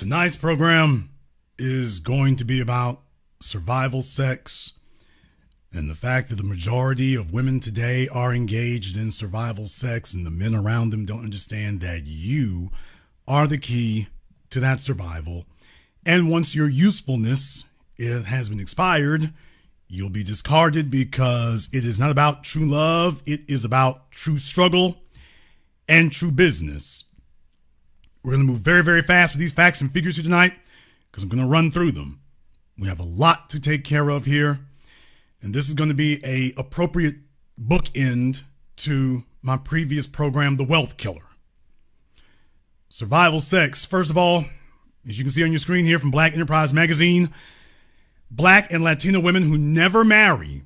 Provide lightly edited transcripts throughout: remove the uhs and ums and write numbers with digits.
Tonight's program is going to be about survival sex and the fact that the majority of women today are engaged in survival sex, and the men around them don't understand that you are the key to that survival. And once your usefulness has been expired, you'll be discarded, because it is not about true love. It is about true struggle and true business. We're going to move very, very fast with these facts and figures here tonight, because I'm going to run through them. We have a lot to take care of here, and this is going to be a appropriate bookend to my previous program, The Wealth Killer. Survival sex. First of all, as you can see on your screen here from Black Enterprise Magazine, Black and Latino women who never marry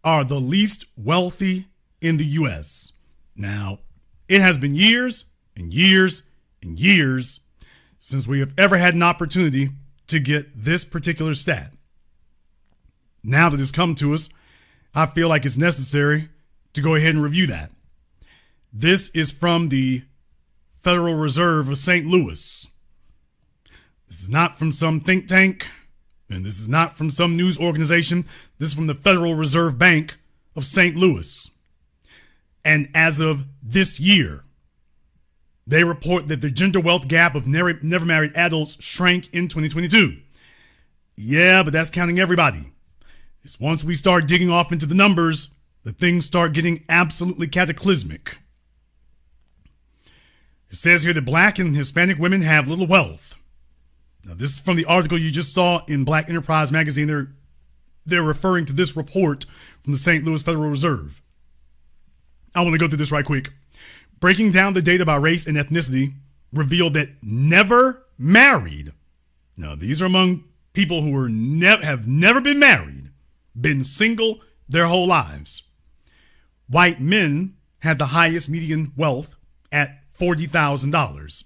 are the least wealthy in the U.S. Now, it has been years and years and years since we have ever had an opportunity to get this particular stat. Now that it's come to us, I feel like it's necessary to go ahead and review that. This is from the Federal Reserve of St. Louis. This is not from some think tank, and this is not from some news organization. This is from the Federal Reserve Bank of St. Louis. And as of this year, they report that the gender wealth gap of never married adults shrank in 2022. Yeah, but that's counting everybody. It's once we start digging off into the numbers that things start getting absolutely cataclysmic. It says here that Black and Hispanic women have little wealth. Now, this is from the article you just saw in Black Enterprise Magazine. They're referring to this report from the St. Louis Federal Reserve. I want to go through this right quick. Breaking down the data by race and ethnicity revealed that never married. Now, these are among people who have never been married, been single their whole lives. White men had the highest median wealth at $40,000.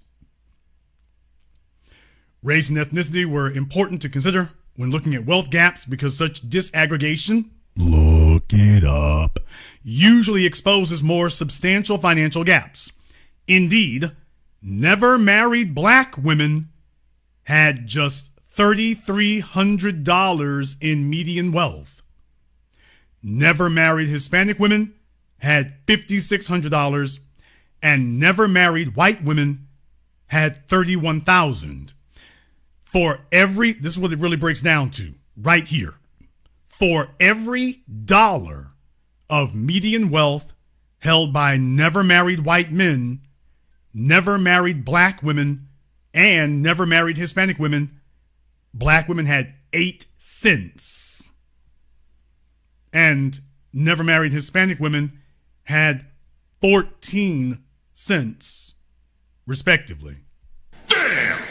Race and ethnicity were important to consider when looking at wealth gaps, because such disaggregation, look it up, usually exposes more substantial financial gaps. Indeed, never married Black women had just $3,300 in median wealth. Never married Hispanic women had $5,600, and never married white women had $31,000. This is what it really breaks down to right here. For every dollar of median wealth held by never married white men, never married Black women, and never married Hispanic women, Black women had 8 cents. And never married Hispanic women had 14 cents, respectively. Damn!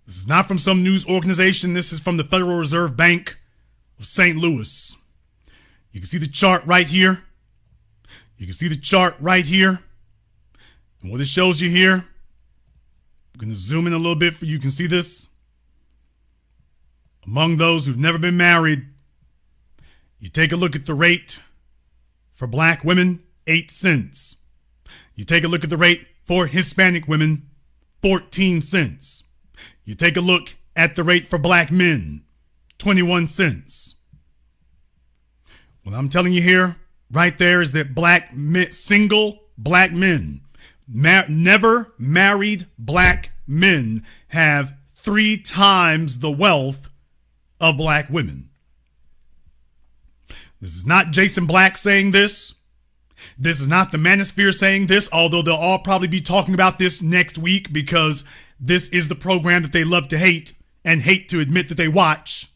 This is not from some news organization. This is from the Federal Reserve Bank of St. Louis. You can see the chart right here. You can see the chart right here. And what it shows you here, I'm going to zoom in a little bit for you can see this. Among those who've never been married, you take a look at the rate for Black women, 8 cents. You take a look at the rate for Hispanic women, 14 cents. You take a look at the rate for Black men, 21 cents. What I'm telling you here, right there, is that single Black men, never married Black men, have 3 times the wealth of Black women. This is not Jason Black saying this. This is not the Manosphere saying this, although they'll all probably be talking about this next week, because this is the program that they love to hate and hate to admit that they watch.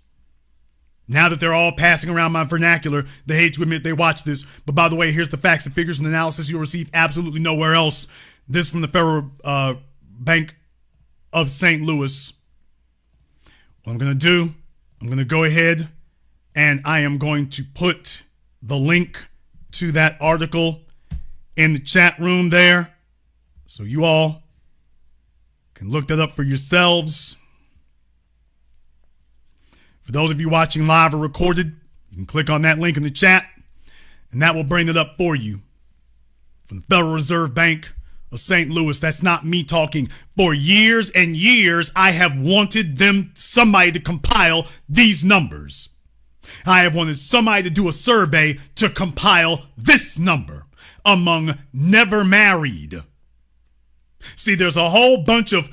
Now that they're all passing around my vernacular, they hate to admit they watch this. But by the way, here's the facts, the figures, and analysis you'll receive absolutely nowhere else. This from the Federal Bank of St. Louis. What I'm going to do, I'm going to go ahead and I am going to put the link to that article in the chat room there, so you all can look that up for yourselves. For those of you watching live or recorded, you can click on that link in the chat, and that will bring it up for you. From the Federal Reserve Bank of St. Louis. That's not me talking. For years and years, I have wanted somebody to compile these numbers. I have wanted somebody to do a survey to compile this number among never married. See, there's a whole bunch of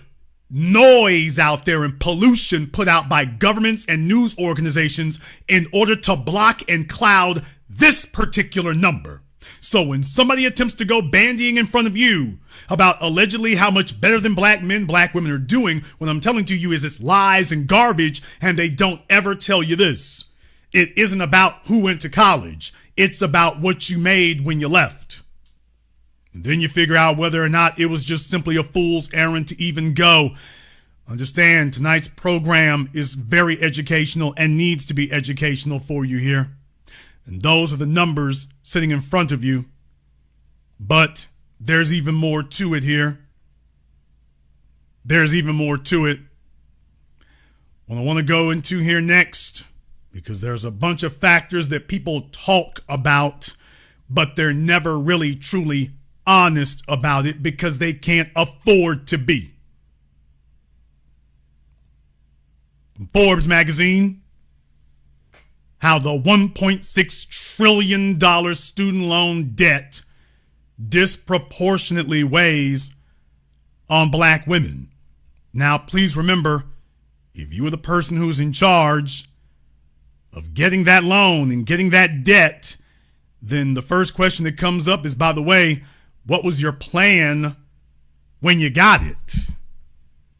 noise out there and pollution put out by governments and news organizations in order to block and cloud this particular number. So when somebody attempts to go bandying in front of you about allegedly how much better than black men, black women are doing, what I'm telling to you is it's lies and garbage, and they don't ever tell you this. It isn't about who went to college. It's about what you made when you left. And then you figure out whether or not it was just simply a fool's errand to even go. Understand, tonight's program is very educational and needs to be educational for you here. And those are the numbers sitting in front of you. But there's even more to it here. There's even more to it. What I want to go into here next, because there's a bunch of factors that people talk about, but they're never really truly honest about it because they can't afford to be. From Forbes magazine, how the $1.6 trillion student loan debt disproportionately weighs on black women. Now, please remember, if you are the person who's in charge of getting that loan and getting that debt, then the first question that comes up is, by the way, what was your plan when you got it?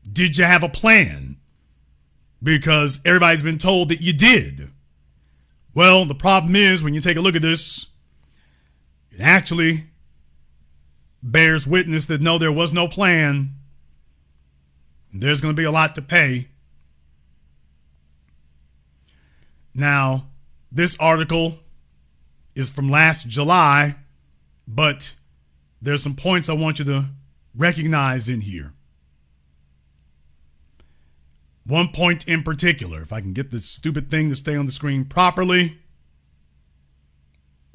Did you have a plan? Because everybody's been told that you did. Well, the problem is when you take a look at this, it actually bears witness that no, there was no plan. There's going to be a lot to pay. Now, this article is from last July, but there's some points I want you to recognize in here. One point in particular, if I can get this stupid thing to stay on the screen properly,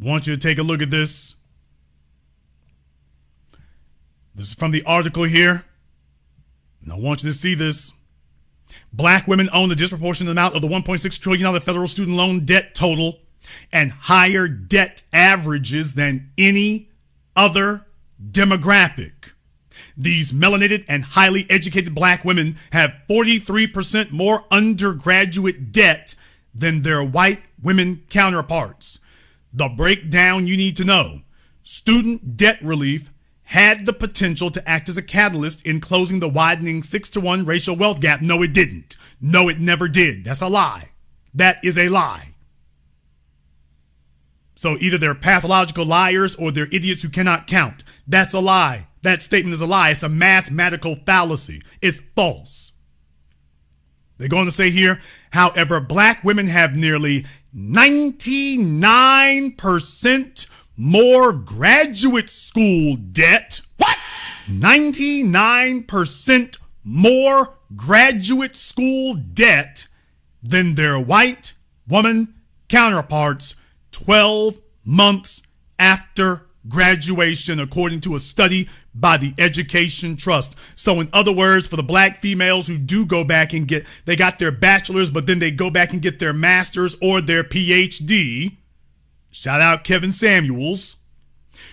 I want you to take a look at this. This is from the article here, and I want you to see this. Black women own the disproportionate amount of the $1.6 trillion federal student loan debt total and higher debt averages than any other demographic. These melanated and highly educated black women have 43% more undergraduate debt than their white women counterparts. The breakdown you need to know. Student debt relief had the potential to act as a catalyst in closing the widening 6-to-1 racial wealth gap. No, it didn't. No, it never did. That's a lie. That is a lie. So either they're pathological liars or they're idiots who cannot count. That's a lie. That statement is a lie. It's a mathematical fallacy. It's false. They're going to say here, however, black women have nearly 99% more graduate school debt. What? 99% more graduate school debt than their white woman counterparts 12 months after graduation, according to a study by the Education Trust. So in other words, for the black females who do go back and they got their bachelor's, but then they go back and get their master's or their PhD, shout out Kevin Samuels.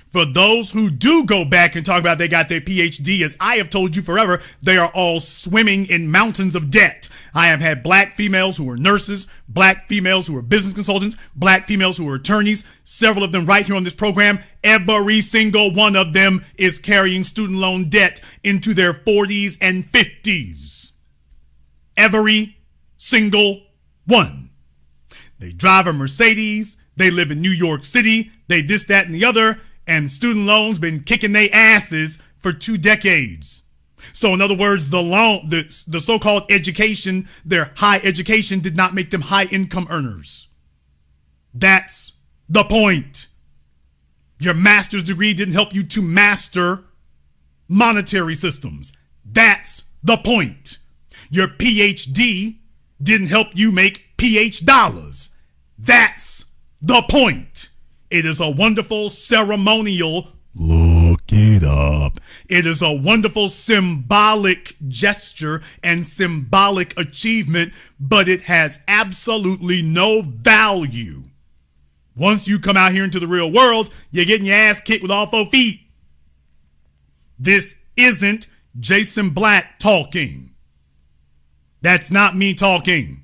For those who do go back and talk about they got their PhD, as I have told you forever, they are all swimming in mountains of debt. I have had black females who are nurses, black females who are business consultants, black females who are attorneys, several of them right here on this program. Every single one of them is carrying student loan debt into their 40s and 50s. Every single one. They drive a Mercedes. They live in New York City. They this, that, and the other. And student loans been kicking their asses for 2 decades. So in other words, the so-called education, their high education did not make them high income earners. That's the point. Your master's degree didn't help you to master monetary systems. That's the point. Your PhD didn't help you make PH dollars. That's the point. It is a wonderful ceremonial look it up. It is a wonderful symbolic gesture and symbolic achievement, but it has absolutely no value. Once you come out here into the real world, you're getting your ass kicked with all 4 feet. This isn't Jason Black talking. That's not me talking.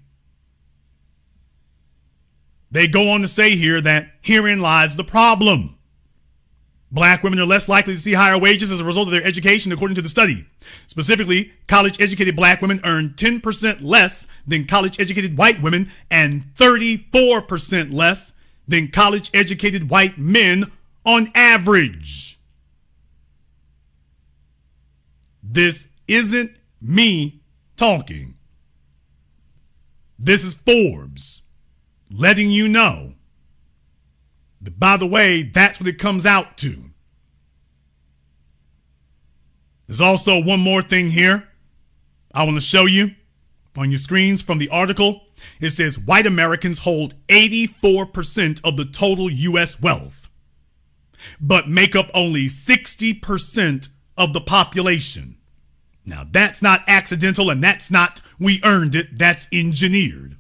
They go on to say here that herein lies the problem. Black women are less likely to see higher wages as a result of their education, according to the study. Specifically, college-educated black women earn 10% less than college-educated white women and 34% less than college-educated white men on average. This isn't me talking. This is Forbes letting you know that, by the way, that's what it comes out to. There's also one more thing here I want to show you on your screens from the article. It says white Americans hold 84% of the total U.S. wealth, but make up only 60% of the population. Now, that's not accidental, and that's not we earned it. That's engineered.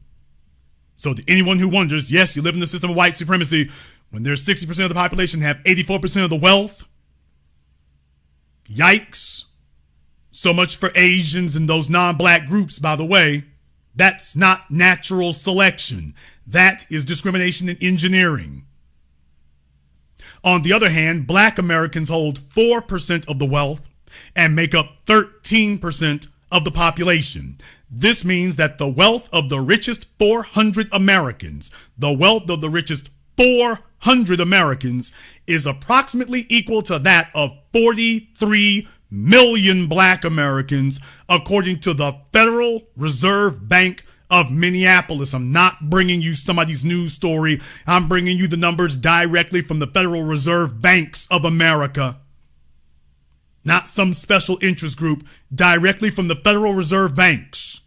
So to anyone who wonders, yes, you live in the system of white supremacy. When there's 60% of the population have 84% of the wealth, yikes. So much for Asians and those non-black groups, by the way. That's not natural selection. That is discrimination and engineering. On the other hand, black Americans hold 4% of the wealth and make up 13% of the population. This means that the wealth of the richest 400 Americans, the wealth of the richest 400 Americans is approximately equal to that of 43 million black Americans, according to the Federal Reserve Bank of Minneapolis. I'm not bringing you somebody's news story. I'm bringing you the numbers directly from the Federal Reserve Banks of America. Not some special interest group, directly from the Federal Reserve Banks.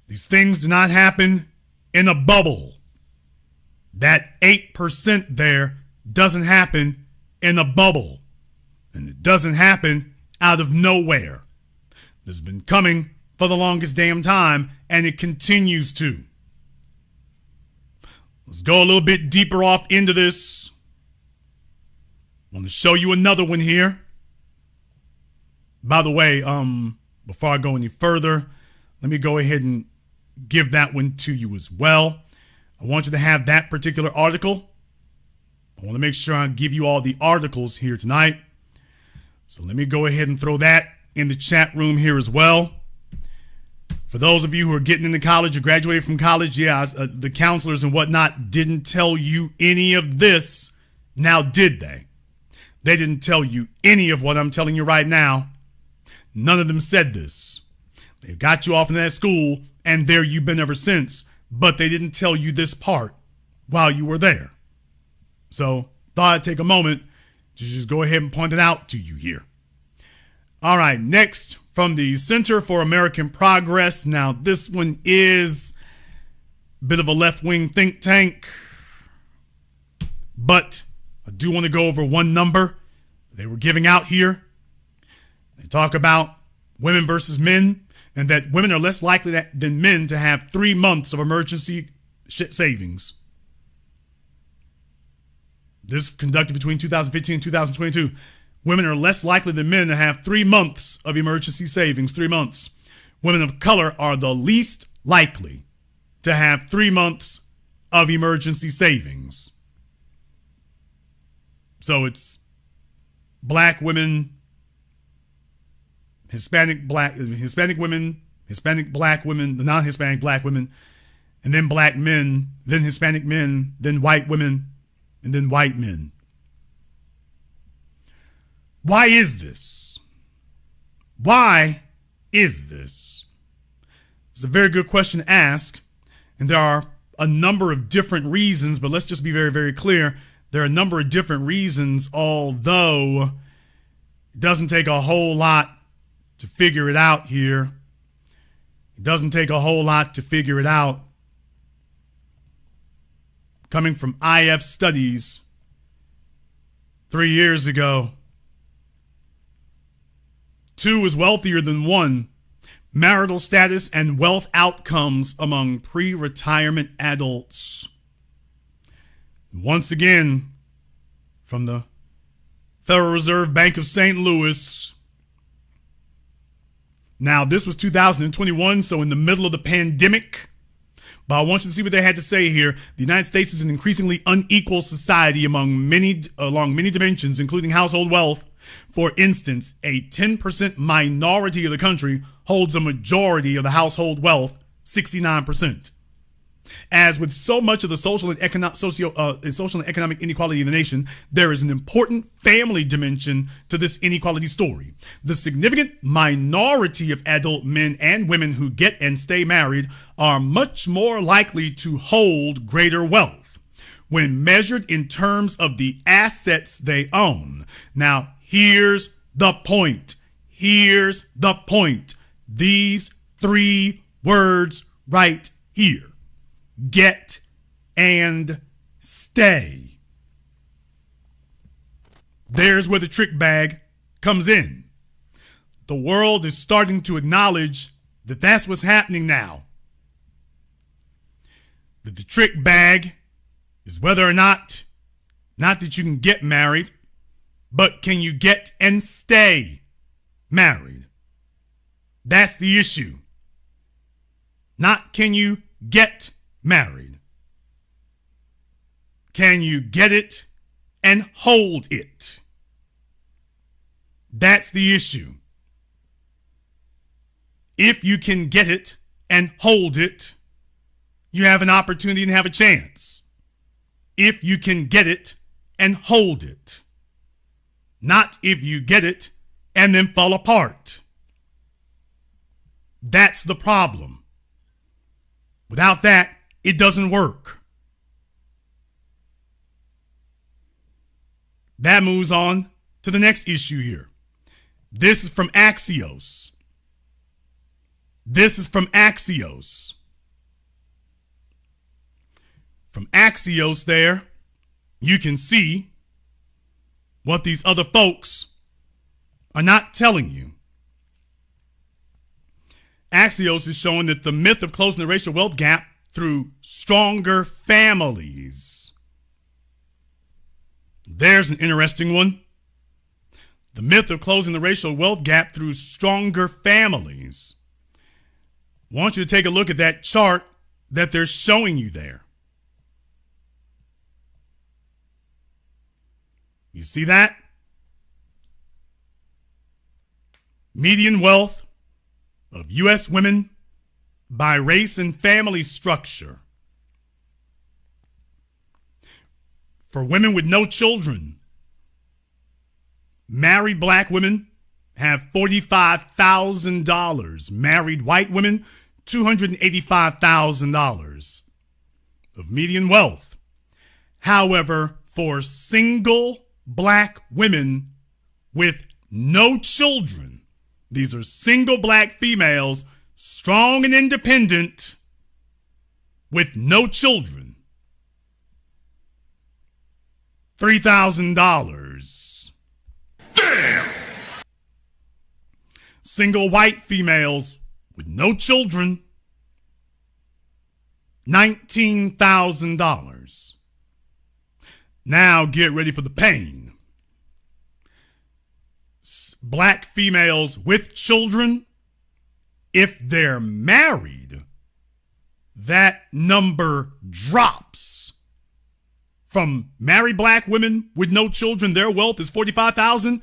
These things do not happen in a bubble. That 8% there doesn't happen in a bubble. And it doesn't happen out of nowhere. This has been coming for the longest damn time, and it continues to. Let's go a little bit deeper off into this. I want to show you another one here. By the way, before I go any further, let me go ahead and give that one to you as well. I want you to have that particular article. I want to make sure I give you all the articles here tonight. So let me go ahead and throw that in the chat room here as well. For those of you who are getting into college or graduated from college, the counselors and whatnot didn't tell you any of this. Now, did they? They didn't tell you any of what I'm telling you right now. None of them said this. They got you off in that school, and there you've been ever since. But they didn't tell you this part while you were there. So thought I'd take a moment to just go ahead and point it out to you here. All right, next from the Center for American Progress. Now, this one is a bit of a left-wing think tank, but I do want to go over one number they were giving out here. They talk about women versus men, and that women are less likely than men to have 3 months of emergency savings. This conducted between 2015 and 2022. Women are less likely than men to have 3 months of emergency savings, 3 months. Women of color are the least likely to have 3 months of emergency savings. So it's black women, Hispanic women, Hispanic black women, the non-Hispanic black women, and then black men, then Hispanic men, then white women, and then white men. Why is this? Why is this? It's a very good question to ask, and there are a number of different reasons, but let's just be very, very clear. There are a number of different reasons, although it doesn't take a whole lot to figure it out here. It doesn't take a whole lot to figure it out. coming from IF Studies 3 years ago. 2 is wealthier than 1. Marital status and wealth outcomes among pre-retirement adults. Once again, from the Federal Reserve Bank of St. Louis. Now, this was 2021, so in the middle of the pandemic. But I want you to see what they had to say here. The United States is an increasingly unequal society along many dimensions, including household wealth. For instance, a 10% minority of the country holds a majority of the household wealth, 69%. As with so much of the social and economic inequality in the nation, there is an important family dimension to this inequality story. The significant minority of adult men and women who get and stay married are much more likely to hold greater wealth when measured in terms of the assets they own. Now, here's the point. Here's the point. These 3 words right here. Get and stay. There's where the trick bag comes in. The world is starting to acknowledge that that's what's happening now. That the trick bag is whether or not that you can get married, but can you get and stay married? That's the issue. Not can you get married. Can you get it and hold it? That's the issue. If you can get it and hold it, you have an opportunity and have a chance. If you can get it and hold it. Not if you get it and then fall apart. That's the problem. Without that, it doesn't work. That moves on to the next issue here. This is from Axios. This is from Axios. From Axios there, you can see what these other folks are not telling you. Axios is showing that the myth of closing the racial wealth gap through stronger families. There's an interesting one. The myth of closing the racial wealth gap through stronger families. I want you to take a look at that chart that they're showing you there. You see that? Median wealth of U.S. women by race and family structure. For women with no children, married black women have $45,000. Married white women, $285,000 of median wealth. However, for single black women with no children, these are single black females, strong and independent, with no children, $3,000. Damn! Single white females with no children, $19,000. Now get ready for the pain. Black females with children, if they're married, that number drops. From married black women with no children, their wealth is $45,000.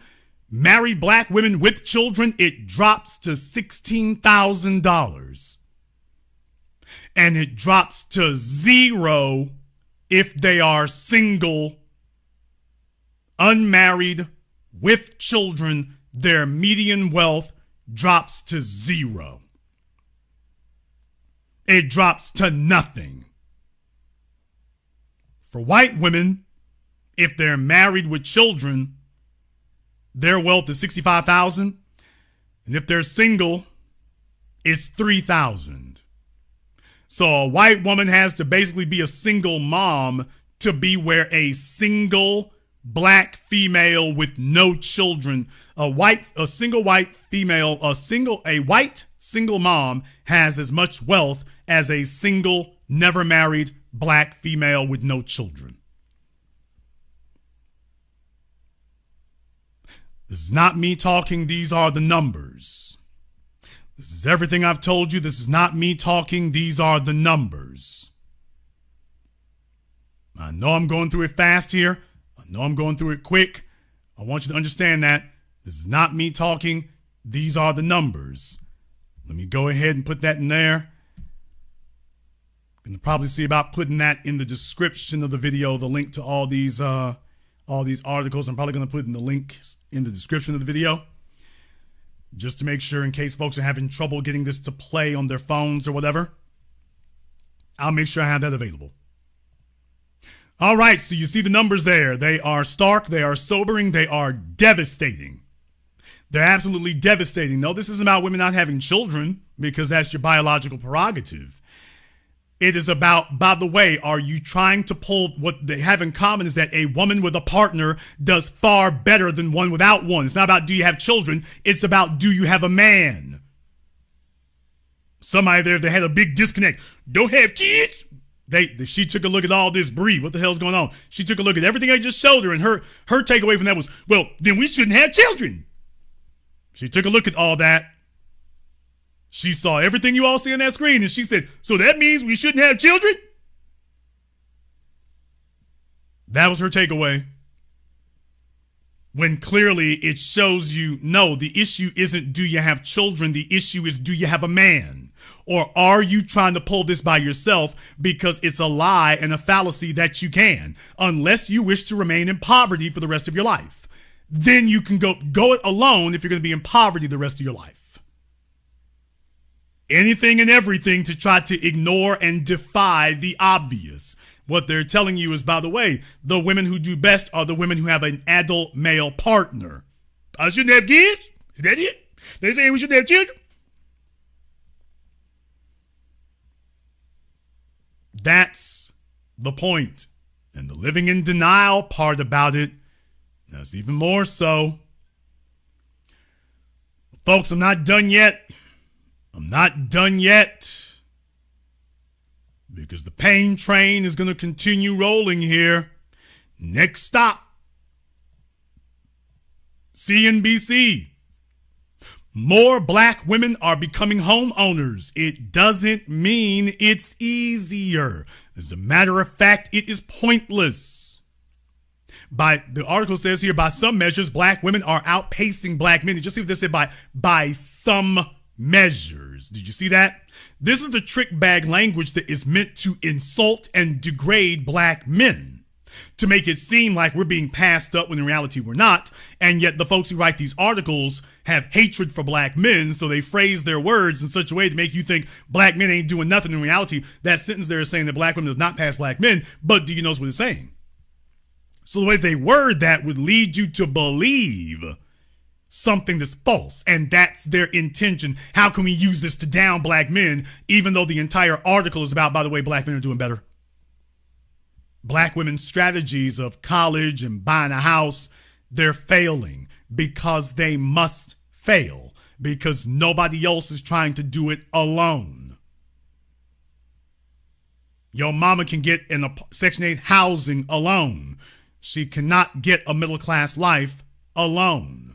Married black women with children, it drops to $16,000. And it drops to 0 if they are single, unmarried, with children. Their median wealth drops to 0. It drops to nothing. For white women, if they're married with children, their wealth is $65,000. And if they're single, it's $3,000. So a white woman has to basically be a single mom to be where a single black female with no children, a white single mom has as much wealth as a single never married black female with no children. This is not me talking. These are the numbers. This is everything I've told you. This is not me talking. These are the numbers. I know I'm going through it fast here. I know I'm going through it quick. I want you to understand that. This is not me talking. These are the numbers. Let me go ahead and put that in there. You're going to probably see about putting that in the description of the video, the link to all these articles. I'm probably going to put in the links in the description of the video, just to make sure in case folks are having trouble getting this to play on their phones or whatever. I'll make sure I have that available. All right, so you see the numbers there. They are stark, they are sobering, they are devastating. They're absolutely devastating. No, this isn't about women not having children, because that's your biological prerogative. It is about, by the way, are you trying to pull, what they have in common is that a woman with a partner does far better than one without one. It's not about do you have children, it's about do you have a man. Somebody there that had a big disconnect. Don't have kids. She took a look at all this, Bree. What the hell's going on? She took a look at everything I just showed her, and her takeaway from that was, well, then we shouldn't have children. She took a look at all that. She saw everything you all see on that screen, and she said, so that means we shouldn't have children? That was her takeaway. When clearly it shows you, no, the issue isn't do you have children, the issue is do you have a man? Or are you trying to pull this by yourself because it's a lie and a fallacy that you can, unless you wish to remain in poverty for the rest of your life. Then you can go it alone if you're going to be in poverty the rest of your life. Anything and everything to try to ignore and defy the obvious. What they're telling you is, by the way, the women who do best are the women who have an adult male partner. I shouldn't have kids? Is that it? They're saying we shouldn't have children? That's the point. And the living in denial part about it, that's even more so. Folks, I'm not done yet. I'm not done yet. Because the pain train is going to continue rolling here. Next stop, CNBC. More black women are becoming homeowners. It doesn't mean it's easier. As a matter of fact, it is pointless. The article says here, by some measures, black women are outpacing black men. Just see what they said, by some measures. Did you see that? This is the trick bag language that is meant to insult and degrade black men, to make it seem like we're being passed up when in reality we're not. And yet the folks who write these articles have hatred for black men, so they phrase their words in such a way to make you think black men ain't doing nothing. In reality, that sentence there is saying that black women do not pass black men, but do you notice what it's saying? So the way they word that would lead you to believe something that's false, and that's their intention. How can we use this to down black men, even though the entire article is about, by the way, black men are doing better? Black women's strategies of college and buying a house, they're failing because they must fail, because nobody else is trying to do it alone. Your mama can get in a Section 8 housing alone. She cannot get a middle-class life alone.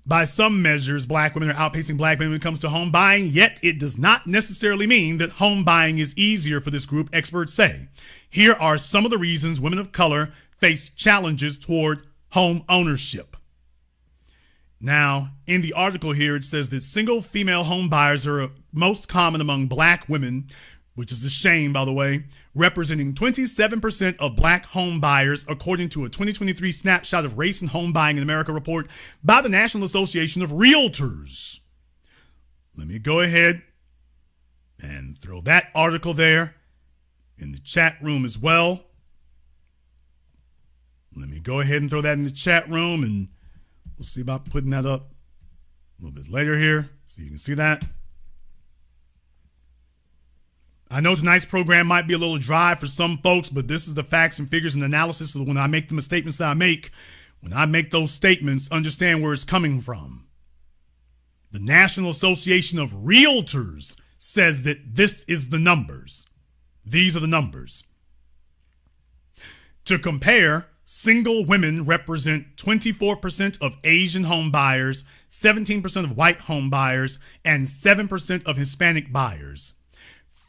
By some measures, black women are outpacing black men when it comes to home buying, yet it does not necessarily mean that home buying is easier for this group, experts say. Here are some of the reasons women of color face challenges toward home ownership. Now, in the article here, it says that single female home buyers are most common among black women, which is a shame, by the way, representing 27% of black home buyers, according to a 2023 snapshot of race and home buying in America report by the National Association of Realtors. Let me go ahead and throw that article there in the chat room as well. Let me go ahead and throw that in the chat room, and we'll see about putting that up a little bit later here so you can see that. I know tonight's program might be a little dry for some folks, but this is the facts and figures and analysis. So when I make the statements that I make, when I make those statements, understand where it's coming from. The National Association of Realtors says that this is the numbers. These are the numbers. To compare, single women represent 24% of Asian home buyers, 17% of white home buyers, and 7% of Hispanic buyers.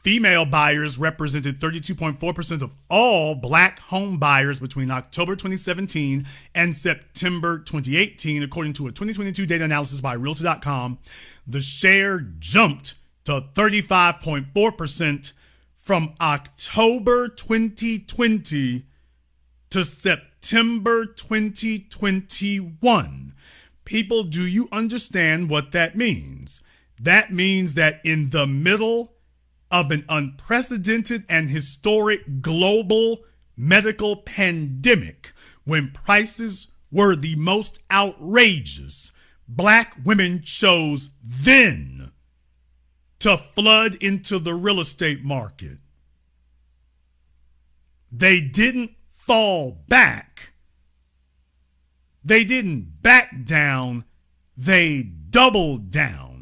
Female buyers represented 32.4% of all black home buyers between October 2017 and September 2018, according to a 2022 data analysis by Realtor.com. The share jumped to 35.4% from October 2020 to September 2021. People, do you understand what that means? That means that in the middle of an unprecedented and historic global medical pandemic, when prices were the most outrageous, black women chose then to flood into the real estate market. They didn't fall back. They didn't back down. They doubled down.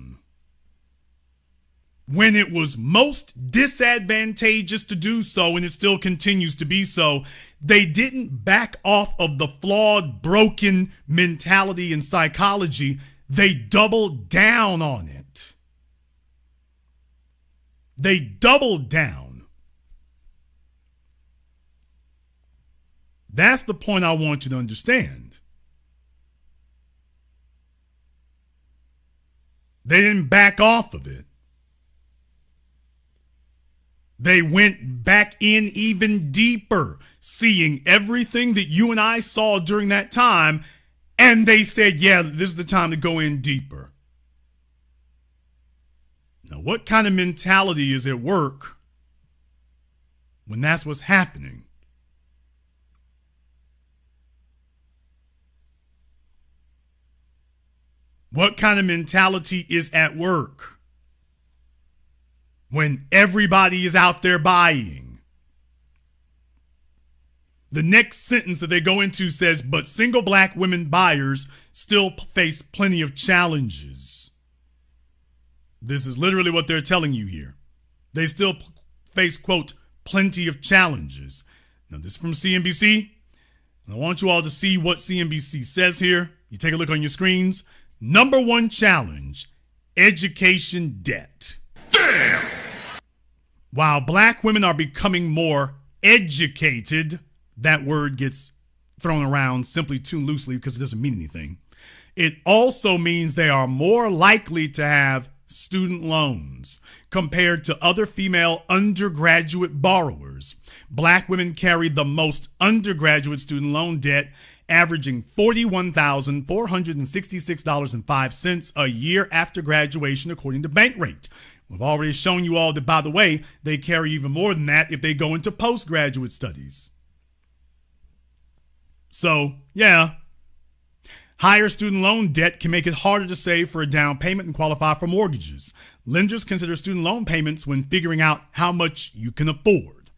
When it was most disadvantageous to do so, and it still continues to be so, they didn't back off of the flawed, broken mentality and psychology. They doubled down on it. They doubled down. That's the point I want you to understand. They didn't back off of it. They went back in even deeper, seeing everything that you and I saw during that time, and they said, yeah, this is the time to go in deeper. Now, what kind of mentality is at work when that's what's happening? What kind of mentality is at work when everybody is out there buying? The next sentence that they go into says, but single black women buyers still face plenty of challenges. This is literally what they're telling you here. They still face, quote, plenty of challenges. Now, this is from CNBC. And I want you all to see what CNBC says here. You take a look on your screens. Number one challenge, education debt. Damn! While black women are becoming more educated, that word gets thrown around simply too loosely because it doesn't mean anything. It also means they are more likely to have student loans compared to other female undergraduate borrowers. Black women carry the most undergraduate student loan debt, averaging $41,466.05 a year after graduation, according to Bankrate. We've already shown you all that, by the way, they carry even more than that if they go into postgraduate studies. So, yeah, higher student loan debt can make it harder to save for a down payment and qualify for mortgages. Lenders consider student loan payments when figuring out how much you can afford.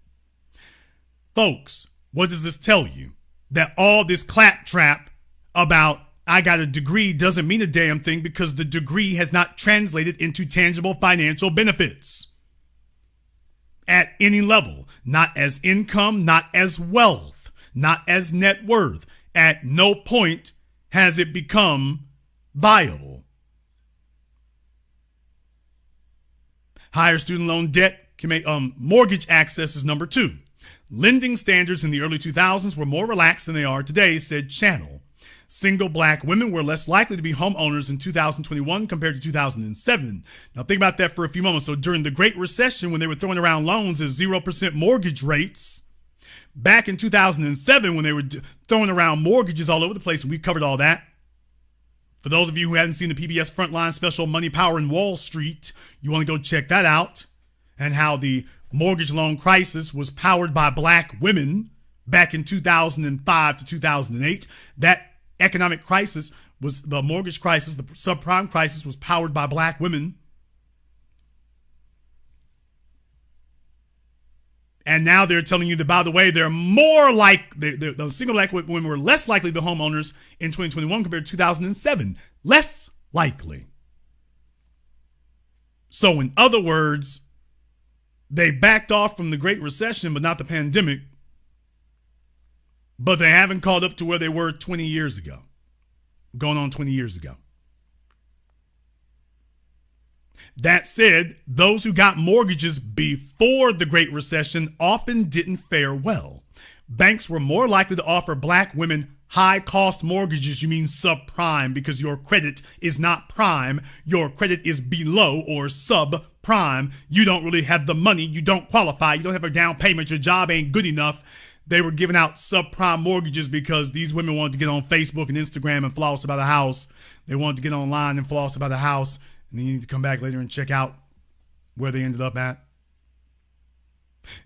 Folks, what does this tell you? That all this claptrap about I got a degree doesn't mean a damn thing because the degree has not translated into tangible financial benefits at any level, not as income, not as wealth, not as net worth. At no point has it become viable. Higher student loan debt can make mortgage access is number two. Lending standards in the early 2000s were more relaxed than they are today, said Channel. Single black women were less likely to be homeowners in 2021 compared to 2007. Now think about that for a few moments. So during the Great Recession, when they were throwing around loans as 0% mortgage rates, back in 2007, when they were throwing around mortgages all over the place, and we covered all that. For those of you who haven't seen the PBS Frontline special Money, Power, and Wall Street, you want to go check that out, and how the mortgage loan crisis was powered by black women back in 2005 to 2008. That economic crisis was the mortgage crisis, the subprime crisis was powered by black women. And now they're telling you that, by the way, they're more like, the single black women were less likely to be homeowners in 2021 compared to 2007. Less likely. So in other words, they backed off from the Great Recession, but not the pandemic. But they haven't caught up to where they were 20 years ago. Going on 20 years ago. That said, those who got mortgages before the Great Recession often didn't fare well. Banks were more likely to offer black women high-cost mortgages. You mean subprime, because your credit is not prime. Your credit is below or subprime. You don't really have the money. You don't qualify. You don't have a down payment. Your job ain't good enough. They were giving out subprime mortgages because these women wanted to get on Facebook and Instagram and floss about the house. They wanted to get online and floss about the house. And then you need to come back later and check out where they ended up at.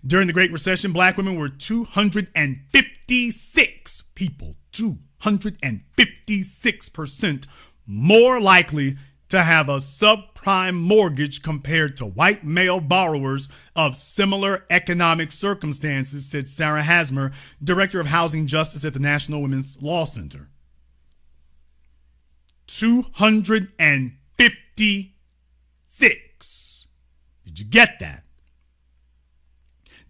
During the Great Recession, black women were 256 people, 256% more likely to have a subprime mortgage compared to white male borrowers of similar economic circumstances, said Sarah Hasmer, Director of Housing Justice at the National Women's Law Center. 256. Did you get that?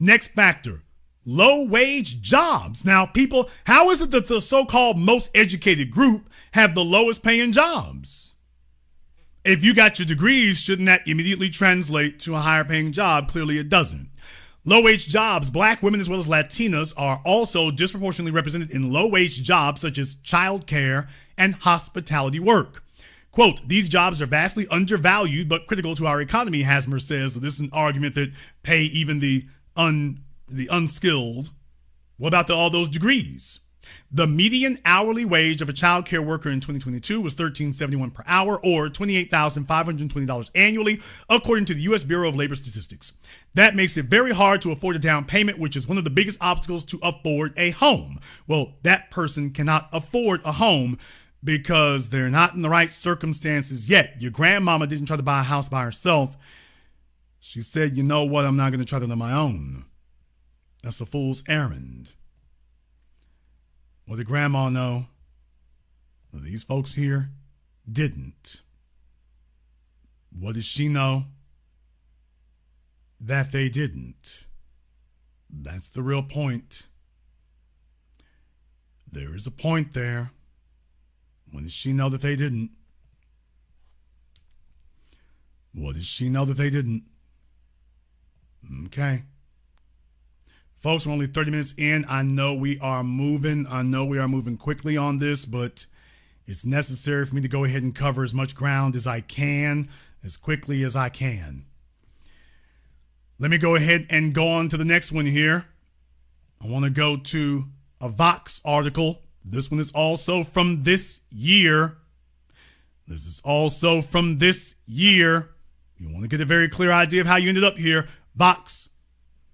Next factor, low-wage jobs. Now, people, how is it that the so-called most educated group have the lowest paying jobs? If you got your degrees, shouldn't that immediately translate to a higher paying job? Clearly it doesn't. Low-wage jobs, black women as well as Latinas are also disproportionately represented in low-wage jobs such as childcare and hospitality work. Quote, these jobs are vastly undervalued but critical to our economy, Hasmer says. This is an argument that pay even the unskilled. What about all those degrees? The median hourly wage of a child care worker in 2022 was $13.71 per hour, or $28,520 annually, according to the U.S. Bureau of Labor Statistics. That makes it very hard to afford a down payment, which is one of the biggest obstacles to afford a home. Well, that person cannot afford a home because they're not in the right circumstances yet. Your grandmama didn't try to buy a house by herself. She said, you know what, I'm not going to try that on my own. That's a fool's errand. Well, did grandma know? Well, these folks here didn't. What did she know? That they didn't. That's the real point. There is a point there. When did she know that they didn't? What did she know that they didn't? Okay. Folks, we're only 30 minutes in. I know we are moving quickly on this, but it's necessary for me to go ahead and cover as much ground as I can, as quickly as I can. Let me go ahead and go on to the next one here. I want to go to a Vox article. This one is also from this year. You want to get a very clear idea of how you ended up here. Vox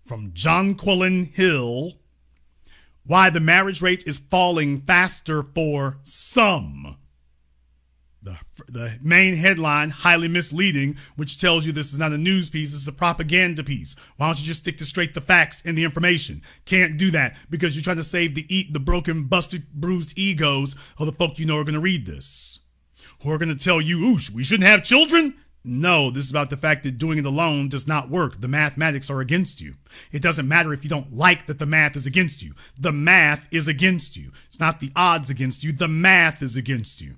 from Jonquilyn Hill. Why the marriage rate is falling faster for some. The main headline, highly misleading, which tells you this is not a news piece, this is a propaganda piece. Why don't you just stick to straight the facts and the information? Can't do that because you're trying to save the broken, busted, bruised egos of the folk you know are going to read this. Who are going to tell you, ooh, we shouldn't have children? No, this is about the fact that doing it alone does not work. The mathematics are against you. It doesn't matter if you don't like that the math is against you. The math is against you. It's not the odds against you. The math is against you.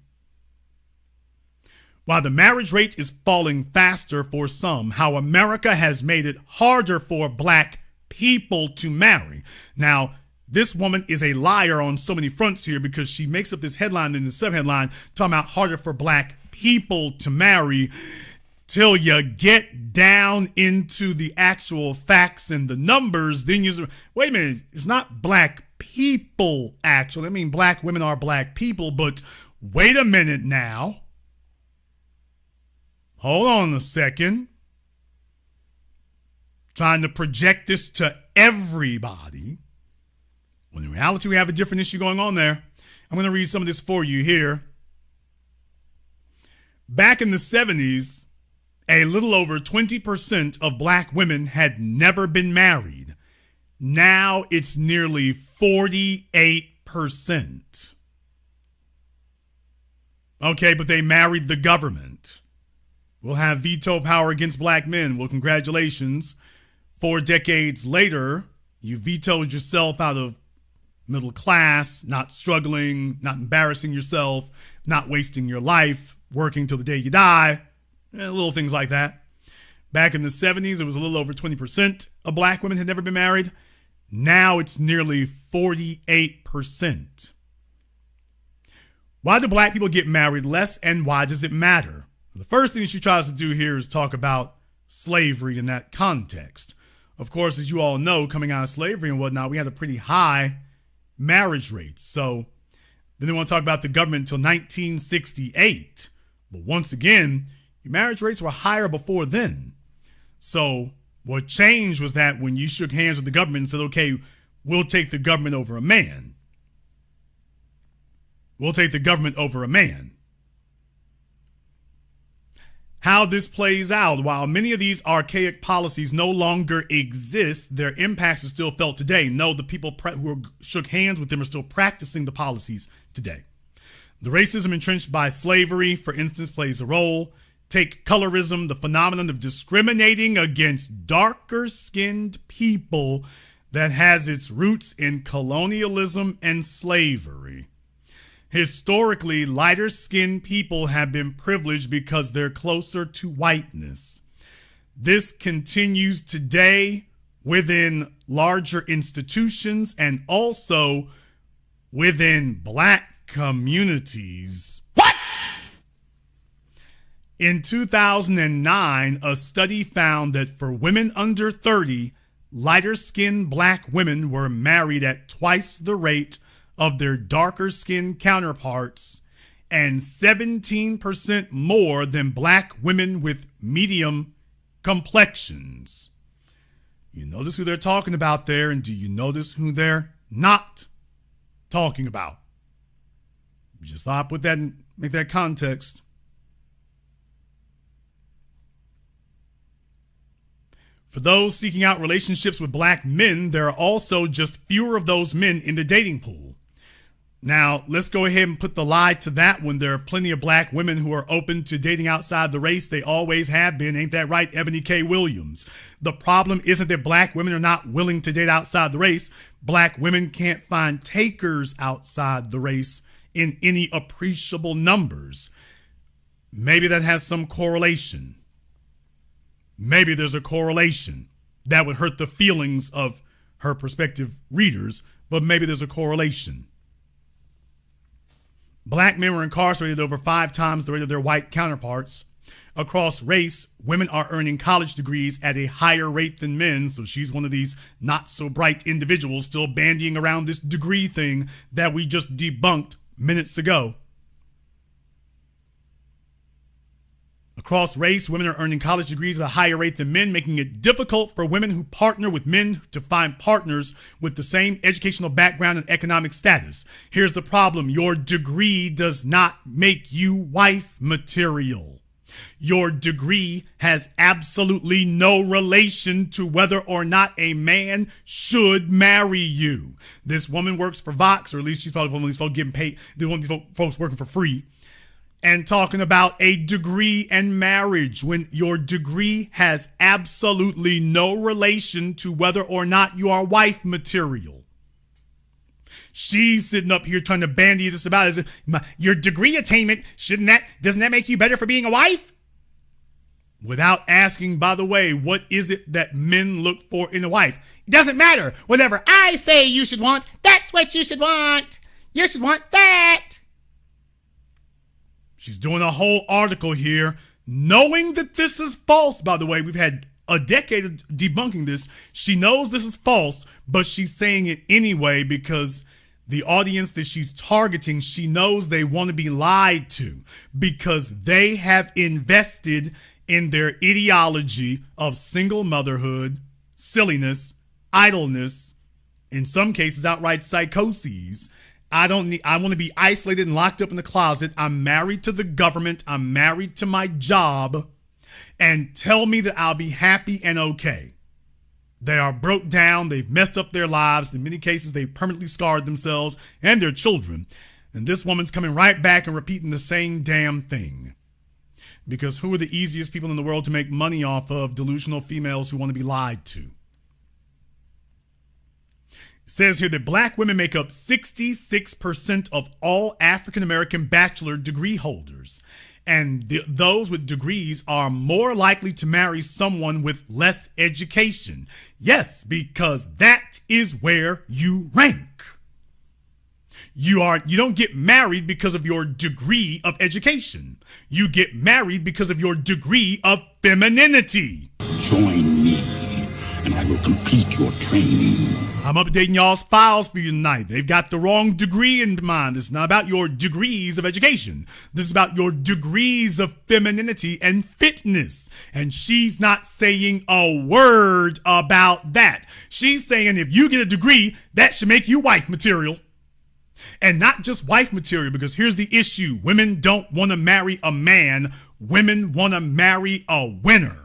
While the marriage rate is falling faster for some, how America has made it harder for black people to marry. Now, this woman is a liar on so many fronts here because she makes up this headline and the subheadline talking about harder for black people to marry. Till you get down into the actual facts and the numbers, then you wait a minute, it's not black people actually. I mean, black women are black people, but wait a minute now. Hold on a second. Trying to project this to everybody, when in reality we have a different issue going on there. I'm going to read some of this for you here. Back in the 70s, a little over 20% of black women had never been married. Now it's nearly 48%. Okay, but they married the government. We'll have veto power against black men. Well, congratulations. 4 decades later, you vetoed yourself out of middle class, not struggling, not embarrassing yourself, not wasting your life, working till the day you die, little things like that. Back in the 70s, it was a little over 20% of black women had never been married. Now it's nearly 48%. Why do black people get married less, and why does it matter? The first thing she tries to do here is talk about slavery in that context. Of course, as you all know, coming out of slavery and whatnot, we had a pretty high marriage rate. So then they want to talk about the government until 1968. But once again, your marriage rates were higher before then. So what changed was that when you shook hands with the government and said, okay, we'll take the government over a man. We'll take the government over a man. How this plays out, while many of these archaic policies no longer exist, their impacts are still felt today. No, the people who shook hands with them are still practicing the policies today. The racism entrenched by slavery, for instance, plays a role. Take colorism, the phenomenon of discriminating against darker-skinned people that has its roots in colonialism and slavery. Historically, lighter-skinned people have been privileged because they're closer to whiteness. This continues today within larger institutions and also within black communities. What? In 2009, a study found that for women under 30, lighter-skinned black women were married at twice the rate of their darker-skinned counterparts and 17% more than black women with medium complexions. You notice who they're talking about there, and do you notice who they're not talking about? Just thought I'd put that and make that context. For those seeking out relationships with black men, there are also just fewer of those men in the dating pool. Now, let's go ahead and put the lie to that one. There are plenty of black women who are open to dating outside the race. They always have been. Ain't that right, Ebony K. Williams? The problem isn't that black women are not willing to date outside the race. Black women can't find takers outside the race in any appreciable numbers. Maybe that has some correlation. Maybe there's a correlation that would hurt the feelings of her prospective readers, but maybe there's a correlation. Black men were incarcerated over 5 times the rate of their white counterparts. Across race, women are earning college degrees at a higher rate than men, so she's one of these not so bright individuals still bandying around this degree thing that we just debunked minutes ago. Across race, women are earning college degrees at a higher rate than men, making it difficult for women who partner with men to find partners with the same educational background and economic status. Here's the problem. Your degree does not make you wife material. Your degree has absolutely no relation to whether or not a man should marry you. This woman works for Vox, or at least she's probably one of these folks getting paid, one of these folks working for free, and talking about a degree and marriage when your degree has absolutely no relation to whether or not you are wife material. She's sitting up here trying to bandy this about as your degree attainment, doesn't that make you better for being a wife? Without asking, by the way, what is it that men look for in a wife? It doesn't matter. Whatever I say you should want, that's what you should want. You should want that. She's doing a whole article here, knowing that this is false, by the way. We've had a decade of debunking this. She knows this is false, but she's saying it anyway because the audience that she's targeting, she knows they want to be lied to because they have invested in their ideology of single motherhood, silliness, idleness, in some cases outright psychoses. I want to be isolated and locked up in the closet. I'm married to the government. I'm married to my job. And tell me that I'll be happy and okay. They are broke down. They've messed up their lives. In many cases, they've permanently scarred themselves and their children. And this woman's coming right back and repeating the same damn thing. Because who are the easiest people in the world to make money off of? Delusional females who want to be lied to. It says here that black women make up 66% of all African-American bachelor degree holders. And those with degrees are more likely to marry someone with less education. Yes, because that is where you rank. You don't get married because of your degree of education. You get married because of your degree of femininity. Join me, and I will complete your training. I'm updating y'all's files for you tonight. They've got the wrong degree in mind. This is not about your degrees of education. This is about your degrees of femininity and fitness. And she's not saying a word about that. She's saying if you get a degree, that should make you wife material. And not just wife material, because here's the issue. Women don't want to marry a man. Women want to marry a winner.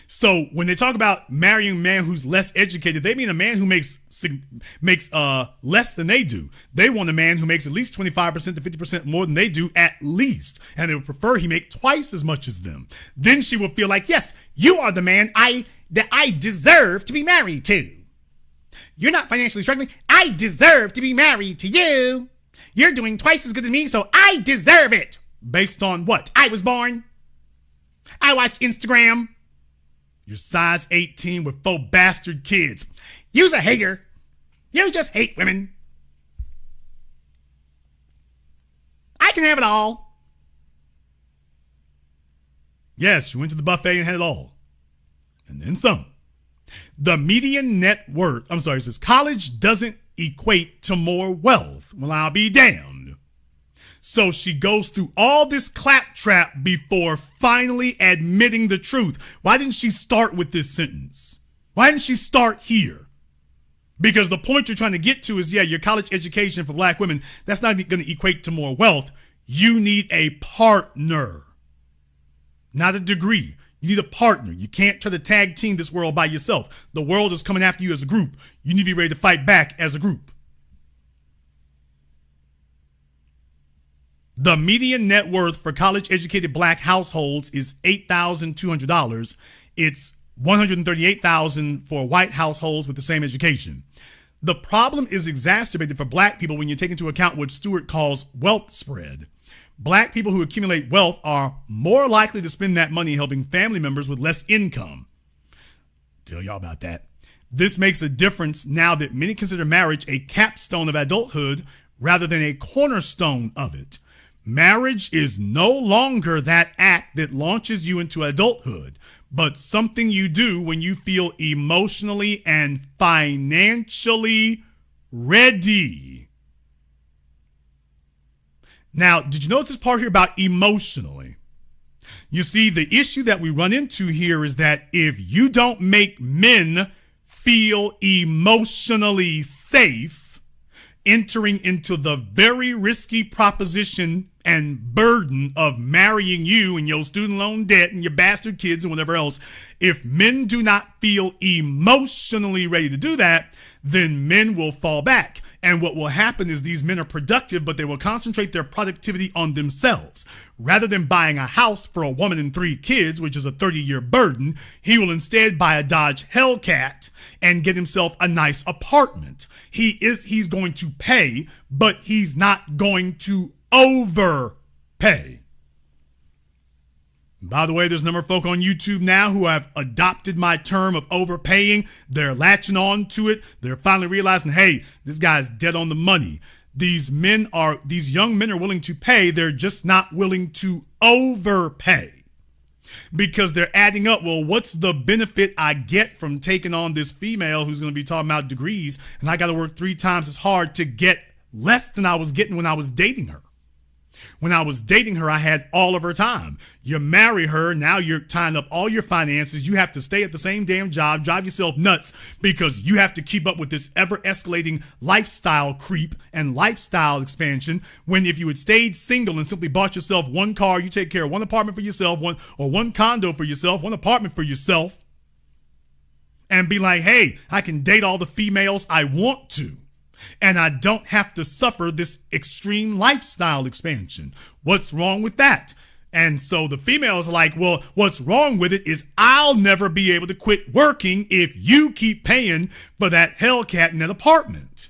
So when they talk about marrying a man who's less educated, they mean a man who makes less than they do. They want a man who makes at least 25% to 50% more than they do at least. And they would prefer he make twice as much as them. Then she will feel like, yes, you are the man that I deserve to be married to. You're not financially struggling. I deserve to be married to you. You're doing twice as good as me, so I deserve it. Based on what? I was born. I watch Instagram. You're size 18 with 4 bastard kids. You's a hater. You just hate women. I can have it all. Yes, you went to the buffet and had it all. And then some. The median net worth, it says college doesn't equate to more wealth. Well, I'll be damned. So she goes through all this claptrap before finally admitting the truth. Why didn't she start with this sentence? Why didn't she start here? Because the point you're trying to get to is, yeah, your college education for black women, that's not going to equate to more wealth. You need a partner, not a degree. You need a partner. You can't try to tag team this world by yourself. The world is coming after you as a group. You need to be ready to fight back as a group. The median net worth for college-educated black households is $8,200. It's $138,000 for white households with the same education. The problem is exacerbated for black people when you take into account what Stewart calls wealth spread. Black people who accumulate wealth are more likely to spend that money helping family members with less income. Tell y'all about that. This makes a difference now that many consider marriage a capstone of adulthood rather than a cornerstone of it. Marriage is no longer that act that launches you into adulthood, but something you do when you feel emotionally and financially ready. Now, did you notice this part here about emotionally? You see, the issue that we run into here is that if you don't make men feel emotionally safe, entering into the very risky proposition and burden of marrying you and your student loan debt and your bastard kids and whatever else, if men do not feel emotionally ready to do that, then men will fall back. And what will happen is these men are productive, but they will concentrate their productivity on themselves. Rather than buying a house for a woman and 3 kids, which is a 30-year burden, he will instead buy a Dodge Hellcat and get himself a nice apartment. He's going to pay, but he's not going to overpay. By the way, there's a number of folk on YouTube now who have adopted my term of overpaying. They're latching on to it. They're finally realizing, hey, this guy's dead on the money. These young men are willing to pay. They're just not willing to overpay because they're adding up. Well, what's the benefit I get from taking on this female who's going to be talking about degrees, and I got to work 3 times as hard to get less than I was getting when I was dating her? When I was dating her, I had all of her time. You marry her, now you're tying up all your finances. You have to stay at the same damn job, drive yourself nuts because you have to keep up with this ever-escalating lifestyle creep and lifestyle expansion. When if you had stayed single and simply bought yourself 1 car, you take care of 1 apartment for yourself, one condo for yourself, 1 apartment for yourself, and be like, hey, I can date all the females I want to, and I don't have to suffer this extreme lifestyle expansion. What's wrong with that? And so the females are like, well, what's wrong with it is I'll never be able to quit working if you keep paying for that Hellcat in that apartment.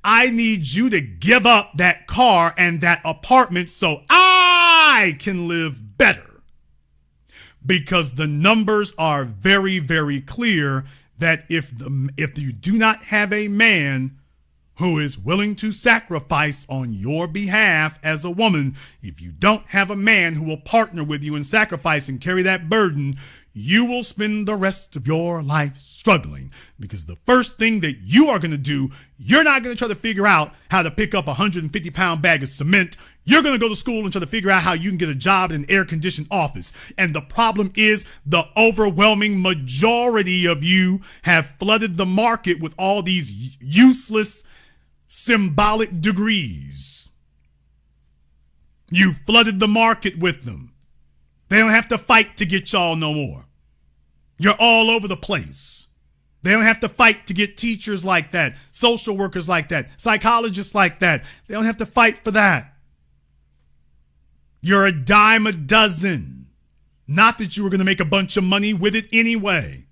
I need you to give up that car and that apartment so I can live better. Because the numbers are very, very clear that if you do not have a man who is willing to sacrifice on your behalf as a woman, if you don't have a man who will partner with you and sacrifice and carry that burden, you will spend the rest of your life struggling. Because the first thing that you are going to do, you're not going to try to figure out how to pick up a 150-pound bag of cement. You're going to go to school and try to figure out how you can get a job in an air-conditioned office. And the problem is the overwhelming majority of you have flooded the market with all these useless symbolic degrees. You flooded the market with them. They don't have to fight to get y'all no more. You're all over the place. They don't have to fight to get teachers like that, social workers like that, psychologists like that. They don't have to fight for that. You're a dime a dozen. Not that you were going to make a bunch of money with it anyway.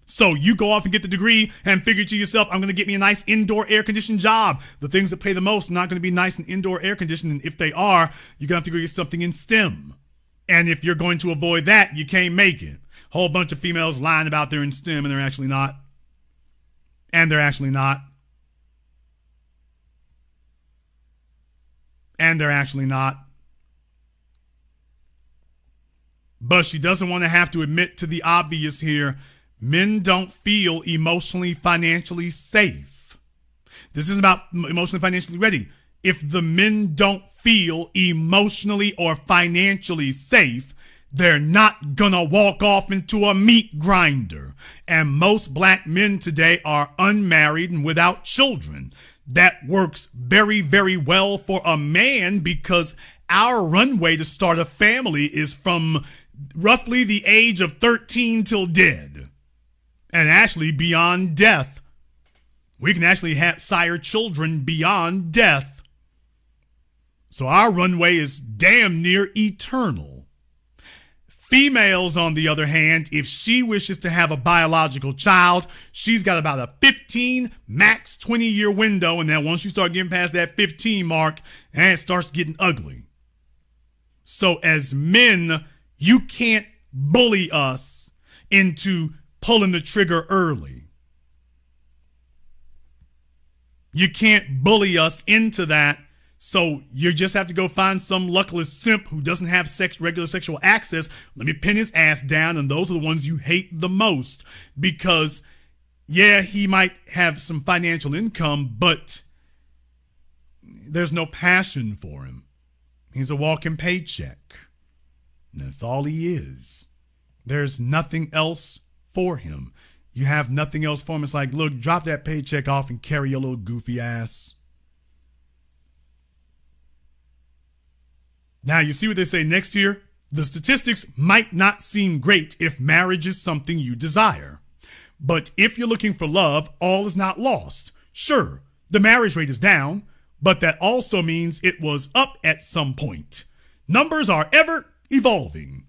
So you go off and get the degree and figure to yourself, I'm going to get me a nice indoor air-conditioned job. The things that pay the most are not going to be nice and indoor air-conditioned. And if they are, you're going to have to go get something in STEM. And if you're going to avoid that, you can't make it. Whole bunch of females lying about they're in STEM and they're actually not. And they're actually not. And they're actually not. But she doesn't want to have to admit to the obvious here. Men don't feel emotionally, financially safe. This isn't about emotionally, financially ready. If the men don't feel emotionally or financially safe, they're not gonna walk off into a meat grinder. And most black men today are unmarried and without children. That works very, very well for a man because our runway to start a family is from roughly the age of 13 till dead. And actually beyond death. We can actually sire children beyond death. So our runway is damn near eternal. Females, on the other hand, if she wishes to have a biological child, she's got about a 15, max 20-year window. And then once you start getting past that 15 mark, and it starts getting ugly. So as men, you can't bully us into pulling the trigger early. You can't bully us into that. So you just have to go find some luckless simp who doesn't have regular sexual access. Let me pin his ass down, and those are the ones you hate the most. Because, yeah, he might have some financial income, but there's no passion for him. He's a walking paycheck. That's all he is. There's nothing else for him. You have nothing else for him. It's like, look, drop that paycheck off and carry your little goofy ass. Now, you see what they say next here? The statistics might not seem great if marriage is something you desire. But if you're looking for love, all is not lost. Sure, the marriage rate is down, but that also means it was up at some point. Numbers are ever evolving.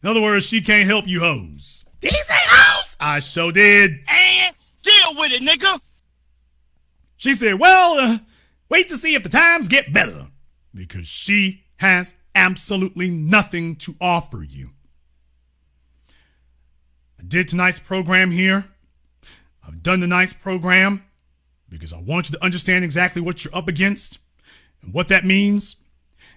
In other words, she can't help you hoes. Did he say hoes? I sure did. And deal with it, nigga. She said, well, wait to see if the times get better. Because she has absolutely nothing to offer you. I did tonight's program here. I've done tonight's program because I want you to understand exactly what you're up against and what that means.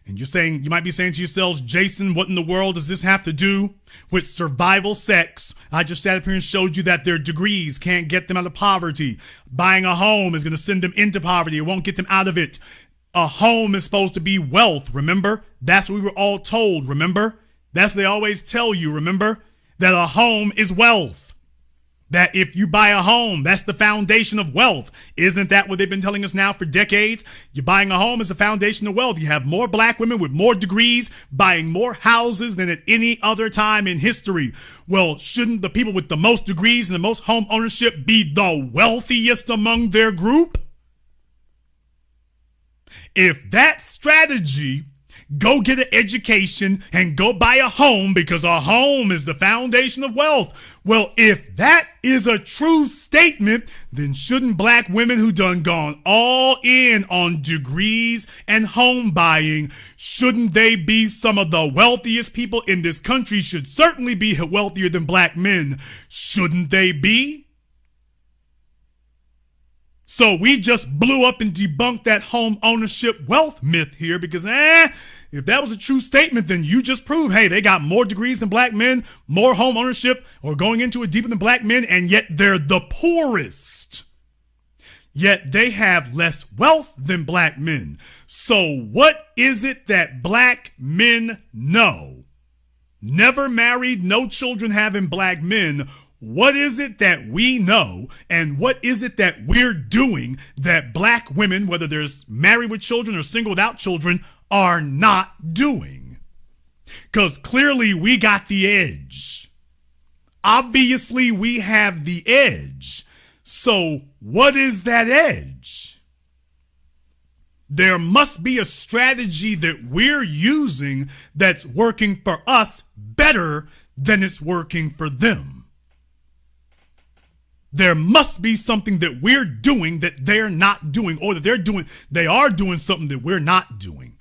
And you might be saying to yourselves, Jason, what in the world does this have to do with survival sex? I just sat up here and showed you that their degrees can't get them out of poverty. Buying a home is going to send them into poverty. It won't get them out of it. A home is supposed to be wealth, remember? That's what we were all told, remember? That's what they always tell you, remember? That a home is wealth. That if you buy a home, that's the foundation of wealth. Isn't that what they've been telling us now for decades? You're buying a home is the foundation of wealth. You have more black women with more degrees buying more houses than at any other time in history. Well, shouldn't the people with the most degrees and the most home ownership be the wealthiest among their group? If that strategy, go get an education and go buy a home because a home is the foundation of wealth. Well, if that is a true statement, then shouldn't black women who done gone all in on degrees and home buying, shouldn't they be some of the wealthiest people in this country? Should certainly be wealthier than black men. Shouldn't they be? So we just blew up and debunked that home ownership wealth myth here because, if that was a true statement, then you just proved, hey, they got more degrees than black men, more home ownership, or going into it deeper than black men, and yet they're the poorest. Yet they have less wealth than black men. So what is it that black men know? Never married, no children having black men. What is it that we know, and what is it that we're doing that black women, whether they're married with children or single without children, are not doing? Because clearly we got the edge. Obviously we have the edge. So what is that edge? There must be a strategy that we're using that's working for us better than it's working for them. There must be something that we're doing that they're not doing, or that they are doing something that we're not doing.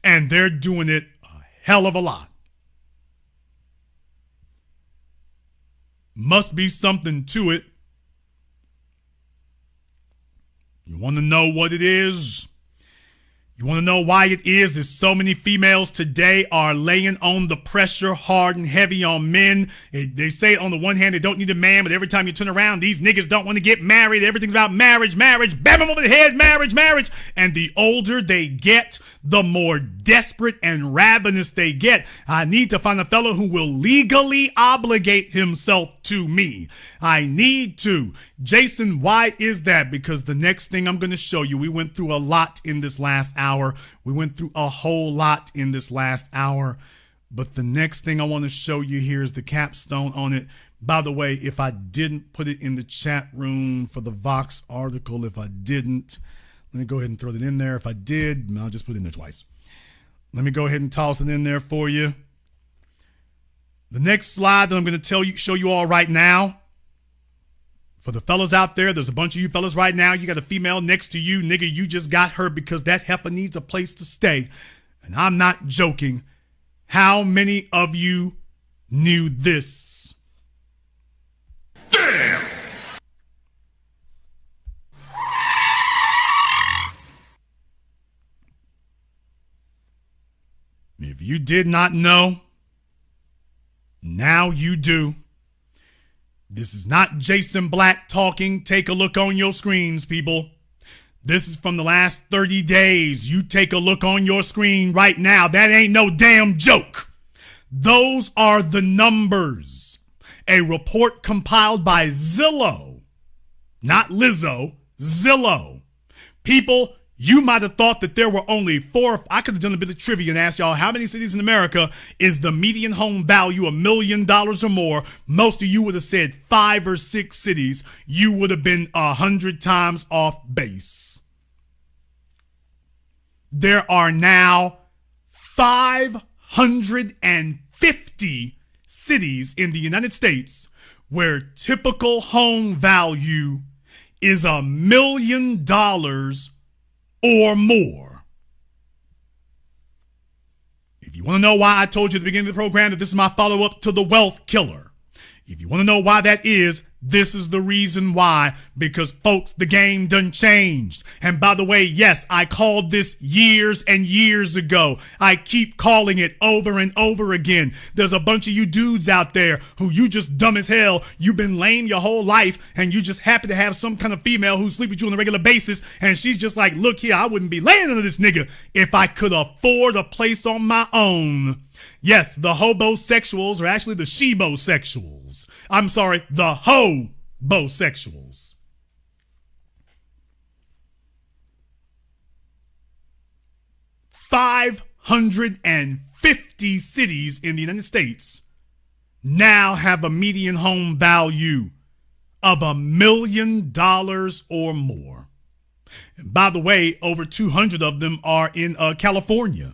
And they're doing it a hell of a lot. Must be something to it. You want to know what it is? You want to know why it is that so many females today are laying on the pressure hard and heavy on men? They say on the one hand they don't need a man, but every time you turn around, these niggas don't want to get married. Everything's about marriage, bam them over the head, marriage. And the older they get, the more desperate and ravenous they get. I need to find a fellow who will legally obligate himself to me. I need to. Jason, why is that? Because the next thing I'm going to show you, we went through a lot in this last hour. We went through a whole lot in this last hour. But the next thing I want to show you here is the capstone on it. By the way, if I didn't put it in the chat room for the Vox article, let me go ahead and throw it in there. If I did, I'll just put it in there twice. Let me go ahead and toss it in there for you. The next slide that I'm going to show you all right now. For the fellas out there, there's a bunch of you fellas right now. You got a female next to you. Nigga, you just got her because that heifer needs a place to stay. And I'm not joking. How many of you knew this? Damn! If you did not know, now you do. This is not Jason Black talking. Take a look on your screens, people. This is from the last 30 days. You take a look on your screen right now. That ain't no damn joke. Those are the numbers. A report compiled by Zillow, not Lizzo, Zillow. People, you might have thought that there were only 4. I could have done a bit of trivia and asked y'all how many cities in America is the median home value $1 million or more. Most of you would have said 5 or 6 cities. You would have been 100 times off base. There are now 550 cities in the United States where typical home value is $1 million or more. If you want to know why I told you at the beginning of the program that this is my follow-up to The Wealth Killer, if you want to know why that is, this is the reason why. Because, folks, the game done changed. And by the way, yes, I called this years and years ago. I keep calling it over and over again. There's a bunch of you dudes out there who you just dumb as hell. You've been lame your whole life, and you just happen to have some kind of female who sleep with you on a regular basis, and she's just like, look here, I wouldn't be laying under this nigga if I could afford a place on my own. Yes, the hobosexuals are actually the shebosexuals. I'm sorry, the homosexuals. $550 cities in the United States now have a median home value of $1 million or more. And by the way, over 200 of them are in California.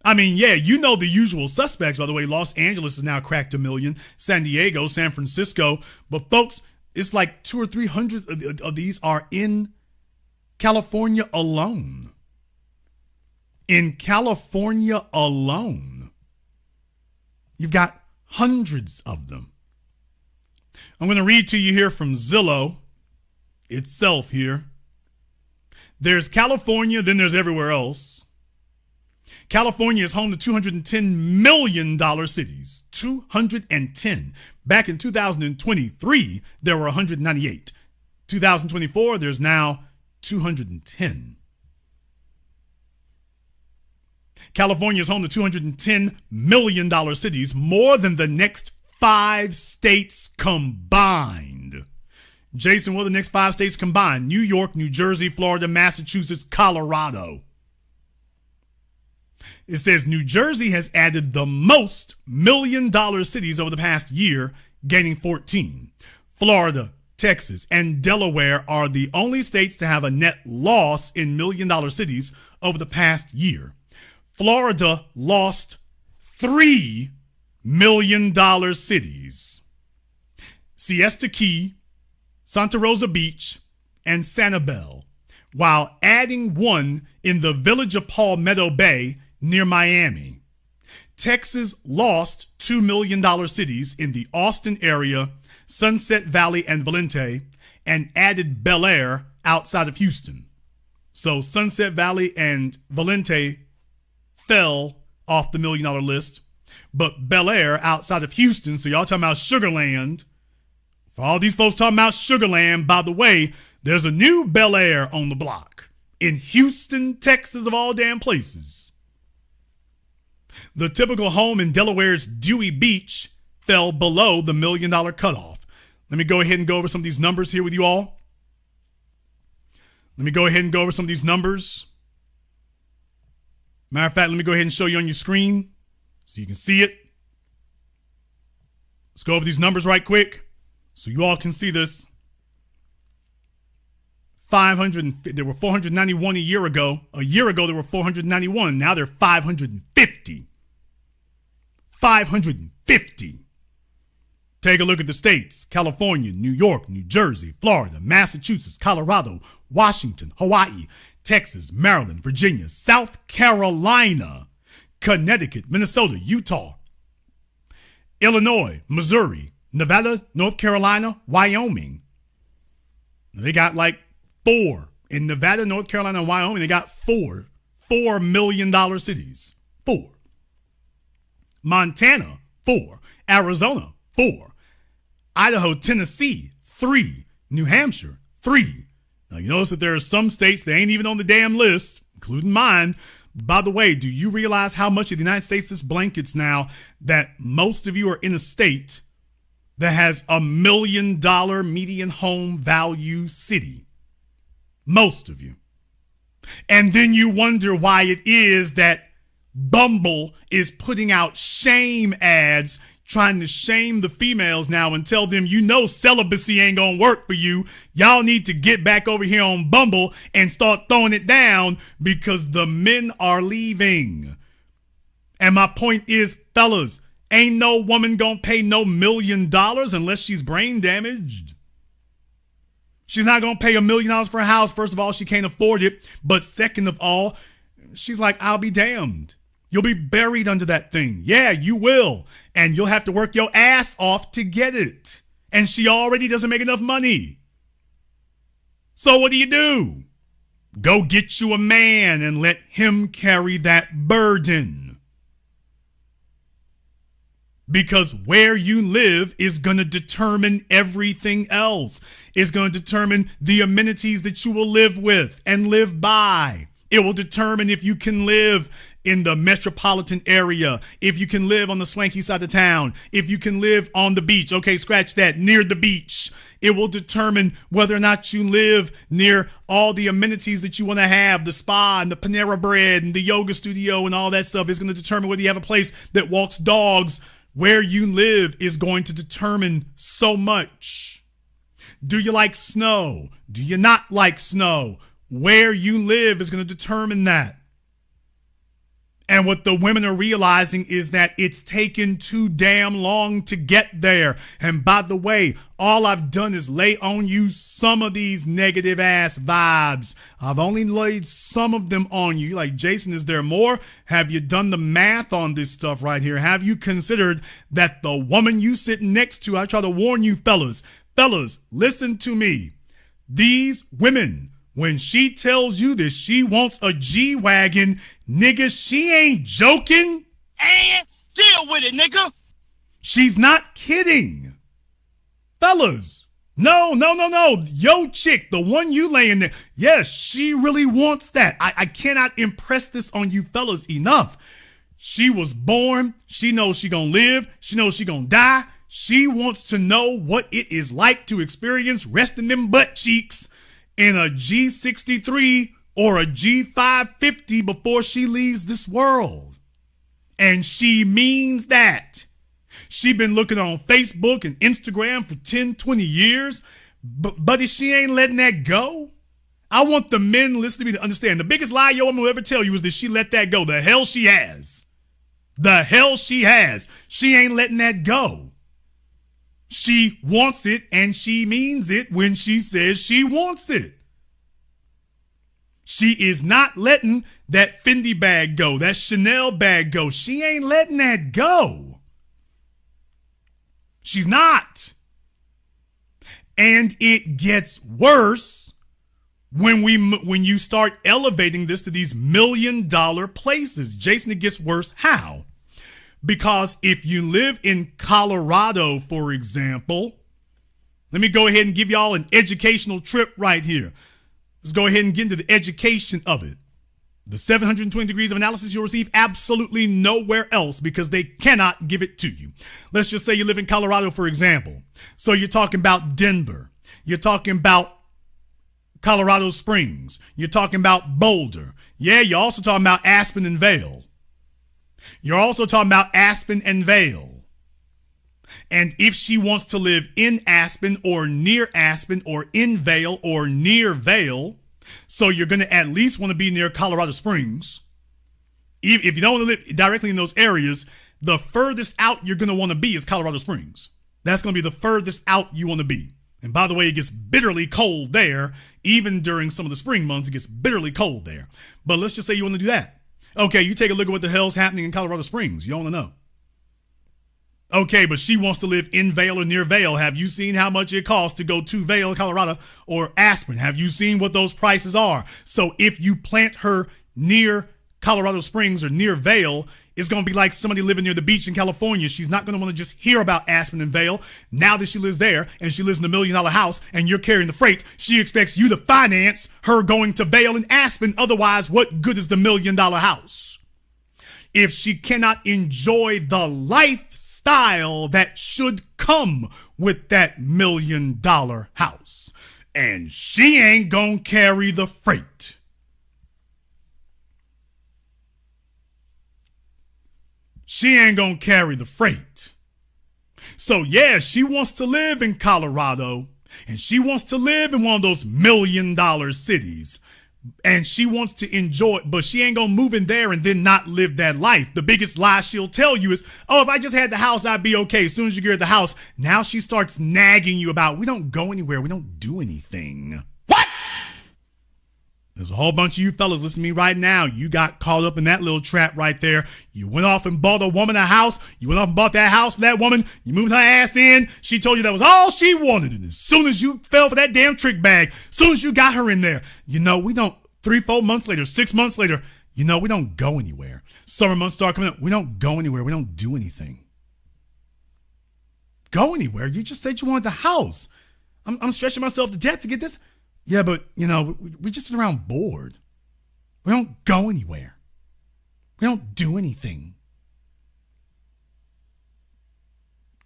I mean, yeah, you know the usual suspects, by the way. Los Angeles has now cracked 1 million, San Diego, San Francisco. But folks, it's like 200 or 300 of these are in California alone. In California alone, you've got hundreds of them. I'm going to read to you here from Zillow itself here. There's California, then there's everywhere else. California is home to $210 million cities. 210. Back in 2023, there were 198. 2024, there's now 210. California is home to $210 million cities, more than the next 5 states combined. Jason, what are the next 5 states combined? New York, New Jersey, Florida, Massachusetts, Colorado. It says New Jersey has added the most million-dollar cities over the past year, gaining 14. Florida, Texas, and Delaware are the only states to have a net loss in million-dollar cities over the past year. Florida lost 3 million-dollar cities: Siesta Key, Santa Rosa Beach, and Sanibel, while adding one in the village of Palmetto Bay near Miami. Texas lost $2 million cities in the Austin area, Sunset Valley, and Valente, and added Bel Air outside of Houston. So Sunset Valley and Valente fell off the $1 million list, but Bel Air outside of Houston, so y'all talking about Sugarland. For all these folks talking about Sugarland, by the way, there's a new Bel Air on the block in Houston, Texas, of all damn places. The typical home in Delaware's Dewey Beach fell below the $1 million cutoff. Let me go ahead and go over some of these numbers here with you all. Matter of fact, let me go ahead and show you on your screen so you can see it. Let's go over these numbers right quick so you all can see this. There were 491 a year ago. A year ago, there were 491. Now they're 550. 550. Take a look at the states: California, New York, New Jersey, Florida, Massachusetts, Colorado, Washington, Hawaii, Texas, Maryland, Virginia, South Carolina, Connecticut, Minnesota, Utah, Illinois, Missouri, Nevada, North Carolina, Wyoming. They got like 4. In Nevada, North Carolina, and Wyoming, they got 4 $4 million cities. 4. Montana, 4. Arizona, 4. Idaho, Tennessee, 3. New Hampshire, 3. Now, you notice that there are some states that ain't even on the damn list, including mine. By the way, do you realize how much of the United States this blankets now that most of you are in a state that has $1 million median home value city? Most of you. And then you wonder why it is that Bumble is putting out shame ads trying to shame the females now and tell them, you know, celibacy ain't gonna work for you. Y'all need to get back over here on Bumble and start throwing it down because the men are leaving. And my point is, fellas, ain't no woman gonna pay no $1 million unless she's brain damaged. She's not gonna pay $1 million for a house. First of all, she can't afford it. But second of all, she's like, I'll be damned. You'll be buried under that thing. Yeah, you will. And you'll have to work your ass off to get it. And she already doesn't make enough money. So what do? Go get you a man and let him carry that burden. Because where you live is going to determine everything else. It's going to determine the amenities that you will live with and live by. It will determine if you can live in the metropolitan area, if you can live on the swanky side of town, if you can live on the beach, okay, scratch that, near the beach. It will determine whether or not you live near all the amenities that you want to have, the spa and the Panera Bread and the yoga studio and all that stuff is going to determine whether you have a place that walks dogs. Where you live is going to determine so much. Do you like snow? Do you not like snow? Where you live is going to determine that. And what the women are realizing is that it's taken too damn long to get there. And by the way, all I've done is lay on you some of these negative ass vibes. I've only laid some of them on you. Like, Jason, is there more? Have you done the math on this stuff right here? Have you considered that the woman you sitting next to, I try to warn you fellas, listen to me. These women, when she tells you that she wants a G-Wagon, nigga, she ain't joking. And deal with it, nigga. She's not kidding. Fellas, no. Yo chick, the one you laying there, yes, she really wants that. I cannot impress this on you fellas enough. She was born. She knows she gonna live. She knows she gonna die. She wants to know what it is like to experience resting them butt cheeks in a G63 or a G550 before she leaves this world. And she means that. She been looking on Facebook and Instagram for 10, 20 years, but if she ain't letting that go, I want the men listening to me to understand the biggest lie your woman will ever tell you is that she let that go. The hell she has. The hell she has. She ain't letting that go. She wants it and she means it when she says she wants it. She is not letting that Fendi bag go, that Chanel bag go. She ain't letting that go. She's not. And it gets worse when you start elevating this to these $1 million places. Jason, it gets worse. How? Because if you live in Colorado, for example, let me go ahead and give y'all an educational trip right here. Let's go ahead and get into the education of it. The 720 degrees of analysis you'll receive absolutely nowhere else because they cannot give it to you. Let's just say you live in Colorado, for example. So you're talking about Denver. You're talking about Colorado Springs. You're talking about Boulder. Yeah, you're also talking about Aspen and Vail. You're also talking about Aspen and Vail. And if she wants to live in Aspen or near Aspen or in Vail or near Vail, so you're going to at least want to be near Colorado Springs. If you don't want to live directly in those areas, the furthest out you're going to want to be is Colorado Springs. That's going to be the furthest out you want to be. And by the way, it gets bitterly cold there. Even during some of the spring months, it gets bitterly cold there. But let's just say you want to do that. Okay, you take a look at what the hell's happening in Colorado Springs. You want to know. Okay, but she wants to live in Vail or near Vail. Have you seen how much it costs to go to Vail, Colorado, or Aspen? Have you seen what those prices are? So if you plant her near Colorado Springs or near Vail, it's going to be like somebody living near the beach in California. She's not going to want to just hear about Aspen and Vail. Now that she lives there and she lives in a $1 million house and you're carrying the freight, she expects you to finance her going to Vail and Aspen. Otherwise, what good is the $1 million house? If she cannot enjoy the lifestyle that should come with that $1 million house, and she ain't gonna carry the freight. She ain't gonna carry the freight. So yeah, she wants to live in Colorado and she wants to live in one of those $1 million cities and she wants to enjoy it, but she ain't gonna move in there and then not live that life. The biggest lie she'll tell you is, oh, if I just had the house, I'd be okay. As soon as you get the house, now she starts nagging you about, we don't go anywhere. We don't do anything. What? There's a whole bunch of you fellas listening to me right now. You got caught up in that little trap right there. You went off and bought a woman a house. You went off and bought that house for that woman. You moved her ass in. She told you that was all she wanted. And as soon as you fell for that damn trick bag, as soon as you got her in there, you know, we don't, 3-4 months later, 6 months later, you know, we don't go anywhere. Summer months start coming up. We don't go anywhere. We don't do anything. Go anywhere? You just said you wanted the house. I'm stretching myself to death to get this. Yeah, but, you know, we just sit around bored. We don't go anywhere. We don't do anything.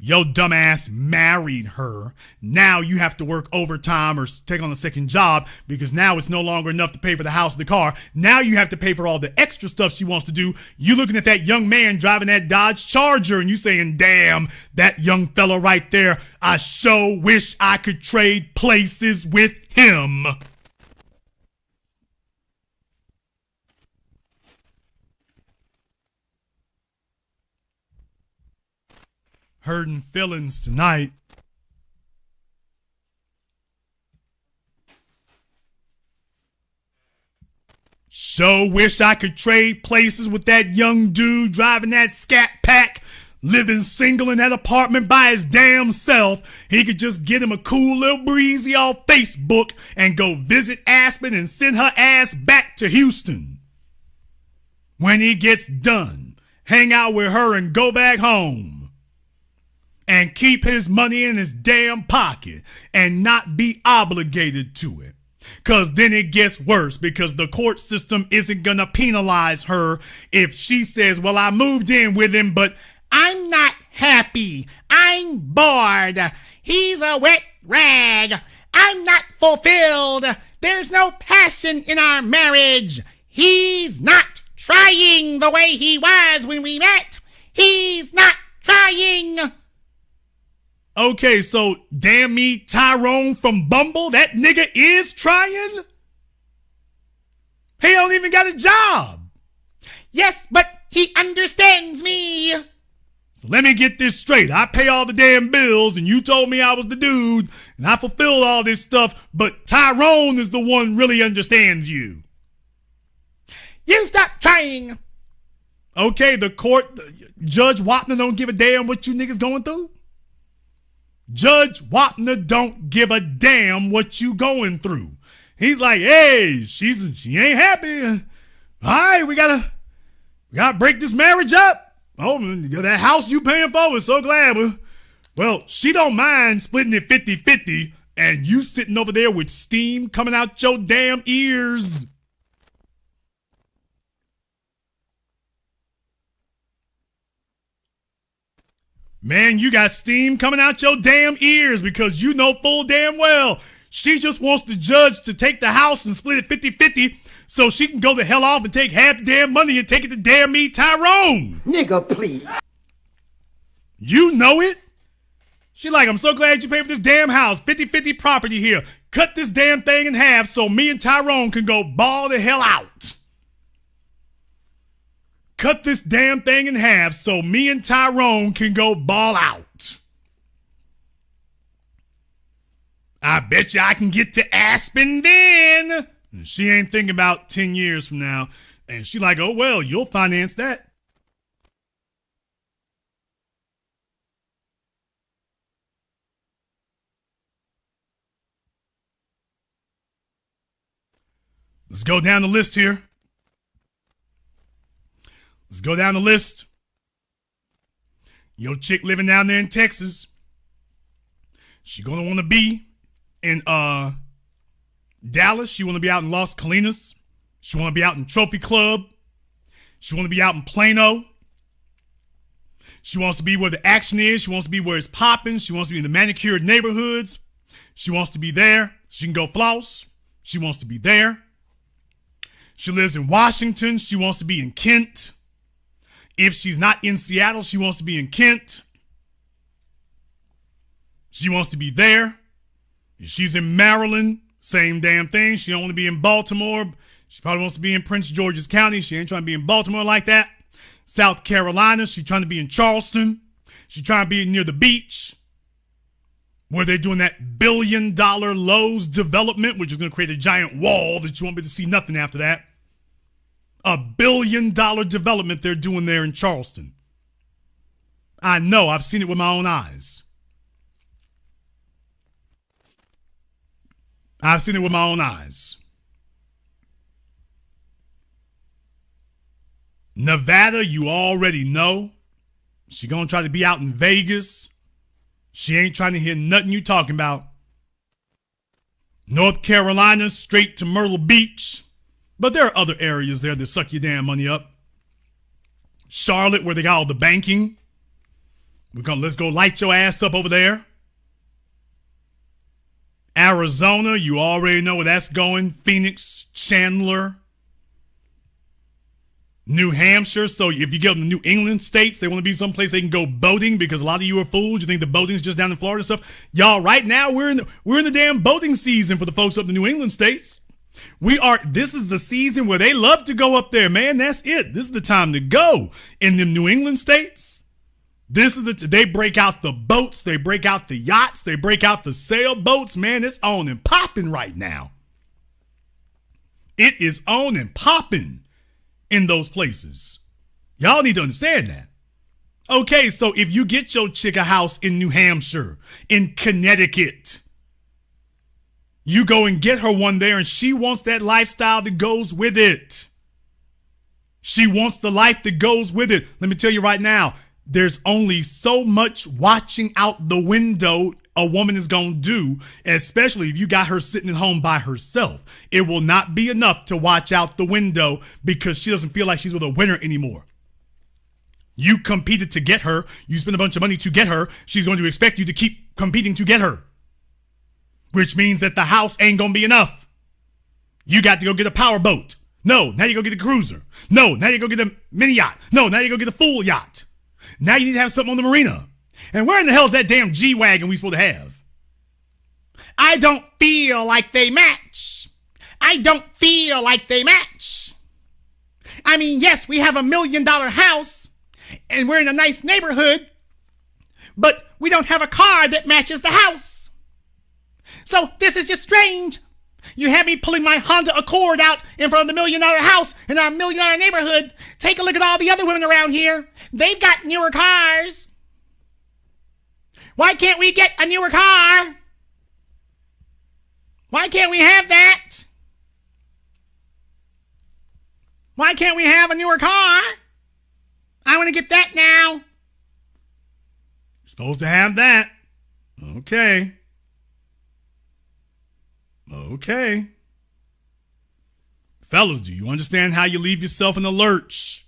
Yo dumbass married her. Now you have to work overtime or take on a second job because now it's no longer enough to pay for the house or the car. Now you have to pay for all the extra stuff she wants to do. You looking at that young man driving that Dodge Charger and you saying, damn, that young fella right there, I sure wish I could trade places with him. Hurting feelings tonight. So wish I could trade places with that young dude driving that Scat Pack, living single in that apartment by his damn self. He could just get him a cool little breezy off Facebook and go visit Aspen and send her ass back to Houston. When he gets done, hang out with her and go back home. And keep his money in his damn pocket and not be obligated to it. Because then it gets worse because the court system isn't going to penalize her if she says, well, I moved in with him, but I'm not happy. I'm bored. He's a wet rag. I'm not fulfilled. There's no passion in our marriage. He's not trying the way he was when we met. He's not trying. Okay, so damn me, Tyrone from Bumble, that nigga is trying? He don't even got a job. Yes, but he understands me. So let me get this straight. I pay all the damn bills and you told me I was the dude and I fulfilled all this stuff, but Tyrone is the one really understands you. You stop trying. Okay, the court, Judge Wapner don't give a damn what you niggas going through? Judge Wapner don't give a damn what you going through. He's like, hey, she ain't happy. All right, we gotta break this marriage up. Oh, that house you paying for, we're so glad. Well, she don't mind splitting it 50-50 and you sitting over there with steam coming out your damn ears. Man, you got steam coming out your damn ears because you know full damn well she just wants the judge to take the house and split it 50-50 so she can go the hell off and take half the damn money and take it to damn me, Tyrone. Nigga, please. You know it. She like, I'm so glad you paid for this damn house, 50-50 property here. Cut this damn thing in half so me and Tyrone can go ball the hell out. Cut this damn thing in half so me and Tyrone can go ball out. I bet you I can get to Aspen then. And she ain't thinking about 10 years from now. And she like, oh, well, you'll finance that. Let's go down the list here. Let's go down the list. Your chick living down there in Texas. She gonna want to be in Dallas. She want to be out in Las Colinas. She want to be out in Trophy Club. She want to be out in Plano. She wants to be where the action is. She wants to be where it's popping. She wants to be in the manicured neighborhoods. She wants to be there. She can go floss. She wants to be there. She lives in Washington. She wants to be in Kent. If she's not in Seattle, she wants to be in Kent. She wants to be there. If she's in Maryland, same damn thing. She don't want to be in Baltimore. She probably wants to be in Prince George's County. She ain't trying to be in Baltimore like that. South Carolina, she's trying to be in Charleston. She's trying to be near the beach where they're doing that $1 billion Lowe's development, which is going to create a giant wall that you won't be able to see nothing after that. $1 billion development they're doing there in Charleston. I know, I've seen it with my own eyes. I've seen it with my own eyes. Nevada, you already know. She gonna try to be out in Vegas. She ain't trying to hear nothing you talking about. North Carolina, straight to Myrtle Beach. But there are other areas there that suck your damn money up. Charlotte, where they got all the banking. Let's go light your ass up over there. Arizona, you already know where that's going. Phoenix, Chandler. New Hampshire. So if you get the New England states, they want to be someplace they can go boating, because a lot of you are fools. You think the boating's just down in Florida and stuff. Y'all, right now we're in the damn boating season for the folks up in the New England states. This is the season where they love to go up there, man. That's it. This is the time to go in them New England states. They break out the boats, they break out the yachts, they break out the sailboats, man. It's on and popping right now. It is on and popping in those places. Y'all need to understand that. Okay, so if you get your chick a house in New Hampshire, in Connecticut, you go and get her one there, and she wants that lifestyle that goes with it. She wants the life that goes with it. Let me tell you right now, there's only so much watching out the window a woman is going to do, especially if you got her sitting at home by herself. It will not be enough to watch out the window because she doesn't feel like she's with a winner anymore. You competed to get her. You spent a bunch of money to get her. She's going to expect you to keep competing to get her, which means that the house ain't going to be enough. You got to go get a power boat. No, now you go get a cruiser. No, now you go get a mini yacht. No, now you go get a full yacht. Now you need to have something on the marina. And where in the hell is that damn G-Wagon we supposed to have? I don't feel like they match. I don't feel like they match. I mean, yes, we have $1 million house and we're in a nice neighborhood, but we don't have a car that matches the house. So this is just strange. You have me pulling my Honda Accord out in front of the $1 million house in our $1 million neighborhood. Take a look at all the other women around here. They've got newer cars. Why can't we get a newer car? Why can't we have that? Why can't we have a newer car? I want to get that now. Supposed to have that. Okay. Okay. Fellas, do you understand how you leave yourself in a lurch?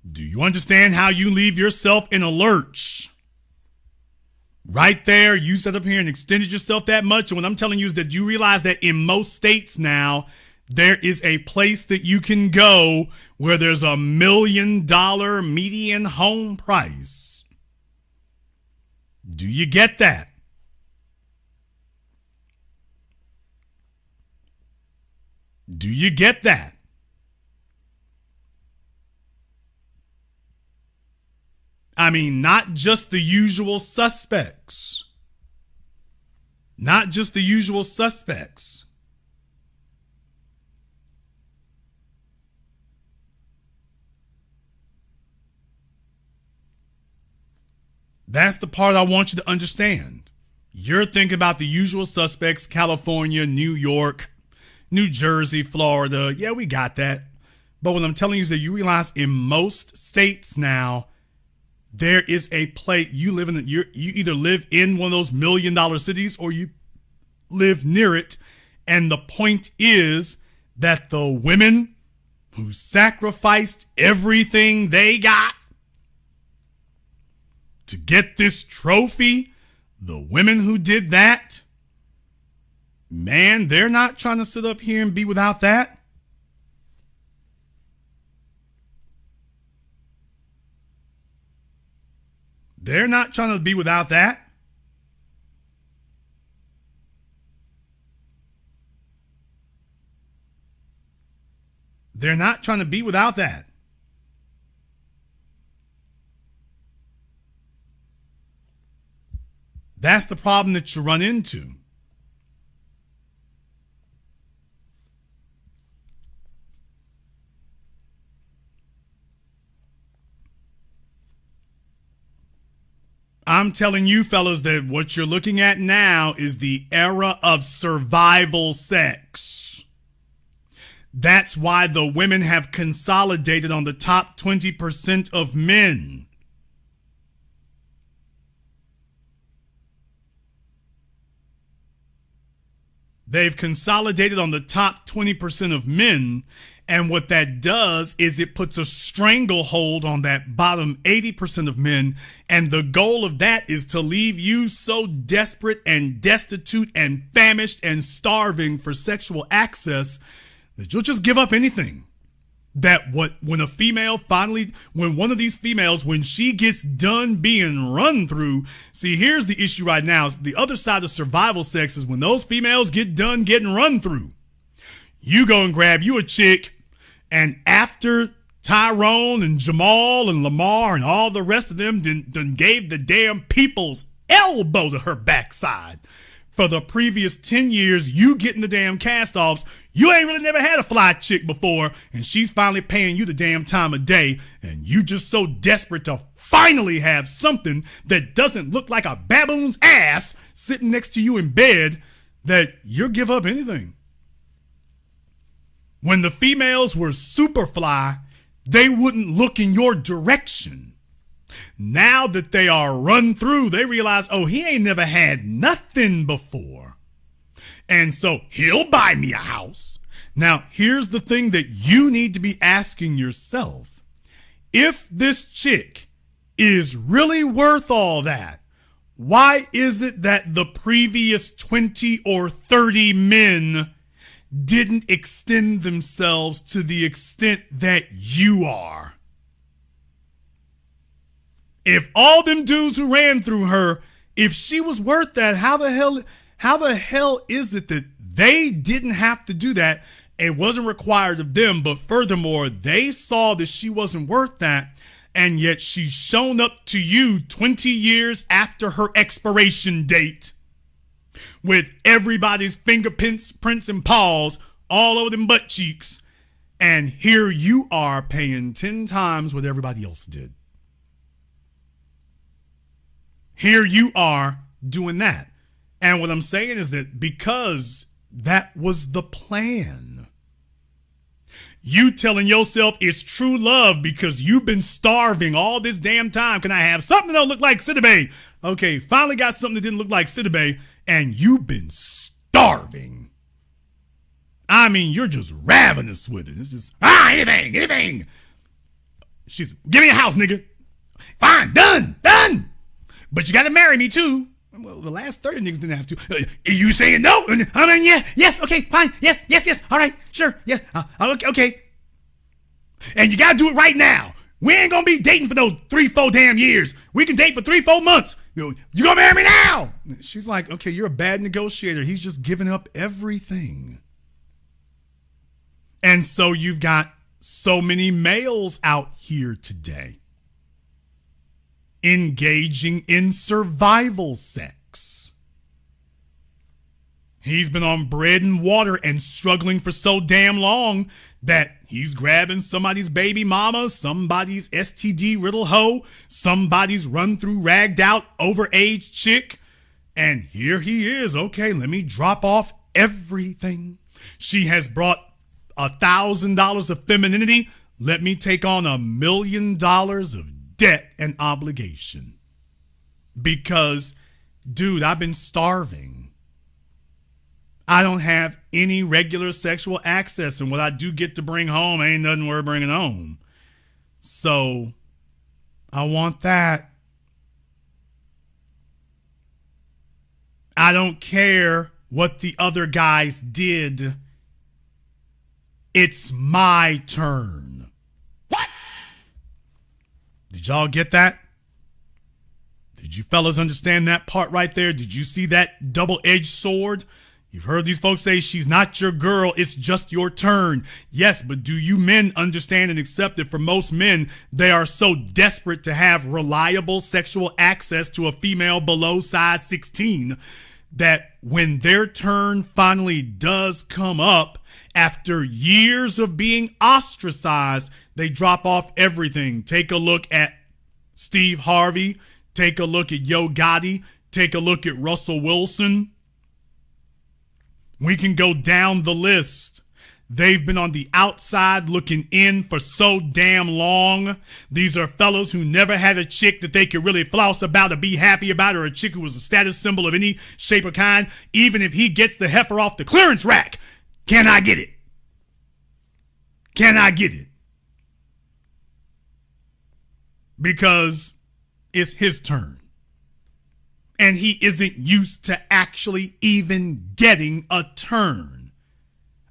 Do you understand how you leave yourself in a lurch? Right there, you sat up here and extended yourself that much. And what I'm telling you is that you realize that in most states now, there is a place that you can go where there's $1 million median home price. Do you get that? Do you get that? I mean, not just the usual suspects. Not just the usual suspects. That's the part I want you to understand. You're thinking about the usual suspects, California, New York, New Jersey, Florida. Yeah, we got that. But what I'm telling you is that you realize in most states now, there is a place you either live in one of those $1 million cities or you live near it. And the point is that the women who sacrificed everything they got to get this trophy, the women who did that, man, they're not trying to sit up here and be without that. They're not trying to be without that. They're not trying to be without that. That's the problem that you run into. I'm telling you, fellas, that what you're looking at now is the era of survival sex. That's why the women have consolidated on the top 20% of men. They've consolidated on the top 20% of men. And what that does is it puts a stranglehold on that bottom 80% of men. And the goal of that is to leave you so desperate and destitute and famished and starving for sexual access that you'll just give up anything. When a female when one of these females, when she gets done being run through, see, here's the issue right now. The other side of survival sex is when those females get done getting run through. You go and grab you a chick, and after Tyrone and Jamal and Lamar and all the rest of them done gave the damn people's elbow to her backside for the previous 10 years, you getting the damn cast-offs, you ain't really never had a fly chick before, and she's finally paying you the damn time of day, and you just so desperate to finally have something that doesn't look like a baboon's ass sitting next to you in bed that you'll give up anything. When the females were super fly, they wouldn't look in your direction. Now that they are run through, they realize, oh, he ain't never had nothing before. And so he'll buy me a house. Now, here's the thing that you need to be asking yourself. If this chick is really worth all that, why is it that the previous 20 or 30 men didn't extend themselves to the extent that you are? If all them dudes who ran through her, if she was worth that, how the hell is it that they didn't have to do that? It wasn't required of them, but furthermore, they saw that she wasn't worth that, and yet she's shown up to you 20 years after her expiration date with everybody's fingerprints and paws all over them butt cheeks. And here you are paying 10 times what everybody else did. Here you are doing that. And what I'm saying is that because that was the plan, you telling yourself it's true love because you've been starving all this damn time. Can I have something that don't look like Citibae? Okay, finally got something that didn't look like Citibae, and you've been starving. I mean, you're just ravenous with it. It's just, anything. She's, give me a house, nigga. Fine, done. But you got to marry me too. Well, the last 30 niggas didn't have to. You saying no? I mean, yeah, yes, okay, fine, yes, all right, sure, yeah, okay. And you got to do it right now. We ain't going to be dating for those 3-4 damn years. We can date for 3-4 months. You going to marry me now? She's like, okay, you're a bad negotiator. He's just giving up everything. And so you've got so many males out here today engaging in survival sex. He's been on bread and water and struggling for so damn long that he's grabbing somebody's baby mama, somebody's STD riddle hoe, somebody's run through ragged out overage chick. And here he is. Okay, let me drop off everything. She has brought $1,000 of femininity. Let me take on $1 million of debt and obligation. Because, dude, I've been starving. I don't have any regular sexual access, and what I do get to bring home ain't nothing worth bringing home. So, I want that. I don't care what the other guys did. It's my turn. What? Did y'all get that? Did you fellas understand that part right there? Did you see that double-edged sword? You've heard these folks say, she's not your girl, it's just your turn. Yes, but do you men understand and accept that for most men, they are so desperate to have reliable sexual access to a female below size 16 that when their turn finally does come up, after years of being ostracized, they drop off everything. Take a look at Steve Harvey. Take a look at Yo Gotti. Take a look at Russell Wilson. We can go down the list. They've been on the outside looking in for so damn long. These are fellows who never had a chick that they could really floss about or be happy about, or a chick who was a status symbol of any shape or kind. Even if he gets the heifer off the clearance rack, can I get it? Can I get it? Because it's his turn. And he isn't used to actually even getting a turn.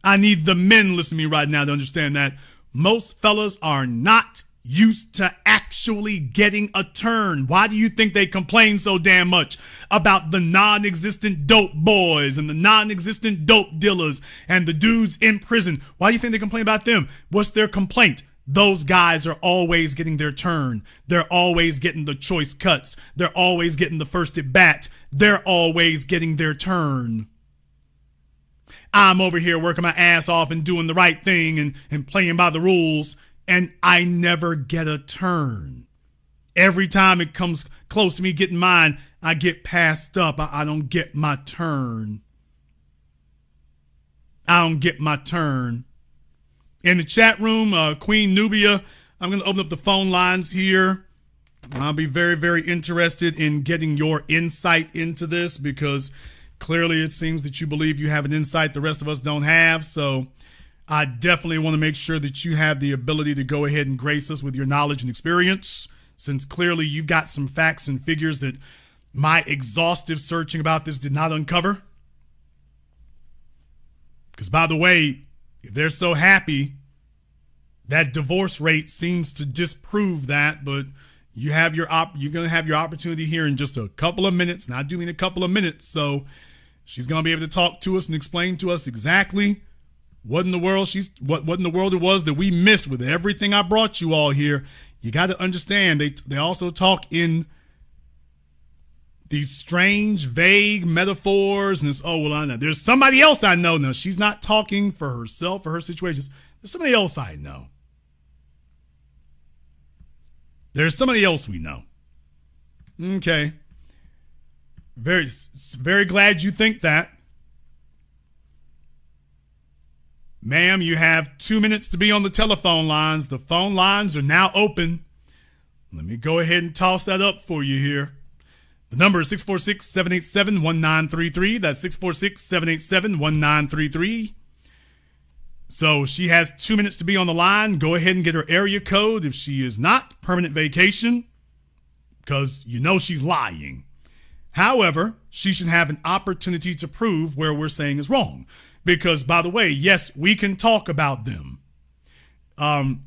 I need the men listening to me right now to understand that most fellas are not used to actually getting a turn. Why do you think they complain so damn much about the non-existent dope boys and the non-existent dope dealers and the dudes in prison? Why do you think they complain about them? What's their complaint? Those guys are always getting their turn. They're always getting the choice cuts. They're always getting the first at bat. They're always getting their turn. I'm over here working my ass off and doing the right thing and playing by the rules, and I never get a turn. Every time it comes close to me getting mine, I get passed up. I don't get my turn. I don't get my turn. In the chat room, Queen Nubia, I'm going to open up the phone lines here. I'll be very, very interested in getting your insight into this, because clearly it seems that you believe you have an insight the rest of us don't have. So I definitely want to make sure that you have the ability to go ahead and grace us with your knowledge and experience, since clearly you've got some facts and figures that my exhaustive searching about this did not uncover. Because, by the way, if they're so happy, that divorce rate seems to disprove that. But you have you're going to have your opportunity here in just a couple of minutes. Not doing a couple of minutes. So she's going to be able to talk to us and explain to us exactly what in the world what in the world it was that we missed with everything I brought you all here. You got to understand, they also talk in these strange, vague metaphors, and it's, oh, well, I know. There's somebody else I know. Now, she's not talking for herself or her situations. There's somebody else I know. There's somebody else we know. Okay. Very, very glad you think that. Ma'am, you have 2 minutes to be on the telephone lines. The phone lines are now open. Let me go ahead and toss that up for you here. The number is 646-787-1933. That's 646-787-1933. So she has 2 minutes to be on the line. Go ahead and get her area code if she is not permanent vacation, because you know she's lying. However, she should have an opportunity to prove where we're saying is wrong. Because, by the way, yes, we can talk about them.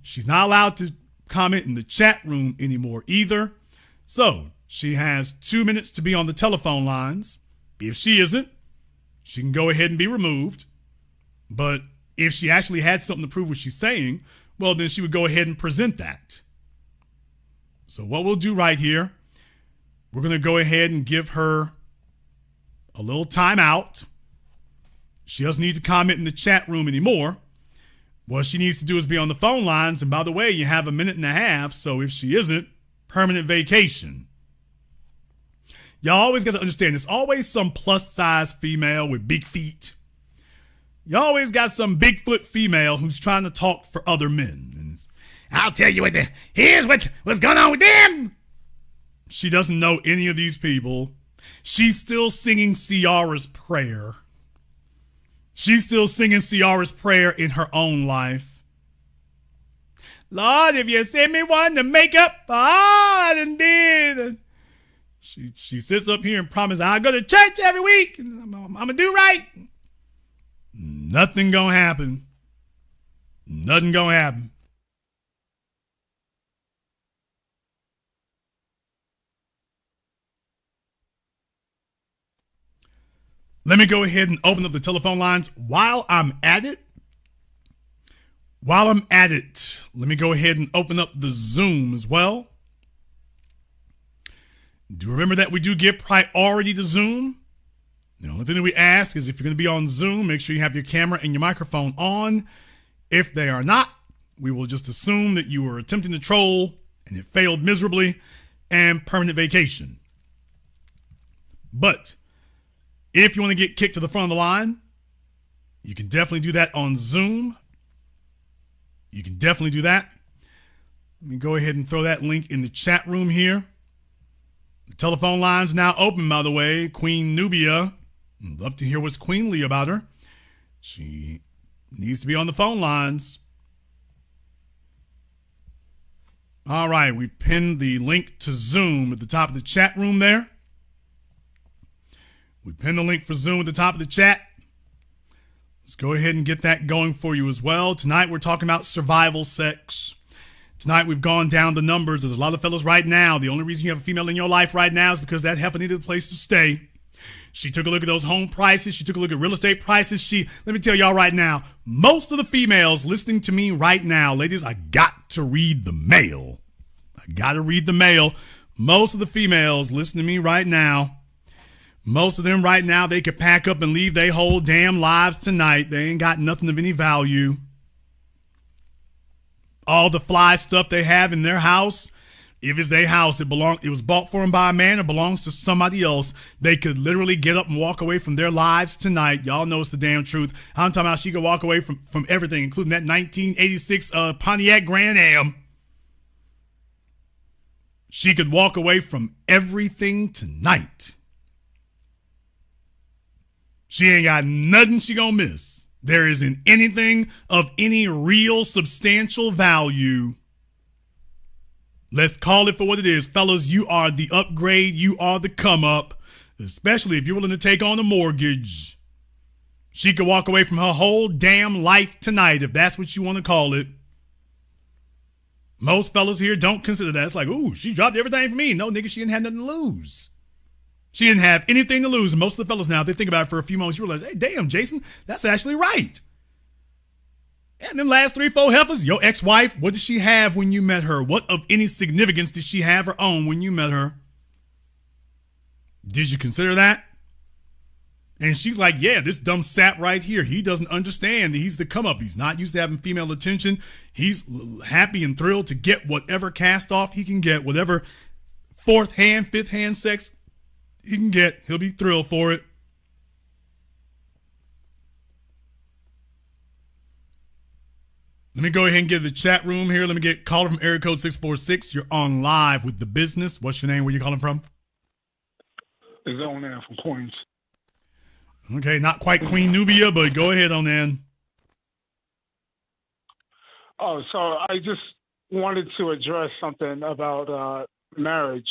She's not allowed to comment in the chat room anymore either. So she has 2 minutes to be on the telephone lines. If she isn't, she can go ahead and be removed. But if she actually had something to prove what she's saying, well, then she would go ahead and present that. So what we'll do right here, we're going to go ahead and give her a little time out. She doesn't need to comment in the chat room anymore. What she needs to do is be on the phone lines. And by the way, you have a minute and a half. So if she isn't, permanent vacation. Y'all always got to understand, there's always some plus size female with big feet. You always got some Bigfoot female who's trying to talk for other men. And I'll tell you here's what's going on with them. She doesn't know any of these people. She's still singing Ciara's prayer. She's still singing Ciara's prayer in her own life. Lord, if you send me one to make up for all I done did. She sits up here and promises, I'll go to church every week. And I'm going to do right. Nothing going to happen. Nothing going to happen. Let me go ahead and open up the telephone lines. While I'm at it, let me go ahead and open up the Zoom as well. Do remember that we do give priority to Zoom. The only thing that we ask is if you're going to be on Zoom, make sure you have your camera and your microphone on. If they are not, we will just assume that you were attempting to troll and it failed miserably and permanent vacation. But if you want to get kicked to the front of the line, You can definitely do that on Zoom. You can definitely do that. Let me go ahead and throw that link in the chat room here. The telephone line's now open, by the way. Queen Nubia. I'd love to hear what's queenly about her. She needs to be on the phone lines. All right, we pinned the link to Zoom at the top of the chat room there. We pinned the link for Zoom at the top of the chat. Let's go ahead and get that going for you as well. Tonight we're talking about survival sex. Tonight we've gone down the numbers. There's a lot of fellas right now. The only reason you have a female in your life right now is because that heifer needed a place to stay. She took a look at those home prices. She took a look at real estate prices. Let me tell y'all right now, most of the females listening to me right now, ladies, I got to read the mail. I got to read the mail. Most of the females listening to me right now, most of them right now, they could pack up and leave their whole damn lives tonight. They ain't got nothing of any value. All the fly stuff they have in their house, if it's their house, it was bought for them by a man or belongs to somebody else. They could literally get up and walk away from their lives tonight. Y'all know it's the damn truth. I'm talking about she could walk away from everything, including that 1986 Pontiac Grand Am. She could walk away from everything tonight. She ain't got nothing she gonna miss. There isn't anything of any real substantial value. Let's call it for what it is. Fellas, you are the upgrade. You are the come up, especially if you're willing to take on a mortgage. She could walk away from her whole damn life tonight, if that's what you want to call it. Most fellas here don't consider that. It's like, ooh, she dropped everything for me. No, nigga, she didn't have nothing to lose. She didn't have anything to lose. Most of the fellas now, if they think about it for a few moments, you realize, hey, damn, Jason, that's actually right. And them last 3-4 heifers, your ex-wife, what did she have when you met her? What of any significance did she have or own when you met her? Did you consider that? And she's like, yeah, this dumb sap right here, he doesn't understand that he's the come up. He's not used to having female attention. He's happy and thrilled to get whatever cast off he can get, whatever fourth hand, fifth hand sex he can get. He'll be thrilled for it. Let me go ahead and get the chat room here. Let me get caller from area code 646. You're on live with the business. What's your name? Where you calling from? It's on there from Queens. Okay, not quite Queen Nubia, but go ahead on in. Oh, so I just wanted to address something about marriage.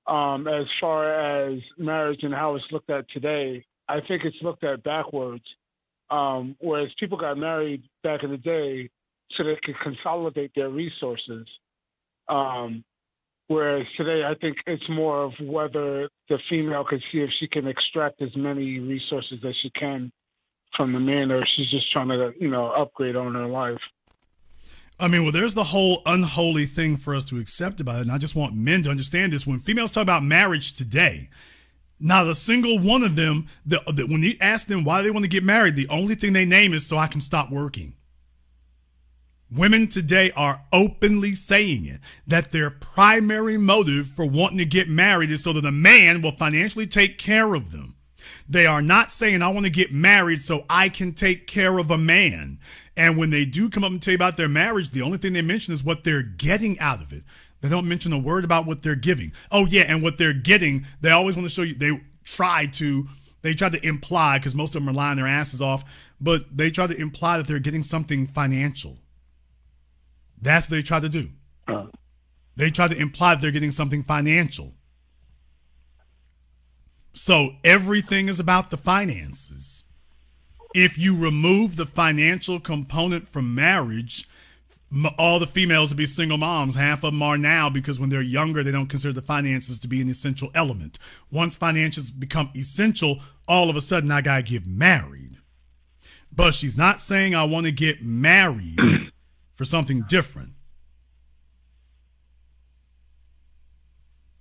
As far as marriage and how it's looked at today, I think it's looked at backwards. Whereas people got married back in the day so they could consolidate their resources. Whereas today, I think it's more of whether the female can see if she can extract as many resources as she can from the man, or if she's just trying to, upgrade on her life. I mean, well, there's the whole unholy thing for us to accept about it. And I just want men to understand this. When females talk about marriage today, not a single one of them, when you ask them why they want to get married, the only thing they name is so I can stop working. Women today are openly saying it, that their primary motive for wanting to get married is so that a man will financially take care of them. They are not saying, I want to get married so I can take care of a man. And when they do come up and tell you about their marriage, the only thing they mention is what they're getting out of it. They don't mention a word about what they're giving. Oh, yeah, and what they're getting, they always want to show you, they try to imply, because most of them are lying their asses off, but they try to imply that they're getting something financial. That's what they try to do. They try to imply that they're getting something financial. So everything is about the finances. If you remove the financial component from marriage, all the females will be single moms. Half of them are now, because when they're younger, they don't consider the finances to be an essential element. Once finances become essential, all of a sudden I gotta get married. But she's not saying I want to get married for something different.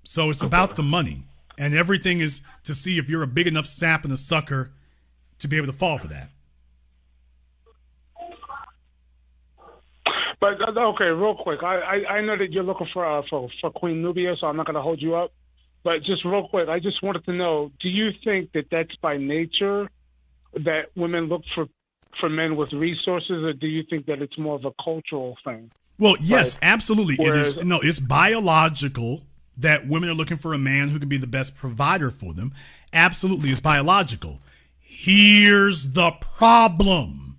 So it's about the money, and everything is to see if you're a big enough sap and a sucker to be able to fall for that. But okay, real quick, I know that you're looking for Queen Nubia, so I'm not going to hold you up. But just real quick, I just wanted to know: do you think that that's by nature, that women look for for men with resources, or do you think that it's more of a cultural thing? Well, yes, Like, absolutely. whereas- It is. No, it's biological that women are looking for a man who can be the best provider for them. Absolutely, it's biological. Here's the problem.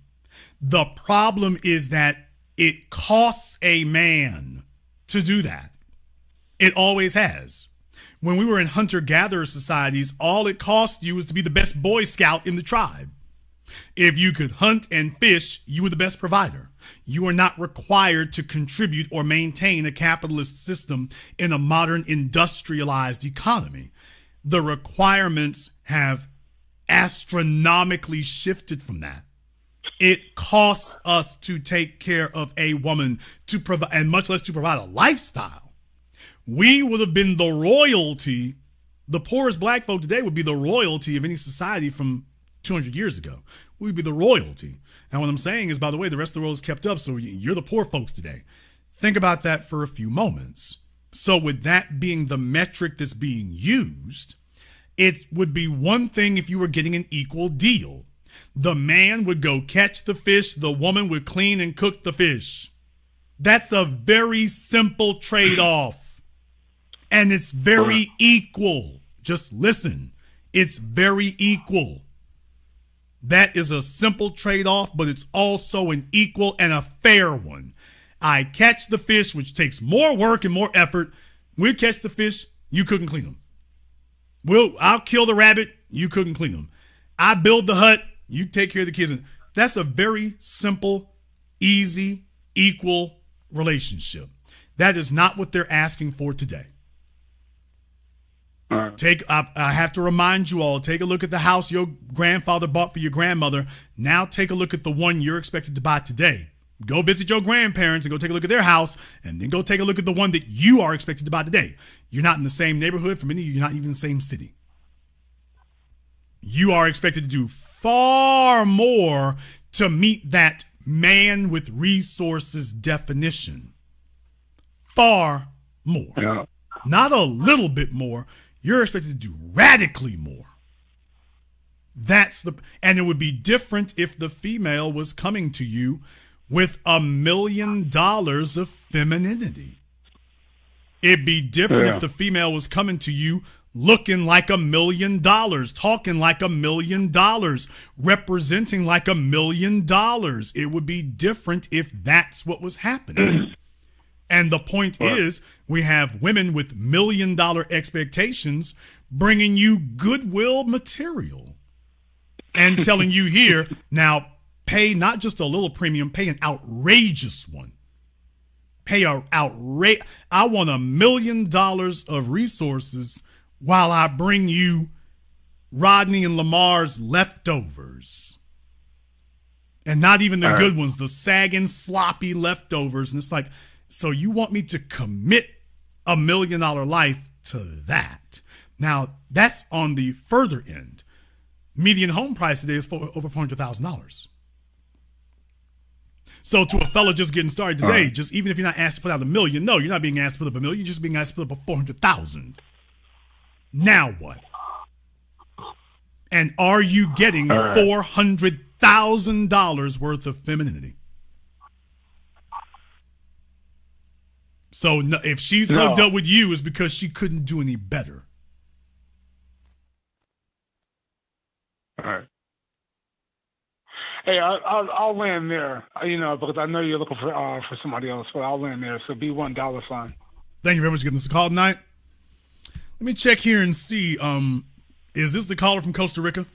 The problem is that it costs a man to do that. It always has. When we were in hunter-gatherer societies, all it cost you was to be the best Boy Scout in the tribe. If you could hunt and fish, you were the best provider. You are not required to contribute or maintain a capitalist system in a modern industrialized economy. The requirements have astronomically shifted from that. It costs us to take care of a woman to provide, and much less to provide a lifestyle. We would have been the royalty. The poorest black folk today would be the royalty of any society from 200 years ago. We'd be the royalty. And what I'm saying is, by the way, the rest of the world is kept up, so you're the poor folks today. Think about that for a few moments. So with that being the metric that's being used, it would be one thing if you were getting an equal deal. The man would go catch the fish, the woman would clean and cook the fish. That's a very simple trade-off. And it's very equal. Just listen. It's very equal. That is a simple trade-off, but it's also an equal and a fair one. I catch the fish, which takes more work and more effort. We'll catch the fish, you cook and clean them. I'll kill the rabbit, you cook and clean them. I build the hut, you take care of the kids. That's a very simple, easy, equal relationship. That is not what they're asking for today. I have to remind you all, take a look at the house your grandfather bought for your grandmother. Now take a look at the one you're expected to buy today. Go visit your grandparents and go take a look at their house, and then go take a look at the one that you are expected to buy today. You're not in the same neighborhood. For many of you, you're not even in the same city. You are expected to do far more to meet that man with resources definition. Far more. Yeah. Not a little bit more. You're expected to do radically more. And it would be different if the female was coming to you with $1 million of femininity. It'd be different if the female was coming to you looking like $1 million, talking like $1 million, representing like $1 million. It would be different if that's what was happening. And the point is, we have women with $1 million expectations bringing you goodwill material and telling you here, now pay not just a little premium, pay an outrageous one. I want $1 million of resources while I bring you Rodney and Lamar's leftovers. And not even the good ones, the sagging, sloppy leftovers. And it's like, so you want me to commit $1 million life to that? Now, that's on the further end. Median home price today is over $400,000. So to a fella just getting started today, just even if you're not asked to put out $1 million, no, you're not being asked to put up $1 million, you're just being asked to put up $400,000. Now what? And are you getting $400,000 worth of femininity? So if she's hooked up with you, it's because she couldn't do any better. All right. Hey, I'll land there, because I know you're looking for somebody else, but I'll land there. So B1 $. Thank you very much for giving us a call tonight. Let me check here and see. Is this the caller from Costa Rica?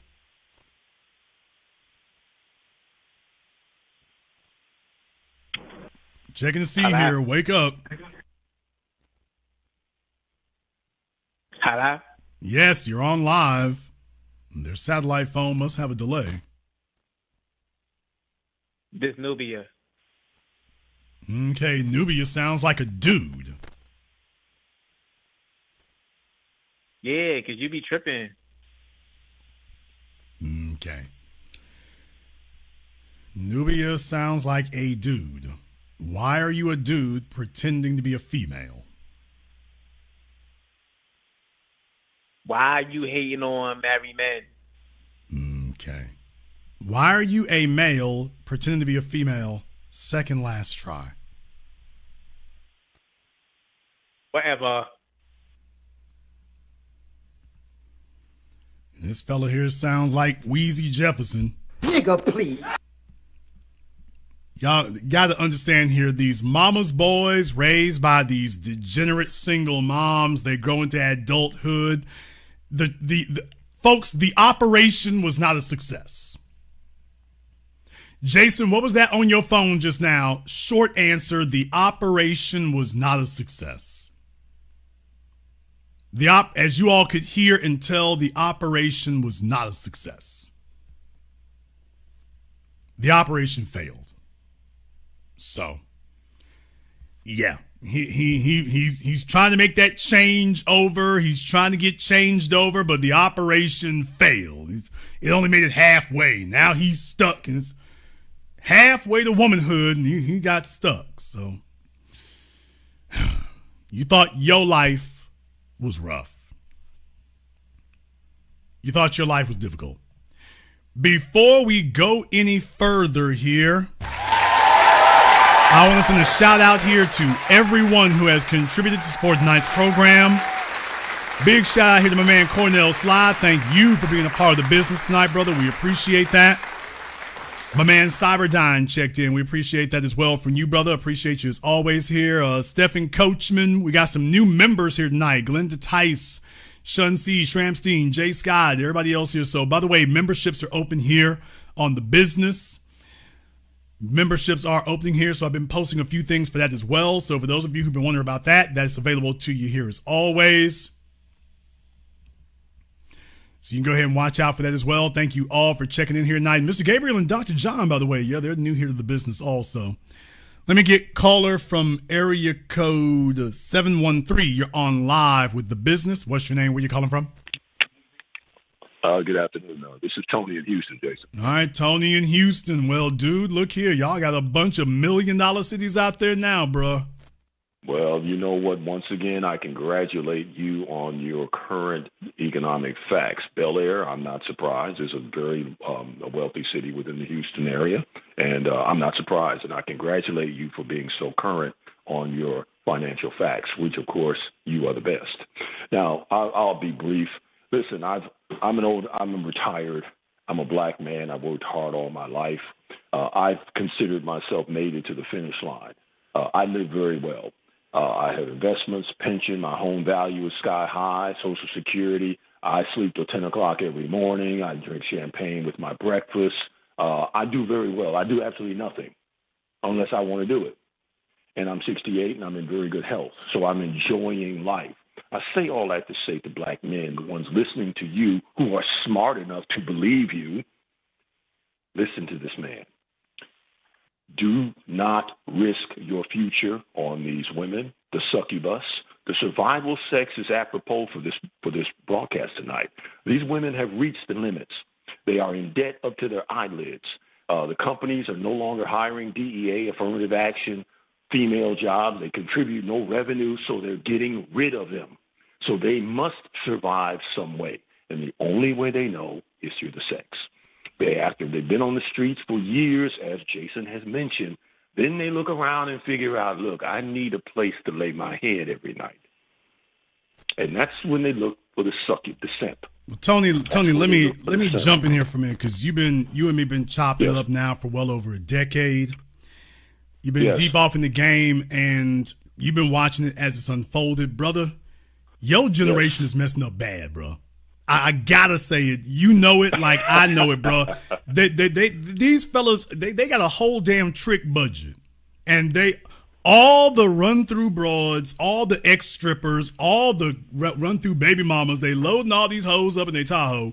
Checking to see here. Wake up. Hello? Yes, you're on live. Their satellite phone must have a delay. This Nubia. Okay, Nubia sounds like a dude. Yeah, because you be tripping. Okay. Nubia sounds like a dude. Why are you a dude pretending to be a female? Why are you hating on married men? Okay. Why are you a male pretending to be a female? Second last try. Whatever. This fella here sounds like Wheezy Jefferson. Nigga, please. Y'all got to understand here, these mama's boys raised by these degenerate single moms, they grow into adulthood. The folks, the operation was not a success. Jason, what was that on your phone just now? Short answer, the operation was not a success. As you all could hear and tell, the operation was not a success. The operation failed. So, yeah, he's trying to make that change over. He's trying to get changed over, but the operation failed. It only made it halfway. Now he's stuck, and it's halfway to womanhood, and he got stuck. So, you thought your life was rough. You thought your life was difficult. Before we go any further here, I want to send a shout out here to everyone who has contributed to support tonight's program. Big shout out here to my man Cornell Sly. Thank you for being a part of the business tonight, brother. We appreciate that. My man Cyberdyne checked in. We appreciate that as well from you, brother. Appreciate you as always here. Stephen Coachman. We got some new members here tonight. Glenda Tice, Shun C, Shramstein, Jay Scott, everybody else here. So, by the way, memberships are open here on the business. Memberships are opening here, so I've been posting a few things for that as well. So for those of you who've been wondering about that, that's available to you here as always. So you can go ahead and watch out for that as well. Thank you all for checking in here tonight. Mr. Gabriel and Dr. John, by the way, yeah, they're new here to the business also. Let me get caller from area code 713. You're on live with the business. What's your name? Where you calling from? Good afternoon. This is Tony in Houston, Jason. All right, Tony in Houston. Well, dude, look here. Y'all got a bunch of $1 million cities out there now, bro. Well, you know what? Once again, I congratulate you on your current economic facts. Bel Air, I'm not surprised, is a very a wealthy city within the Houston area, and I'm not surprised. And I congratulate you for being so current on your financial facts, which, of course, you are the best. Now, I'll be brief. Listen, I'm retired. I'm a black man. I've worked hard all my life. I've considered myself made it to the finish line. I live very well. I have investments, pension, my home value is sky high, Social Security. I sleep till 10 o'clock every morning. I drink champagne with my breakfast. I do very well. I do absolutely nothing unless I want to do it. And I'm 68 and I'm in very good health. So I'm enjoying life. I say all that to say to black men, the ones listening to you who are smart enough to believe you, listen to this man. Do not risk your future on these women, the succubus. The survival sex is apropos for this broadcast tonight. These women have reached the limits. They are in debt up to their eyelids. The companies are no longer hiring DEA, affirmative action, female jobs. They contribute no revenue, so they're getting rid of them. So they must survive some way. And the only way they know is through the sex. After they've been on the streets for years, as Jason has mentioned, then they look around and figure out, look, I need a place to lay my head every night. And that's when they look for the succubus, the simp. Well, Tony, let me jump in here for a minute, because you and me been chopping it up now for well over a decade. You've been deep off in the game, and you've been watching it as it's unfolded, brother. Your generation is messing up bad, bro. I gotta say it. You know it like I know it, bro. These fellas, they got a whole damn trick budget, and all the run through broads, all the ex strippers, all the run through baby mamas, they loading all these hoes up in their Tahoe,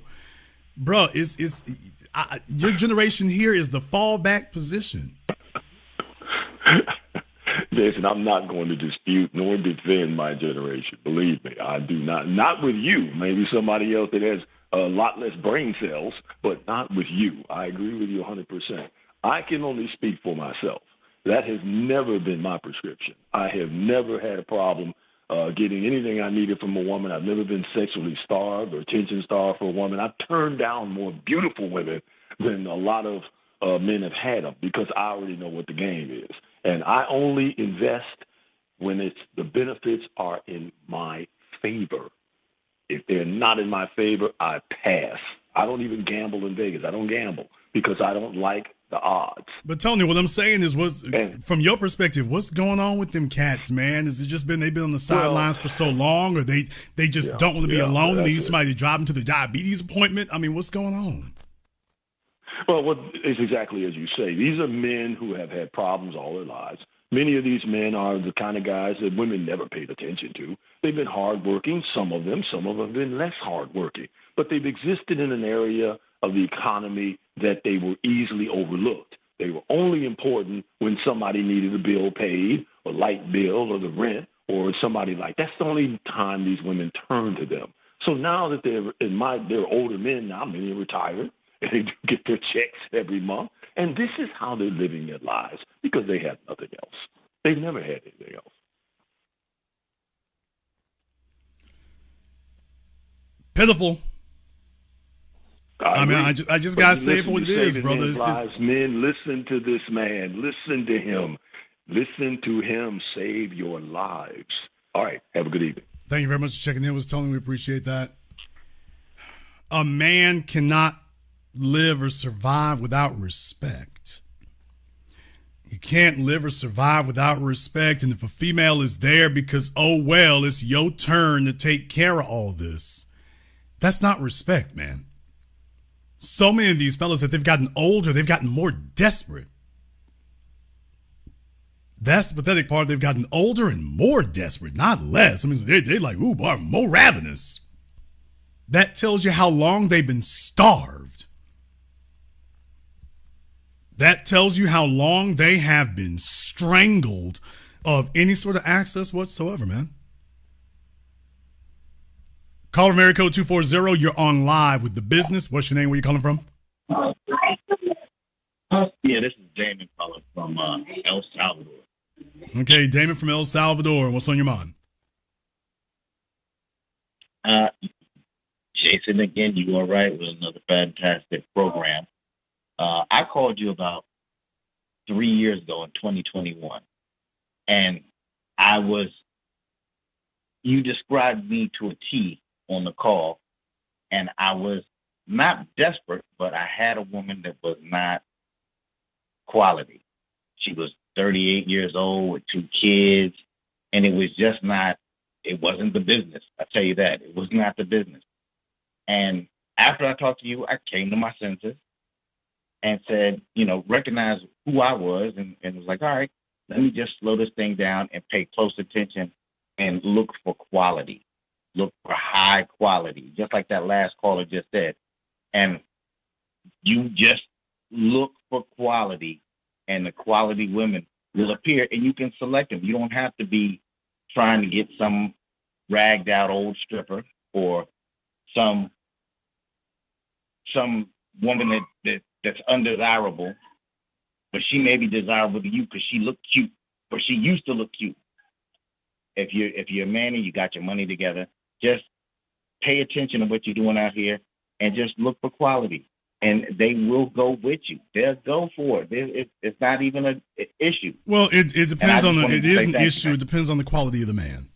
bro. Your generation here is the fallback position. Jason, I'm not going to dispute nor defend my generation. Believe me, I do not. Not with you. Maybe somebody else that has a lot less brain cells, but not with you. I agree with you 100%. I can only speak for myself. That has never been my prescription. I have never had a problem getting anything I needed from a woman. I've never been sexually starved or attention starved for a woman. I've turned down more beautiful women than a lot of men have had them because I already know what the game is. And I only invest when the benefits are in my favor. If they're not in my favor, I pass. I don't even gamble in Vegas. I don't gamble because I don't like the odds. But Tony, what I'm saying is, from your perspective, what's going on with them cats, man? Has it just been they've been on the sidelines for so long, or they just don't want to be alone and they need somebody to drive them to the diabetes appointment? I mean, what's going on? Well, it's exactly as you say. These are men who have had problems all their lives. Many of these men are the kind of guys that women never paid attention to. They've been hardworking, some of them have been less hardworking, but they've existed in an area of the economy that they were easily overlooked. They were only important when somebody needed a bill paid, or light bill, or the rent, or somebody like that's the only time these women turn to them. So now that they're older men now, many are retired, and they do get their checks every month. And this is how they're living their lives because they have nothing else. They've never had anything else. Pitiful. I mean, I just got to say it for what it is, brother. Men, listen to this man. Listen to him. Listen to him save your lives. All right. Have a good evening. Thank you very much for checking in with us, Tony. We appreciate that. A man cannot live or survive without respect. You can't live or survive without respect. And if a female is there because, oh, well, it's your turn to take care of all this, that's not respect, man. So many of these fellas, that they've gotten older, they've gotten more desperate. That's the pathetic part. They've gotten older and more desperate, not less. I mean, they're like, ooh, boy, more ravenous. That tells you how long they've been starved. That tells you how long they have been strangled of any sort of access whatsoever, man. Call from area code 240. You're on live with the business. What's your name? Where you calling from? Yeah, this is Damon calling from El Salvador. Okay, Damon from El Salvador. What's on your mind? Jason, again, you are right with another fantastic program. I called you about 3 years ago in 2021, and you described me to a T on the call, and I was not desperate, but I had a woman that was not quality. She was 38 years old with 2 kids, and it wasn't the business. I tell you that. It was not the business. And after I talked to you, I came to my senses and said, recognize who I was, and was like, all right, let me just slow this thing down and pay close attention and look for quality, look for high quality, just like that last caller just said. And you just look for quality, and the quality women will appear, and you can select them. You don't have to be trying to get some ragged out old stripper or some woman that's undesirable, but she may be desirable to you because she looked cute, or she used to look cute. If you're a man and you got your money together, just pay attention to what you're doing out here and just look for quality, and they will go with you. They'll go for it. It's not even an issue. Well, it depends on it is an issue. It depends on the quality of the man.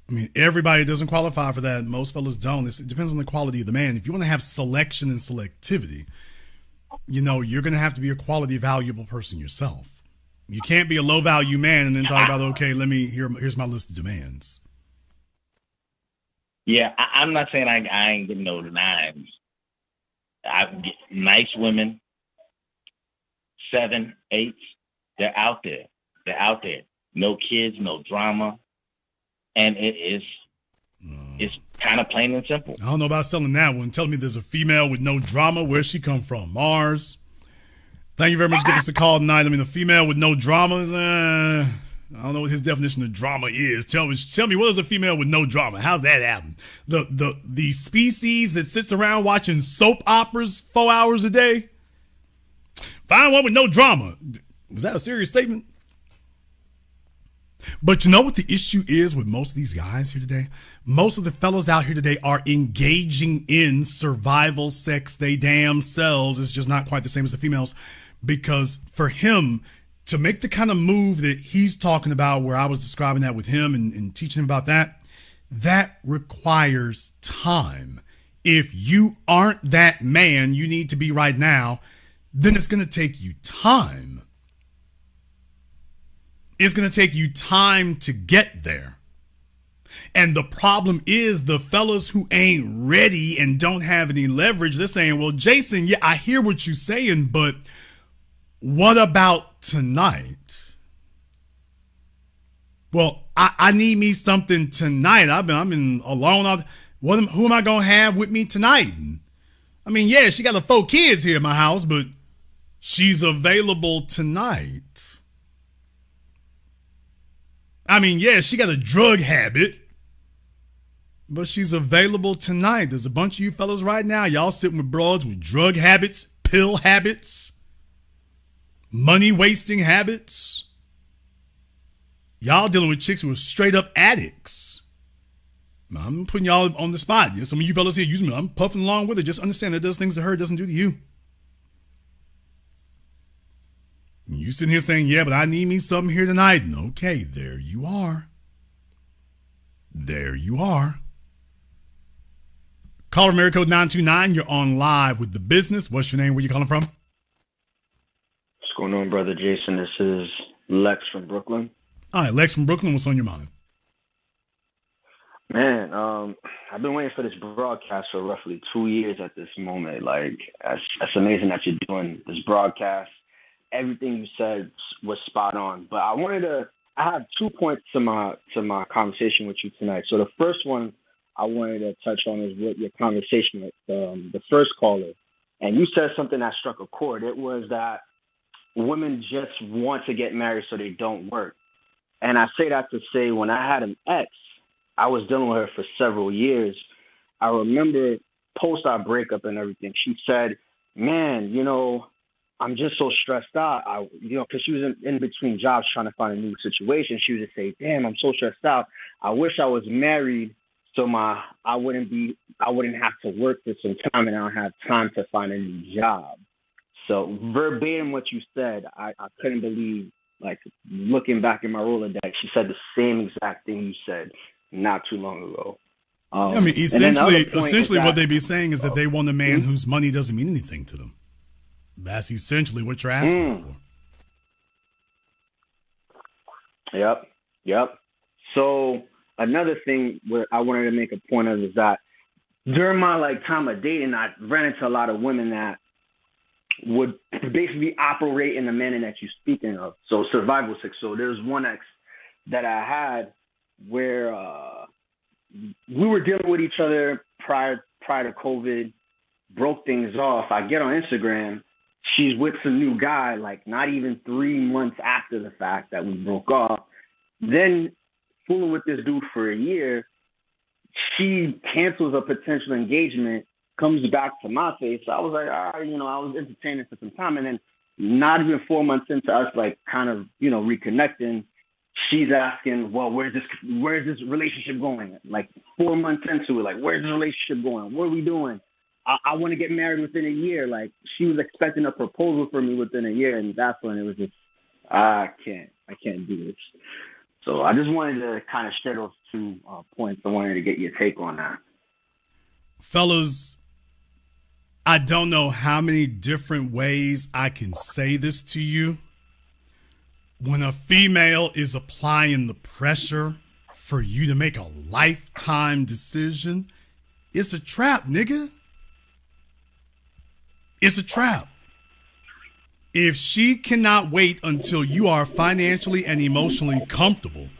I mean, everybody doesn't qualify for that. Most fellas don't. It depends on the quality of the man. If you want to have selection and selectivity, you're going to have to be a quality, valuable person yourself. You can't be a low value man and then talk about, okay, here's my list of demands. Yeah, I'm not saying I ain't getting no nines. I get nice women, 7, 8s. They're out there. No kids, no drama. And it's kind of plain and simple. I don't know about selling that one. Tell me there's a female with no drama. Where's she come from? Mars. Thank you very much for giving us a call tonight. I mean, a female with no drama, I don't know what his definition of drama is. Tell me, what is a female with no drama? How's that happen? The species that sits around watching soap operas 4 hours a day? Find one with no drama. Was that a serious statement? But you know what the issue is with most of these guys here today? Most of the fellows out here today are engaging in survival sex they damn selves. It's just not quite the same as the females, because for him to make the kind of move that he's talking about, where I was describing that with him and teaching him about that, that requires time. If you aren't that man you need to be right now, then it's going to take you time. It's going to take you time to get there. And the problem is the fellas who ain't ready and don't have any leverage, they're saying, well, Jason, yeah, I hear what you're saying, but what about tonight? Well, I need me something tonight. I'm in alone. Who am I going to have with me tonight? I mean, yeah, she got the 4 kids here in my house, but she's available tonight. I mean, yeah, she got a drug habit, but she's available tonight. There's a bunch of you fellas right now, y'all sitting with broads with drug habits, pill habits, money wasting habits. Y'all dealing with chicks who are straight up addicts. I'm putting y'all on the spot. Some of you fellas here using me. I'm puffing along with it. Just understand that does things to her, doesn't do to you. You sitting here saying, yeah, but I need me something here tonight. And okay, there you are. There you are. Caller America code 929. You're on live with the business. What's your name? Where you calling from? What's going on, brother Jason? This is Lex from Brooklyn. All right, Lex from Brooklyn. What's on your mind? Man, I've been waiting for this broadcast for roughly 2 years at this moment. Like, that's amazing that you're doing this broadcast. Everything you said was spot on. But I have 2 points to my conversation with you tonight. So the first one I wanted to touch on is what your conversation with the first caller. And you said something that struck a chord. It was that women just want to get married so they don't work. And I say that to say, when I had an ex, I was dealing with her for several years. I remember post our breakup and everything, she said, man, I'm just so stressed out. Because she was in between jobs trying to find a new situation. She would just say, damn, I'm so stressed out. I wish I was married so I wouldn't have to work for some time and I don't have time to find a new job. So verbatim what you said, I couldn't believe, like, looking back in my Rolodex, she said the same exact thing you said not too long ago. I mean, essentially what they be saying is that they want a man whose money doesn't mean anything to them. That's essentially what you're asking for. Yep. So another thing where I wanted to make a point of is that during my time of dating, I ran into a lot of women that would basically operate in the manner that you're speaking of. So survival sex. So there's one ex that I had where we were dealing with each other prior to COVID, broke things off. I get on Instagram. She's with some new guy, like not even 3 months after the fact that we broke off. Then fooling with this dude for a year, she cancels a potential engagement, comes back to my face. So I was like, all right, I was entertaining for some time. And then not even 4 months into us, reconnecting, she's asking, well, where's this relationship going? Like 4 months into it, like, where's this relationship going? What are we doing? I want to get married within a year. Like, she was expecting a proposal from me within a year, and that's when it was just, I can't do this. So I just wanted to kind of share those 2 points. I wanted to get your take on that. Fellas, I don't know how many different ways I can say this to you. When a female is applying the pressure for you to make a lifetime decision, it's a trap, nigga. It's a trap. If she cannot wait until you are financially and emotionally comfortable,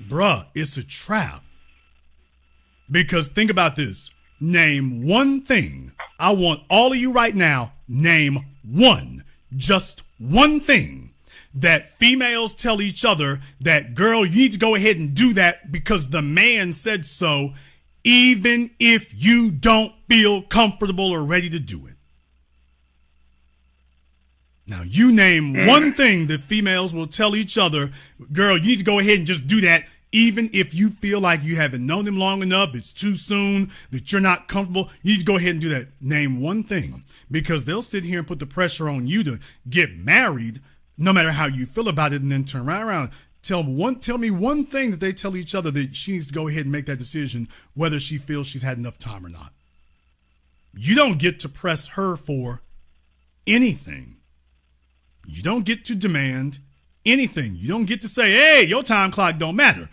bruh, it's a trap. Because think about this. Name one thing. I want all of you right now, name just one thing that females tell each other that, girl, you need to go ahead and do that because the man said so, even if you don't feel comfortable or ready to do it. Now, you name one thing that females will tell each other, girl, you need to go ahead and just do that, even if you feel like you haven't known them long enough, it's too soon, that you're not comfortable. You need to go ahead and do that. Name one thing, because they'll sit here and put the pressure on you to get married, no matter how you feel about it, and then turn right around. Tell me one thing that they tell each other that she needs to go ahead and make that decision, whether she feels she's had enough time or not. You don't get to press her for anything. You don't get to demand anything. You don't get to say, hey, your time clock don't matter.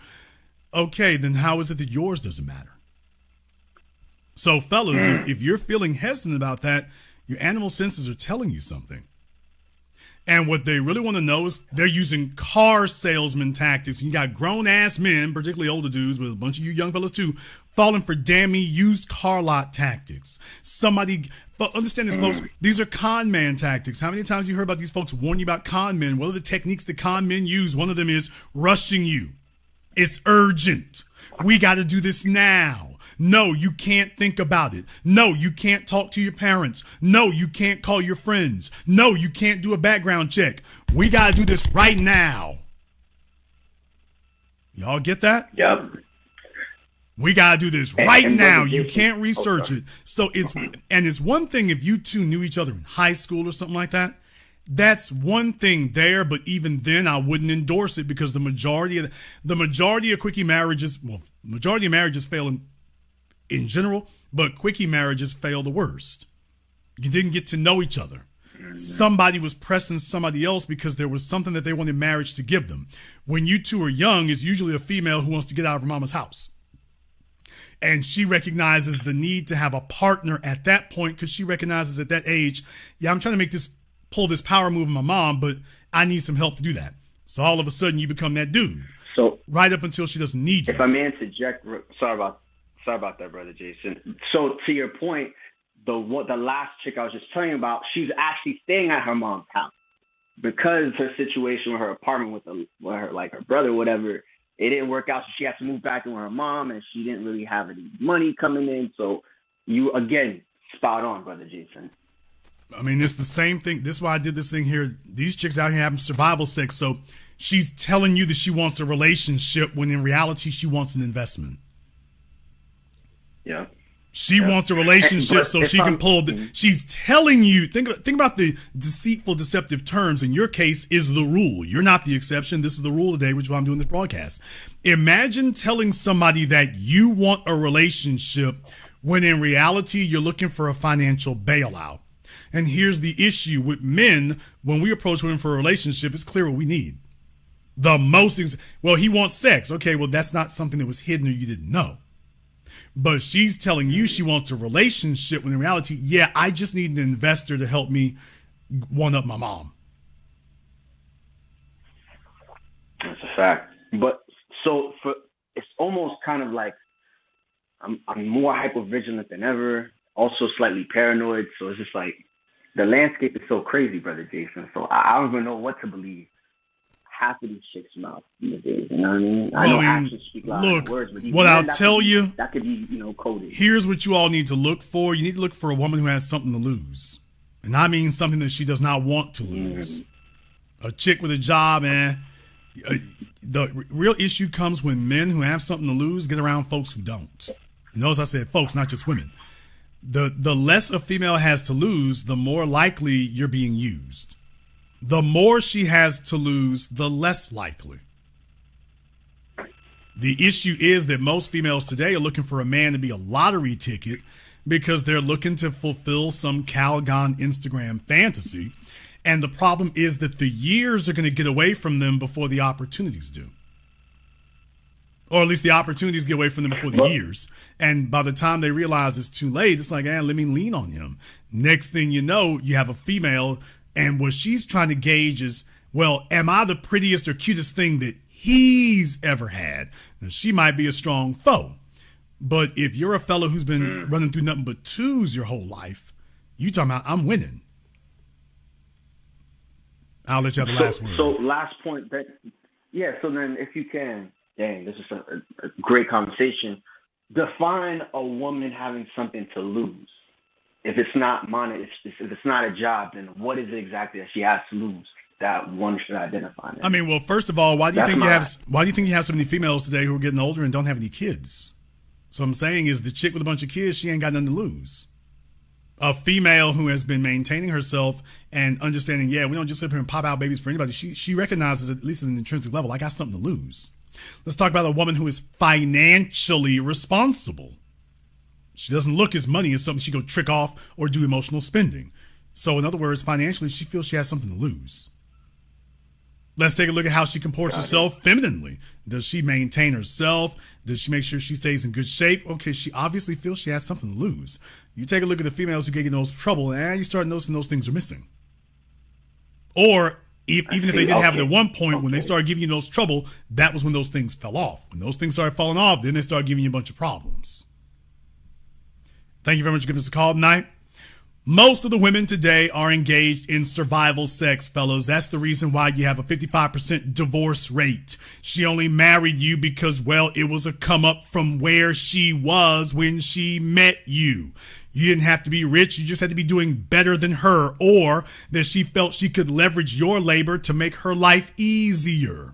Okay, then how is it that yours doesn't matter? So, fellas, if you're feeling hesitant about that, your animal senses are telling you something. And what they really want to know is they're using car salesman tactics. You got grown-ass men, particularly older dudes, but a bunch of you young fellas too, falling for dammy used car lot tactics. Understand this, folks. These are con man tactics. How many times you heard about these folks warn you about con men? What are the techniques that con men use? One of them is rushing you. It's urgent. We got to do this now. No, you can't think about it. No, you can't talk to your parents. No, you can't call your friends. No, you can't do a background check. We got to do this right now. Y'all get that? Yep. We got to do this right now. You can't research it. So it's one thing if you two knew each other in high school or something like that. That's one thing there, but even then I wouldn't endorse it because the majority of quickie marriages, majority of marriages fail in general, but quickie marriages fail the worst. You didn't get to know each other. Somebody was pressing somebody else because there was something that they wanted marriage to give them. When you two are young, it's usually a female who wants to get out of her mama's house. And she recognizes the need to have a partner at that point because she recognizes at that age, yeah, I'm trying to pull this power move on my mom, but I need some help to do that. So all of a sudden you become that dude. So right up until she doesn't need you. If I may interject, sorry about that, brother Jason. So to your point, the last chick I was just telling you about, she's actually staying at her mom's house because her situation with her apartment with her brother, whatever, it didn't work out. So she had to move back in with her mom, and she didn't really have any money coming in. So you again, spot on, brother Jason. I mean, it's the same thing. This is why I did this thing here. These chicks out here having survival sex. So she's telling you that she wants a relationship when in reality she wants an investment. Yeah. She wants a relationship so she can pull she's telling you, think about the deceitful, deceptive terms. In your case is the rule. You're not the exception. This is the rule today, which is why I'm doing this broadcast. Imagine telling somebody that you want a relationship when in reality you're looking for a financial bailout. And here's the issue with men. When we approach women for a relationship, it's clear what we need. He wants sex. Okay, well, that's not something that was hidden or you didn't know. But she's telling you she wants a relationship when in reality, yeah, I just need an investor to help me one up my mom. That's a fact. But it's almost kind of like I'm more hyper-vigilant than ever, also slightly paranoid. So it's just like the landscape is so crazy, brother Jason. So I don't even know what to believe. Half of these chicks' mouth these days, you know what I mean? I know actions speak louder than words, but what I'll tell you, that could be, coded. Here's what you all need to look for. You need to look for a woman who has something to lose. And I mean something that she does not want to lose. A chick with a job, man. The real issue comes when men who have something to lose get around folks who don't. And notice I said folks, not just women. The less a female has to lose, the more likely you're being used. The more she has to lose, the less likely. The issue is that most females today are looking for a man to be a lottery ticket because they're looking to fulfill some Calgon Instagram fantasy. And the problem is that the years are going to get away from them before the opportunities do. Or at least the opportunities get away from them before the years. And by the time they realize it's too late, it's like, let me lean on him. Next thing you know, you have a female. And what she's trying to gauge is, well, am I the prettiest or cutest thing that he's ever had? Now, she might be a strong foe. But if you're a fella who's been running through nothing but twos your whole life, you talking about, I'm winning. I'll let you have the last word. So last point. So then if you can, this is a great conversation. Define a woman having something to lose. if it's not money, if it's not a job, then what is it exactly that she has to lose that one should identify? I mean, well, first of all, why do you think you have so many females today who are getting older and don't have any kids? So I'm saying is the chick with a bunch of kids, she ain't got nothing to lose. A female who has been maintaining herself and understanding, yeah, we don't just sit here and pop out babies for anybody. She recognizes, at least at an intrinsic level, I got something to lose. Let's talk about a woman who is financially responsible. She doesn't look as money as something she go trick off or do emotional spending. So in other words, financially, she feels she has something to lose. Let's take a look at how she comports herself femininely. Does she maintain herself? Does she make sure she stays in good shape? Okay, she obviously feels she has something to lose. You take a look at the females who get in those trouble, and you start noticing those things are missing. Or even if they didn't have it at one point, when they started giving you those trouble, that was when those things fell off. When those things started falling off, then they started giving you a bunch of problems. Thank you very much for giving us a call tonight. Most of the women today are engaged in survival sex, fellas. That's the reason why you have a 55% divorce rate. She only married you because, well, it was a come up from where she was when she met you. You didn't have to be rich. You just had to be doing better than her, or that she felt she could leverage your labor to make her life easier.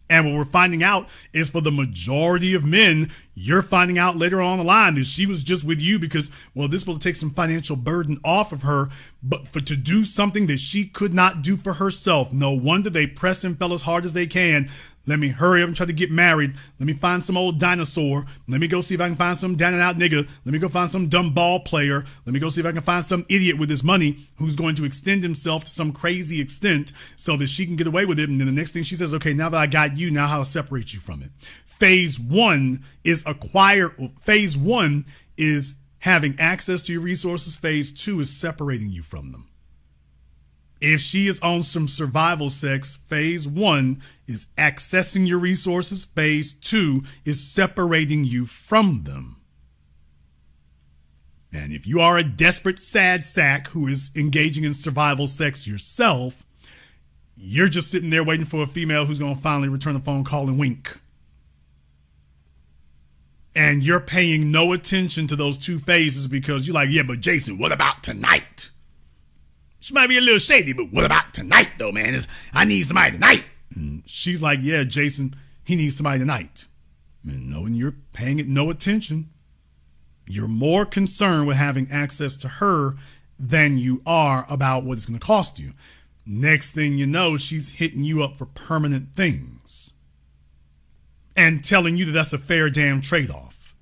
And what we're finding out is for the majority of men, you're finding out later on the line that she was just with you because, well, this will take some financial burden off of her, but to do something that she could not do for herself. No wonder they press him, fellas, hard as they can. Let me hurry up and try to get married. Let me find some old dinosaur. Let me go see if I can find some down and out nigga. Let me go find some dumb ball player. Let me go see if I can find some idiot with his money who's going to extend himself to some crazy extent so that she can get away with it. And then the next thing she says, okay, now that I got you, now how to separate you from it. Phase one is having access to your resources. Phase two is separating you from them. If she is on some survival sex, phase one is accessing your resources. Phase two is separating you from them. And if you are a desperate sad sack who is engaging in survival sex yourself, you're just sitting there waiting for a female who's going to finally return a phone call and wink. And you're paying no attention to those two phases because you're like, yeah, but Jason, what about tonight? She might be a little shady, but what about tonight, though, man? I need somebody tonight. And she's like, yeah, Jason, he needs somebody tonight. And knowing you're paying it no attention, you're more concerned with having access to her than you are about what it's going to cost you. Next thing you know, she's hitting you up for permanent things and telling you that that's a fair damn trade-off.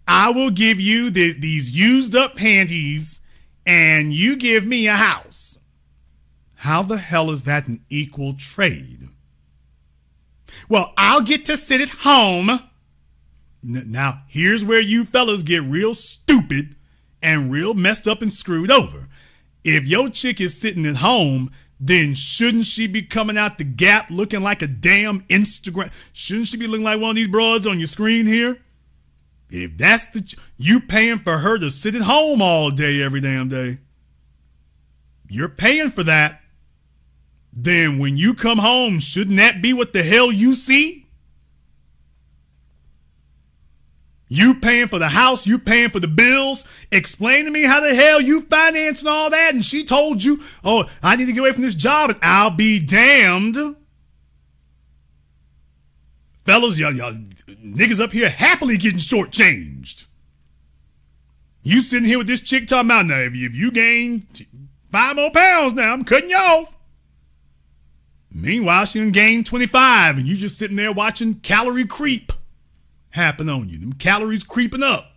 I will give you these used up panties and you give me a house. How the hell is that an equal trade? Well, I'll get to sit at home. Now, here's where you fellas get real stupid and real messed up and screwed over. If your chick is sitting at home, then shouldn't she be coming out the gap looking like a damn Instagram? Shouldn't she be looking like one of these broads on your screen here? If that's you paying for her to sit at home all day, every damn day, you're paying for that. Then when you come home, shouldn't that be what the hell you see? You paying for the house, you paying for the bills. Explain to me how the hell you financing all that. And she told you, oh, I need to get away from this job, and I'll be damned. Fellas, y'all niggas up here happily getting shortchanged. You sitting here with this chick talking about, now, if you gain 5 more pounds now, I'm cutting you off. Meanwhile, she done gained 25, and you just sitting there watching calorie creep happen on you. Them calories creeping up.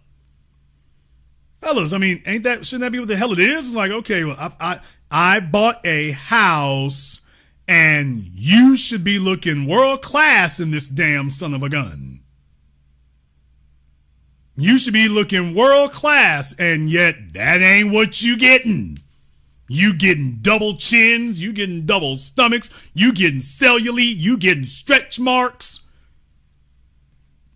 Fellas, I mean, shouldn't that be what the hell it is? It's like, okay, well, I bought a house, and you should be looking world class in this damn son of a gun. You should be looking world class, and yet that ain't what you getting. You getting double chins, you getting double stomachs, you getting cellulite, you getting stretch marks.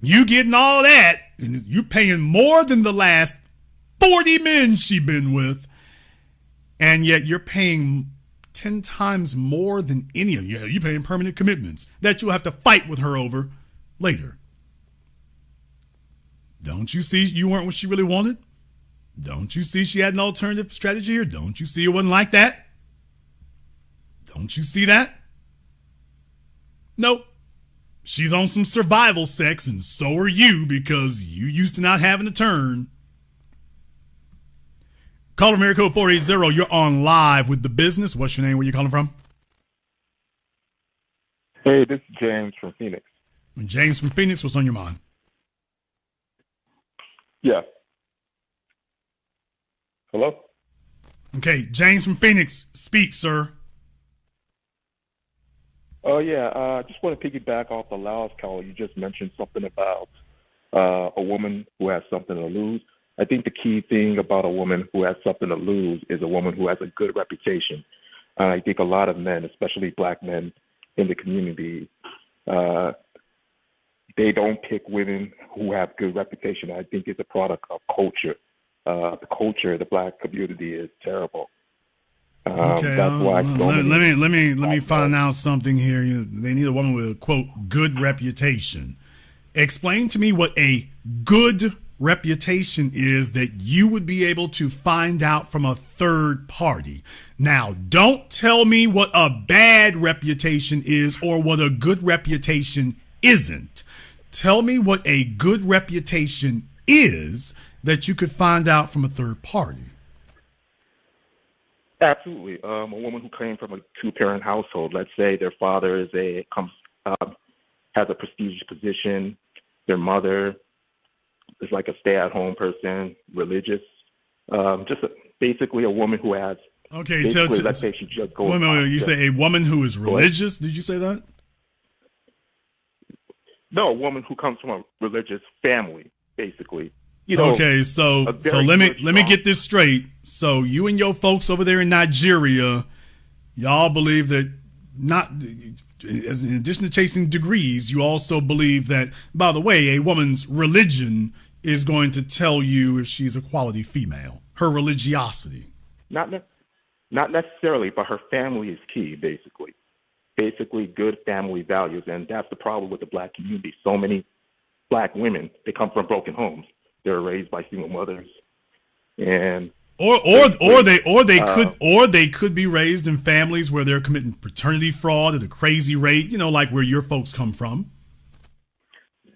You getting all that, and you paying more than the last 40 men she been with, and yet you're paying 10 times more than any of you. You're paying permanent commitments that you'll have to fight with her over later. Don't you see you weren't what she really wanted? Don't you see she had an alternative strategy here? Don't you see it wasn't like that? Don't you see that? Nope. She's on some survival sex, and so are you, because you used to not having a turn. Caller from area code 480, you're on live with The Business. What's your name? Where you calling from? Hey, this is James from Phoenix. James from Phoenix, what's on your mind? Yeah. Hello? Okay, James from Phoenix, speak, sir. Oh, yeah. I just want to piggyback off the last call. You just mentioned something about a woman who has something to lose. I think the key thing about a woman who has something to lose is a woman who has a good reputation. I think a lot of men, especially black men in the community, they don't pick women who have good reputation. I think it's a product of culture. The culture of the black community is terrible. Okay, that's why let me find out something here. They need a woman with a, quote, good reputation. Explain to me what a good reputation is that you would be able to find out from a third party. Now, don't tell me what a bad reputation is or what a good reputation isn't. Tell me what a good reputation is that you could find out from a third party. Absolutely. A woman who came from a two-parent household, let's say their father has a prestigious position, their mother is like a stay-at-home person, religious, basically a woman who has. Okay, let's say she just goes. Wait, you say a woman who is religious? Did you say that? No, a woman who comes from a religious family, basically. Okay, so let me get this straight. So you and your folks over there in Nigeria, y'all believe that in addition to chasing degrees, you also believe that, by the way, a woman's religion is going to tell you if she's a quality female. Her religiosity. Not necessarily, but her family is key, basically. Basically, good family values, and that's the problem with the black community. So many black women, they come from broken homes. They're raised by single mothers, and they could be raised in families where they're committing paternity fraud at a crazy rate. Like where your folks come from.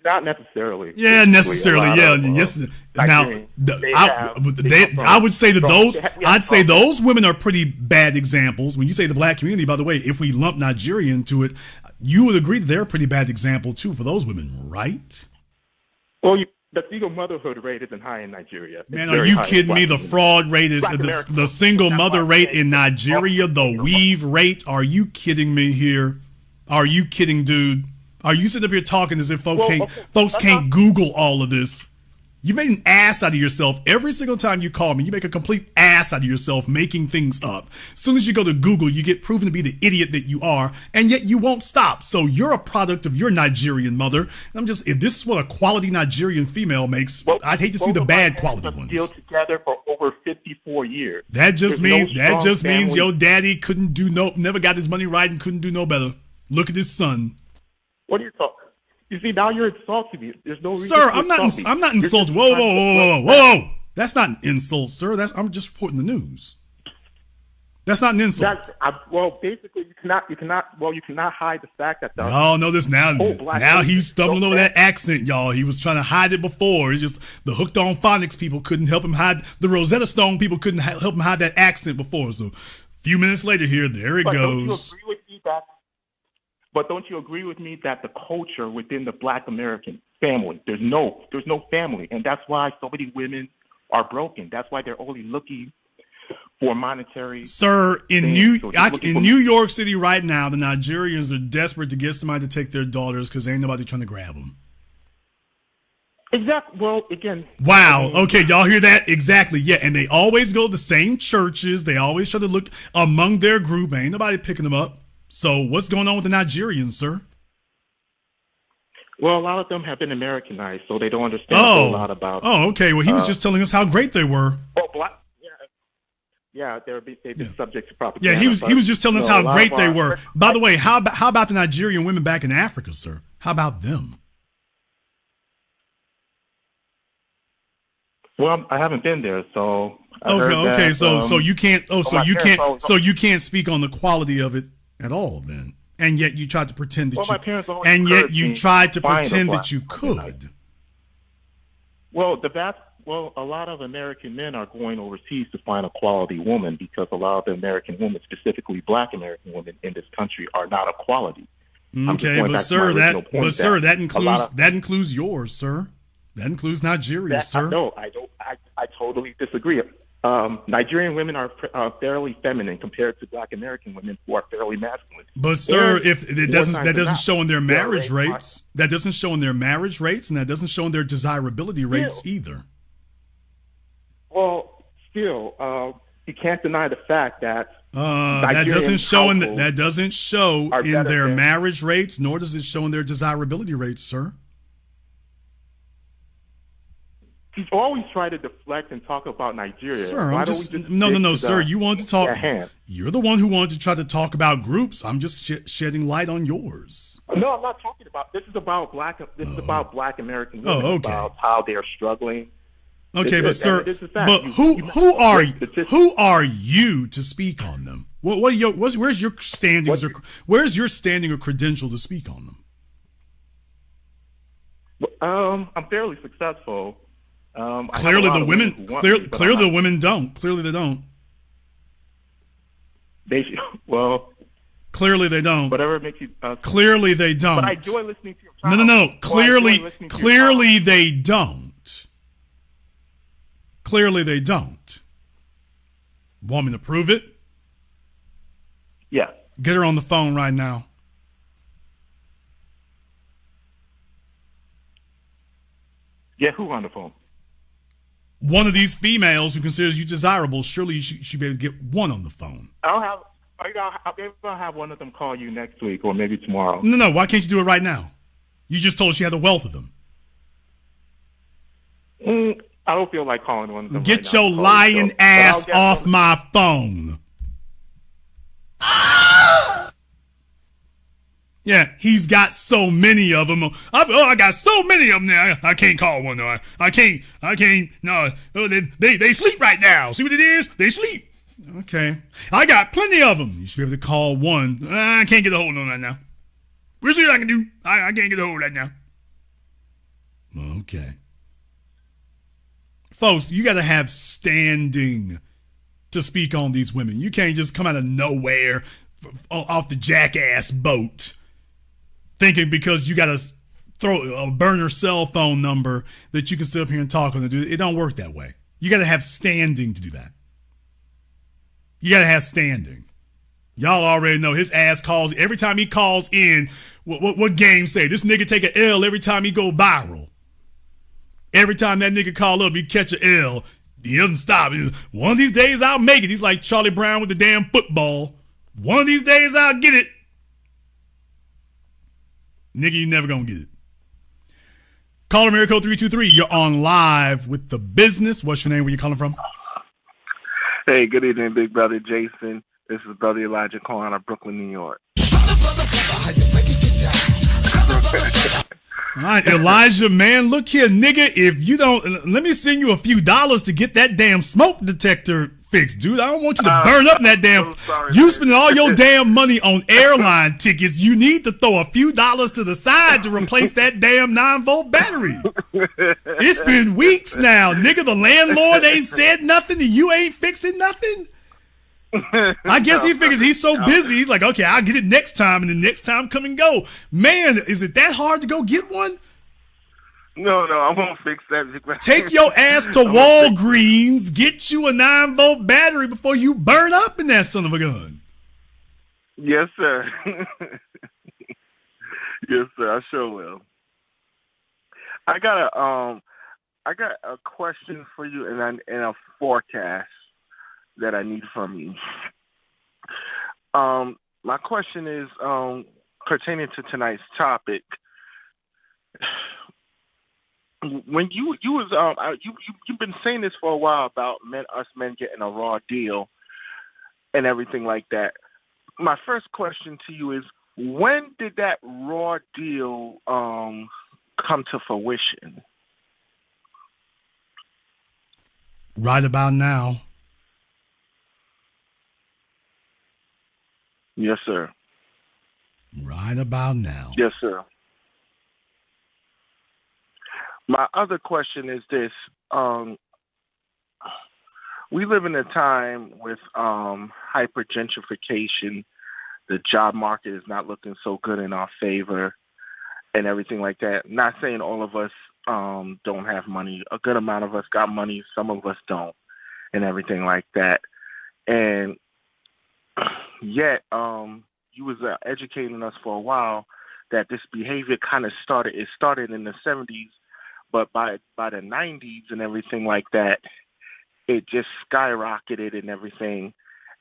Not necessarily. Yeah, necessarily. Yeah. Yes. Now, I would say that those women are pretty bad examples. When you say the black community, by the way, if we lump Nigeria into it, you would agree that they're a pretty bad example too for those women, right? Well, the single motherhood rate isn't high in Nigeria. Man, are you kidding me? The fraud rate is the single mother rate in Nigeria, the weave rate. Are you kidding me here? Are you kidding, dude? Are you sitting up here talking as if folks can't Google all of this? You made an ass out of yourself every single time you call me. You make a complete ass out of yourself making things up. As soon as you go to Google, you get proven to be the idiot that you are, and yet you won't stop. So you're a product of your Nigerian mother. If this is what a quality Nigerian female makes, I'd hate to see the bad quality ones. Still together for over 54 years. That just means your daddy never got his money right and couldn't do no better. Look at his son. What are you talking? You see, now you're insulting me. There's no reason. Sir, I'm not insulting. Whoa. That's not an insult, sir. I'm just reporting the news. That's not an insult. Basically, you cannot hide the fact that y'all know this now. Now he's stumbling over that accent, y'all. He was trying to hide it before. It's just the hooked on phonics people couldn't help him hide. The Rosetta Stone people couldn't help him hide that accent before. So a few minutes later here, there it goes. But don't you agree with me that the culture within the Black American family, there's no family, and that's why so many women are broken. That's why they're only looking for monetary. Sir, in New York City right now, the Nigerians are desperate to get somebody to take their daughters because ain't nobody trying to grab them. Exactly. Well, again. Wow. Okay, y'all hear that? Exactly. Yeah, and they always go to the same churches. They always try to look among their group. Ain't nobody picking them up. So what's going on with the Nigerians, sir? Well, a lot of them have been Americanized, so they don't understand a whole lot about. Oh, okay. Well, he was just telling us how great they were. Yeah, they've been subject to propaganda. Yeah, he was just telling us how great they were. By the way, how about the Nigerian women back in Africa, sir? How about them? Well, I haven't been there, so I Okay, heard okay. that, So you can't. Oh, so my you parents can't. always- So you can't speak on the quality of it at all, then. And yet you tried to pretend that Well, you. my parents always And yet encouraged you me tried to find a pretend black that you woman. could. Well, a lot of American men are going overseas to find a quality woman because a lot of the American women, specifically black American women in this country, are not a quality. Okay, but sir, that includes yours, sir. That includes Nigeria's, sir. No, I don't. I totally disagree. Nigerian women are fairly feminine compared to black American women who are fairly masculine. But sir, And if it doesn't, that doesn't show in their They are marriage raised rates. That doesn't show in their marriage rates, and that doesn't show in their desirability rates either. Well, still, you can't deny the fact that that doesn't show in households that doesn't show are in better their than- marriage rates, nor does it show in their desirability rates, sir. You always try to deflect and talk about Nigeria. Sir, Why I'm don't just we just no, stick to sir. the- You wanted to talk. at hand? You're the one who wanted to try to talk about groups. I'm just shedding light on yours. No, I'm not talking about. This is about black. This is about black American women. Oh, okay. About how they are struggling. Okay, but This is- sir, and this is fact. but who are you to speak on them? What are your where's your standings or where's your standing or credential to speak on them? I'm fairly successful. Clearly, the women. Clearly, the women don't. Clearly, they don't. Well. Clearly, they don't. Whatever makes you. Clearly, they don't. But I enjoy listening to your No. Clearly, they don't. Clearly, they don't. Want me to prove it? Yeah. Get her on the phone right now. Get who on the phone? One of these females who considers you desirable. Surely you should be able to get one on the phone. I'll have one of them call you next week or maybe tomorrow. No. Why can't you do it right now? You just told us you had a wealth of them. I don't feel like calling one of them. Get your lying ass off my phone. Yeah, he's got so many of them. I got so many of them now. I can't call one though. I can't. No, they sleep right now. See what it is? They sleep. Okay, I got plenty of them. You should be able to call one. I can't get a hold of them right now. We'll see what I can do. I can't get a hold right now. Okay. Folks, you got to have standing to speak on these women. You can't just come out of nowhere off the jackass boat thinking because you got to throw a burner cell phone number that you can sit up here and talk on. It don't work that way. You got to have standing to do that. You got to have standing. Y'all already know his ass calls every time he calls in. What game say? This nigga take an L every time he go viral. Every time that nigga call up, he catch an L. He doesn't stop. One of these days I'll make it. He's like Charlie Brown with the damn football. One of these days I'll get it. Nigga, you never gonna get it. Caller Miracle 323. You're on live with the business. What's your name? Where you calling from? Hey, good evening, big brother Jason. This is brother Elijah calling out of Brooklyn, New York. All right, Elijah, man, look here, nigga. If you don't, let me send you a few dollars to get that damn smoke detector fixed, dude. I don't want you to burn up in that damn. You spending all your damn money on airline tickets. You need to throw a few dollars to the side to replace that damn 9-volt battery. It's been weeks now, nigga. The landlord ain't said nothing, and you ain't fixing nothing. I guess he figures he's so busy. He's like, okay, I'll get it next time, and the next time come and go. Man, is it that hard to go get one? No, I won't fix that. Take your ass to Walgreens, get you a 9-volt battery before you burn up in that son of a gun. Yes, sir. Yes, sir. I sure will. I got a question for you and a forecast that I need from you. My question is pertaining to tonight's topic. When you've been saying this for a while about us men getting a raw deal and everything like that. My first question to you is, when did that raw deal come to fruition? Right about now. Yes, sir. Right about now. Yes, sir. My other question is this. We live in a time with hyper gentrification. The job market is not looking so good in our favor and everything like that. Not saying all of us don't have money. A good amount of us got money. Some of us don't and everything like that. And yet, you was educating us for a while that this behavior kind of started. It started in the 70s, but by the 90s and everything like that, it just skyrocketed and everything.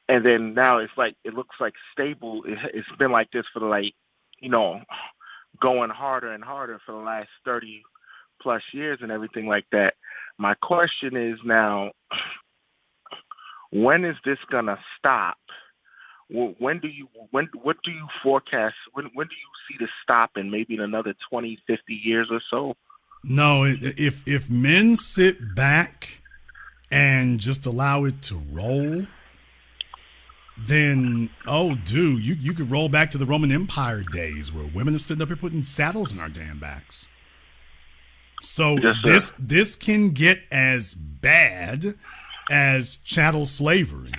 And then now it's like, it looks like stable. It's been like this for going harder and harder for the last 30 plus years and everything like that. My question is now, when is this gonna stop? What do you forecast? When do you see this stop in maybe in another 20, 50 years or so? No, if men sit back and just allow it to roll, then, you could roll back to the Roman Empire days where women are sitting up here putting saddles in our damn backs. So yes, this can get as bad as chattel slavery.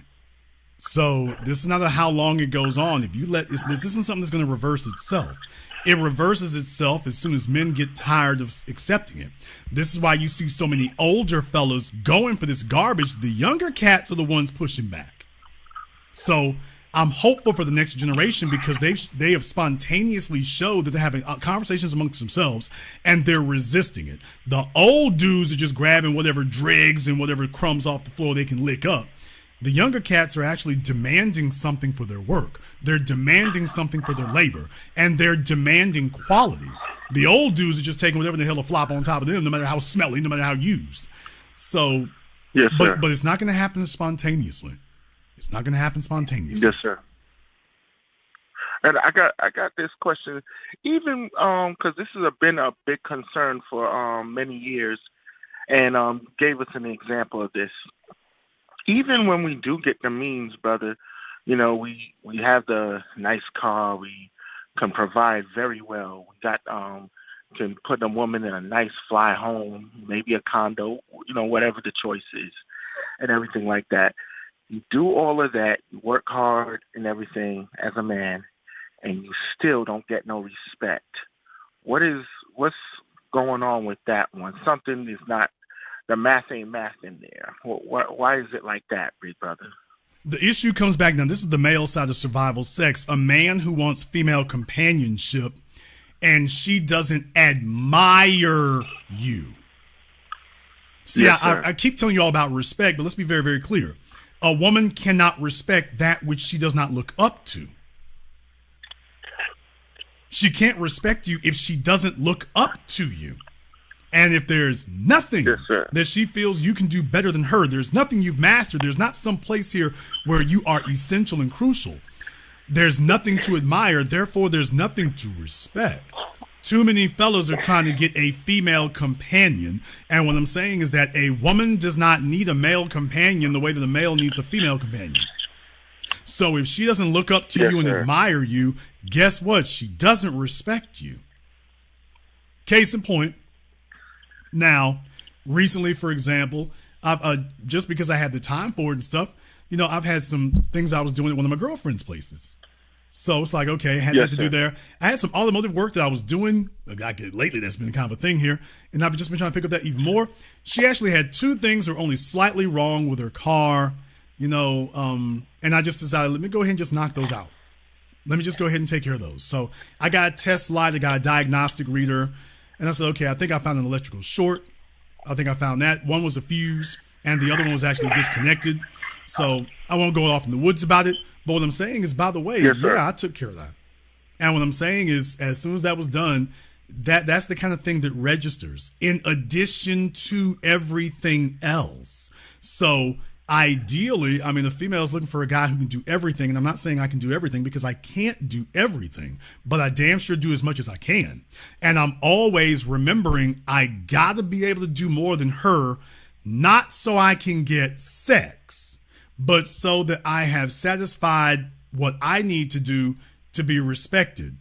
So this is not how long it goes on. If you let this isn't something that's going to reverse itself. It reverses itself as soon as men get tired of accepting it. This is why you see so many older fellas going for this garbage. The younger cats are the ones pushing back. So I'm hopeful for the next generation because they have spontaneously showed that they're having conversations amongst themselves and they're resisting it. The old dudes are just grabbing whatever dregs and whatever crumbs off the floor they can lick up. The younger cats are actually demanding something for their work. They're demanding something for their labor, and they're demanding quality. The old dudes are just taking whatever the hell will flop on top of them, no matter how smelly, no matter how used. So, yes, but it's not going to happen spontaneously. It's not going to happen spontaneously. Yes, sir. And I got this question, even because this has been a big concern for many years, and gave us an example of this. Even when we do get the means, brother, we have the nice car, we can provide very well. We got can put a woman in a nice fly home, maybe a condo, whatever the choice is, and everything like that. You do all of that, you work hard and everything as a man, and you still don't get no respect. What's going on with that one? Something is not. The math ain't math in there. Why is it like that, big brother? The issue comes back now. This is the male side of survival sex. A man who wants female companionship and she doesn't admire you. See, yes, I keep telling you all about respect, but let's be very, very clear. A woman cannot respect that which she does not look up to. She can't respect you if she doesn't look up to you. And if there's nothing that she feels you can do better than her, there's nothing you've mastered, there's not some place here where you are essential and crucial. There's nothing to admire, therefore there's nothing to respect. Too many fellas are trying to get a female companion, and what I'm saying is that a woman does not need a male companion the way that a male needs a female companion. So if she doesn't look up to you and admire you, guess what? She doesn't respect you. Case in point, now, recently, for example, I've just because I had the time for it and stuff, I've had some things I was doing at one of my girlfriend's places. So it's like, okay, I had that to do there. I had some automotive work that I was doing. Lately, that's been kind of a thing here. And I've just been trying to pick up that even more. She actually had two things that were only slightly wrong with her car, and I just decided, let me go ahead and just knock those out. Let me just go ahead and take care of those. So I got a test light, I got a diagnostic reader. And I said, okay, I think I found an electrical short. I think I found that. One was a fuse, and the other one was actually disconnected. So I won't go off in the woods about it. But what I'm saying is, by the way, I took care of that. And what I'm saying is, as soon as that was done, that's the kind of thing that registers in addition to everything else. So ideally, a female is looking for a guy who can do everything. And I'm not saying I can do everything because I can't do everything, but I damn sure do as much as I can. And I'm always remembering I got to be able to do more than her, not so I can get sex, but so that I have satisfied what I need to do to be respected,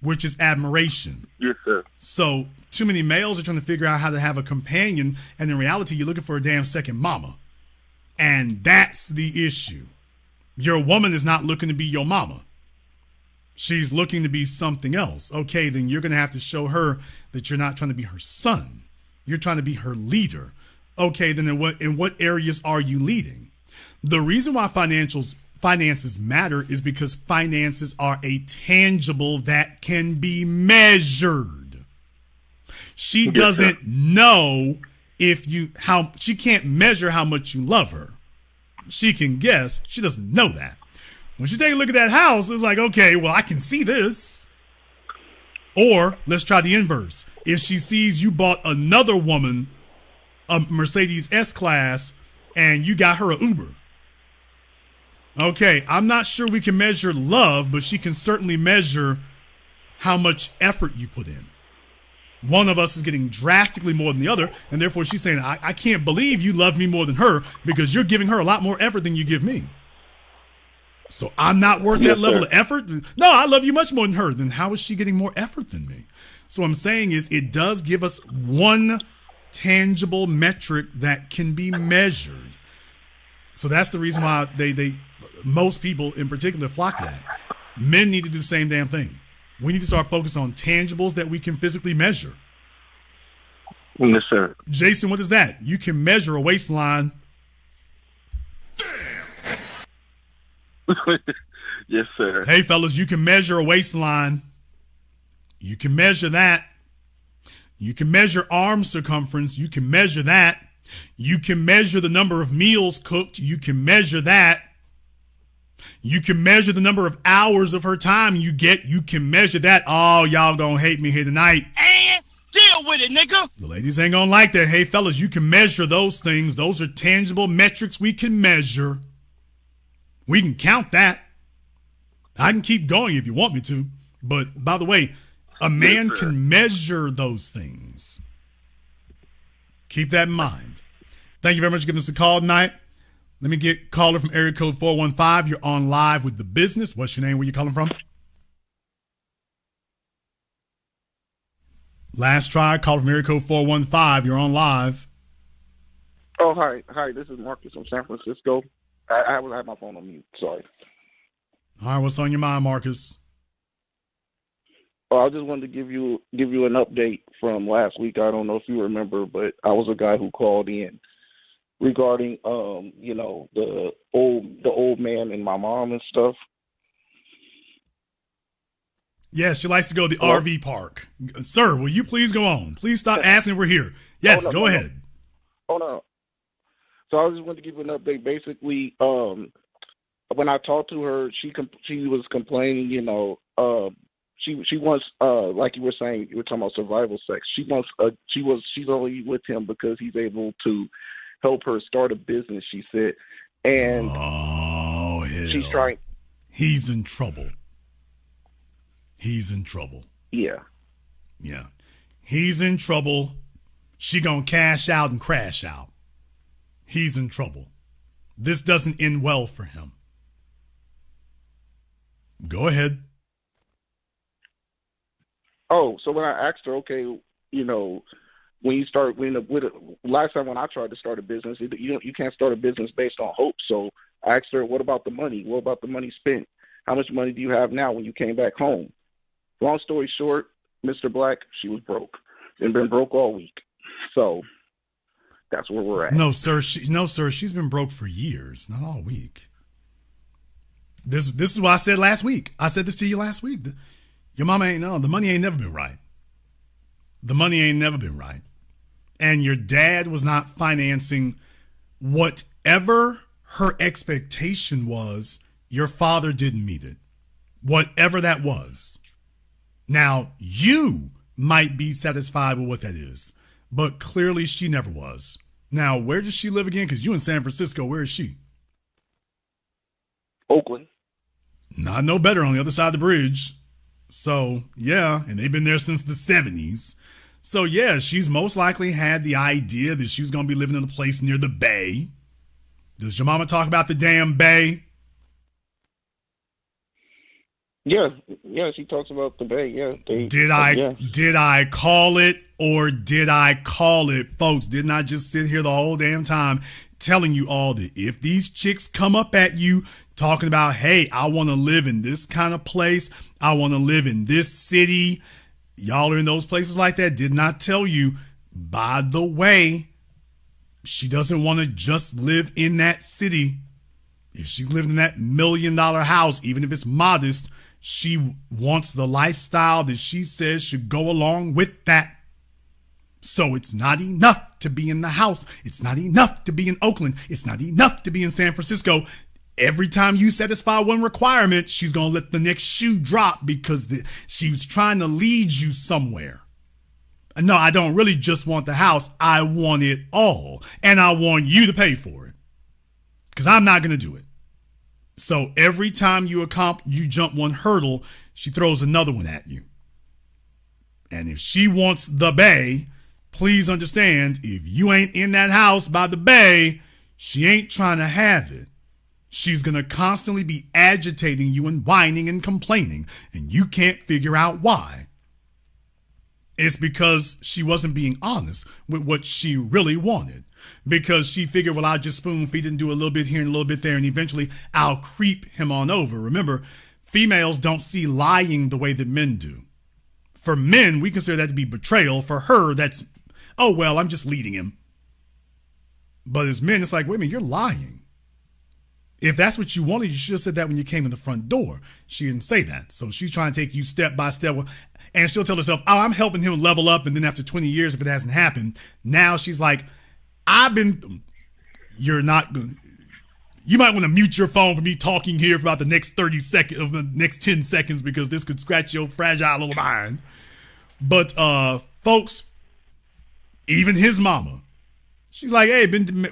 which is admiration. Yes, sir. So too many males are trying to figure out how to have a companion, and in reality, you're looking for a damn second mama. And that's the issue. Your woman is not looking to be your mama. She's looking to be something else. Okay, then you're going to have to show her that you're not trying to be her son. You're trying to be her leader. Okay, then in what areas are you leading? The reason why finances matter is because finances are a tangible that can be measured. She doesn't know she can't measure how much you love her. She can guess. She doesn't know that. When she take a look at that house, it's like, okay, well, I can see this. Or let's try the inverse. If she sees you bought another woman a Mercedes S-Class and you got her an Uber. Okay, I'm not sure we can measure love, but she can certainly measure how much effort you put in. One of us is getting drastically more than the other, and therefore she's saying, I can't believe you love me more than her because you're giving her a lot more effort than you give me. So I'm not worth that level of effort? No, I love you much more than her. Then how is she getting more effort than me? So what I'm saying is it does give us one tangible metric that can be measured. So that's the reason why most people in particular flock to that. Men need to do the same damn thing. We need to start focusing on tangibles that we can physically measure. Yes, sir. Jason, what is that? You can measure a waistline. Yes, sir. Hey, fellas, you can measure a waistline. You can measure that. You can measure arm circumference. You can measure that. You can measure the number of meals cooked. You can measure that. You can measure the number of hours of her time you get. You can measure that. Oh, y'all gonna hate me here tonight. And deal with it, nigga. The ladies ain't gonna like that. Hey, fellas, you can measure those things. Those are tangible metrics we can measure. We can count that. I can keep going if you want me to. But by the way, a man can measure those things. Keep that in mind. Thank you very much for giving us a call tonight. Let me get caller from area code 415. You're on live with The Business. What's your name? Where you calling from? Last try. Caller from area code 415. You're on live. Oh, hi. Hi, this is Marcus from San Francisco. I had my phone on mute. Sorry. All right, what's on your mind, Marcus? Well, I just wanted to give you an update from last week. I don't know if you remember, but I was a guy who called in regarding the old man and my mom and stuff. Yes, she likes to go to the RV park. Sir, will you please go on? Please stop asking if we're here. Yes, go ahead. Oh, no. So I just wanted to give you an update. Basically, when I talked to her, she was complaining, she wants, like you were saying, you were talking about survival sex. She's only with him because he's able to help her start a business, she said. And she's trying. He's in trouble. He's in trouble. Yeah. Yeah. He's in trouble. She gonna cash out and crash out. He's in trouble. This doesn't end well for him. Go ahead. Oh, so when I asked her, okay, when you start, last time when I tried to start a business, you can't start a business based on hope. So I asked her, what about the money? What about the money spent? How much money do you have now when you came back home? Long story short, Mr. Black, she was broke and been broke all week. So that's where we're at. No, sir. She's been broke for years, not all week. This is what I said last week. I said this to you last week. Your mama ain't know. The money ain't never been right. The money ain't never been right. And your dad was not financing whatever her expectation was. Your father didn't meet it. Whatever that was. Now, you might be satisfied with what that is, but clearly she never was. Now, where does she live again? Because you in San Francisco. Where is she? Oakland. Not no better on the other side of the bridge. So, yeah, and they've been there since the 70s. So yeah, she's most likely had the idea that she was going to be living in a place near the bay. Does your mama talk about the damn bay? Yeah, she talks about the bay. Yeah, Did I call it, or did I call it? Folks, didn't I just sit here the whole damn time telling you all that if these chicks come up at you talking about, hey, I want to live in this kind of place, I want to live in this city, y'all are in those places like that, did not tell you, by the way, she doesn't want to just live in that city. If she's living in that $1 million house, even if it's modest, she wants the lifestyle that she says should go along with that. So it's not enough to be in the house. It's not enough to be in Oakland. It's not enough to be in San Francisco. Every time you satisfy one requirement, she's going to let the next shoe drop because she's trying to lead you somewhere. No, I don't really just want the house. I want it all. And I want you to pay for it. Because I'm not going to do it. So every time you jump one hurdle, she throws another one at you. And if she wants the bay, please understand, if you ain't in that house by the bay, she ain't trying to have it. She's going to constantly be agitating you and whining and complaining, and you can't figure out why. It's because she wasn't being honest with what she really wanted. Because she figured, well, I'll just spoon feed and do a little bit here and a little bit there, and eventually I'll creep him on over. Remember, females don't see lying the way that men do. For men, we consider that to be betrayal. For her, that's, oh, well, I'm just leading him. But as men, it's like, wait a minute, you're lying. If that's what you wanted, you should have said that when you came in the front door. She didn't say that. So she's trying to take you step by step. And she'll tell herself, oh, I'm helping him level up. And then after 20 years, if it hasn't happened, now she's like, you might want to mute your phone for me talking here for about the next 30 seconds, of the next 10 seconds, because this could scratch your fragile little mind. But, folks, even his mama, she's like, hey,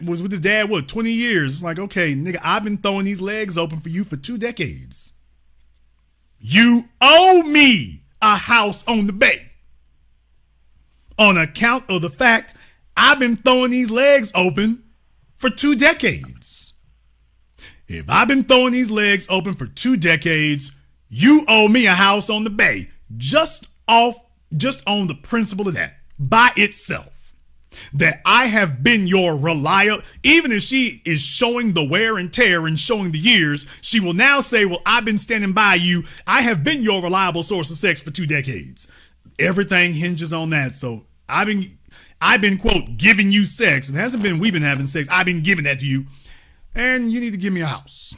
was with his dad, 20 years? It's like, okay, nigga, I've been throwing these legs open for you for 2 decades. You owe me a house on the bay on account of the fact I've been throwing these legs open for 2 decades. If I've been throwing these legs open for 2 decades, you owe me a house on the bay. Just on the principle of that, by itself. That I have been your reliable, even if she is showing the wear and tear and showing the years, she will now say, well, I've been standing by you. I have been your reliable source of sex for 2 decades. Everything hinges on that. So I've been, quote, giving you sex. It hasn't been we've been having sex. I've been giving that to you. And you need to give me a house.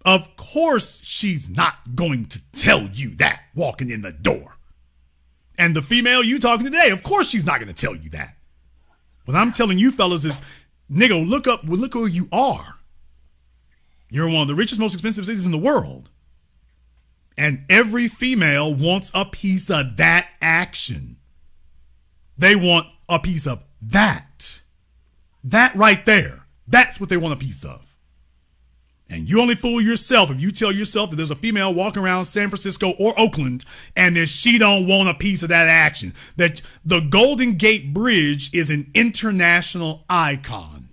Of course, she's not going to tell you that walking in the door. And the female you talking today, of course she's not going to tell you that. What I'm telling you fellas is, nigga, look where you are. You're one of the richest, most expensive cities in the world. And every female wants a piece of that action. They want a piece of that. That right there. That's what they want a piece of. And you only fool yourself if you tell yourself that there's a female walking around San Francisco or Oakland and that she don't want a piece of that action. That the Golden Gate Bridge is an international icon.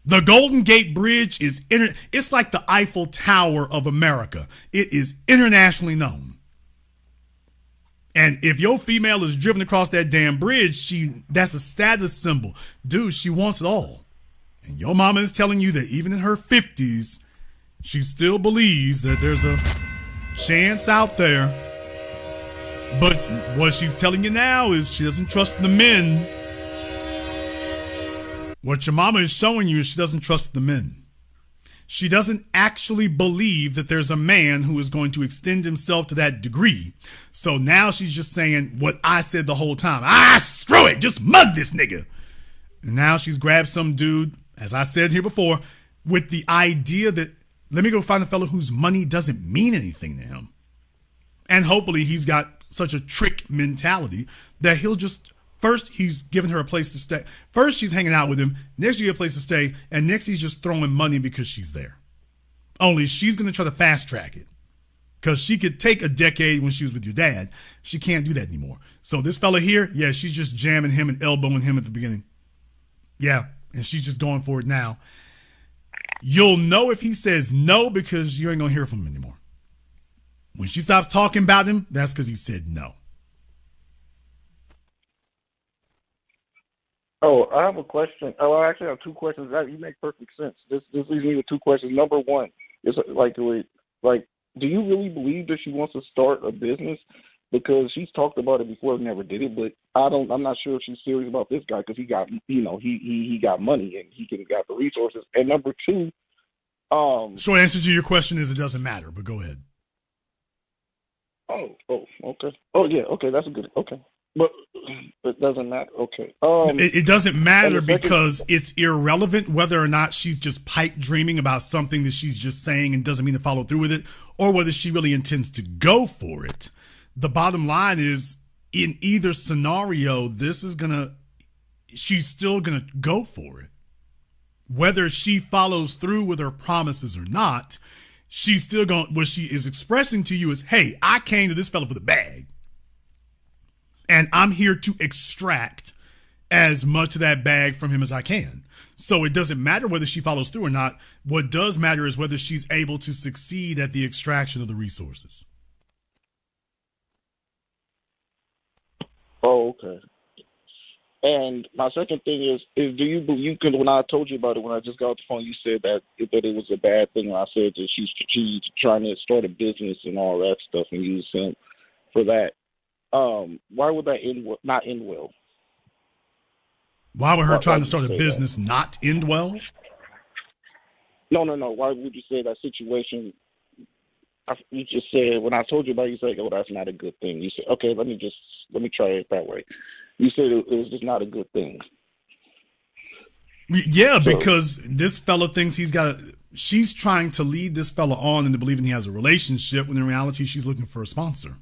The Golden Gate Bridge is, it's like the Eiffel Tower of America. It is internationally known. And if your female is driven across that damn bridge, that's a status symbol. Dude, she wants it all. And your mama is telling you that even in her 50s, she still believes that there's a chance out there. But what she's telling you now is she doesn't trust the men. What your mama is showing you is she doesn't trust the men. She doesn't actually believe that there's a man who is going to extend himself to that degree. So now she's just saying what I said the whole time. Screw it. Just mug this nigga. And now she's grabbed some dude, as I said here before, with the idea that, let me go find a fellow whose money doesn't mean anything to him. And hopefully he's got such a trick mentality that he'll just, first he's giving her a place to stay. First she's hanging out with him. Next she get a place to stay. And next he's just throwing money because she's there. Only she's going to try to fast track it. Because she could take a decade when she was with your dad. She can't do that anymore. So this fella here, yeah, she's just jamming him and elbowing him at the beginning. Yeah, and she's just going for it now. You'll know if he says no because you ain't going to hear from him anymore. When she stops talking about him, that's because he said no. Oh, I have a question. Oh, I actually have two questions. You make perfect sense. This leaves me with two questions. Number one is do you really believe that she wants to start a business? Because she's talked about it before, never did it. But I'm not sure if she's serious about this guy because he got, he got money and he got the resources. And number two, short answer to your question is it doesn't matter. But go ahead. Oh, okay. Oh, yeah, okay, that's a good. Okay, but it doesn't matter. Okay. It doesn't matter because it's irrelevant whether or not she's just pipe dreaming about something that she's just saying and doesn't mean to follow through with it, or whether she really intends to go for it. The bottom line is, in either scenario, she's still gonna go for it. Whether she follows through with her promises or not, she's still going. What she is expressing to you is, hey, I came to this fella for the bag. And I'm here to extract as much of that bag from him as I can. So it doesn't matter whether she follows through or not. What does matter is whether she's able to succeed at the extraction of the resources. Oh, okay. And my second thing is do you believe? Because when I told you about it, when I just got off the phone, you said that it was a bad thing. I said that she's trying to start a business and all that stuff, and use him for that. Why would that not end well? Why would her trying to start a business not end well? No. Why would you say that situation? You just said, when I told you about it, you said, oh, that's not a good thing. You said, okay, let me try it that way. You said it was just not a good thing. Yeah, because this fella thinks she's trying to lead this fella on into believing he has a relationship, when in reality she's looking for a sponsor.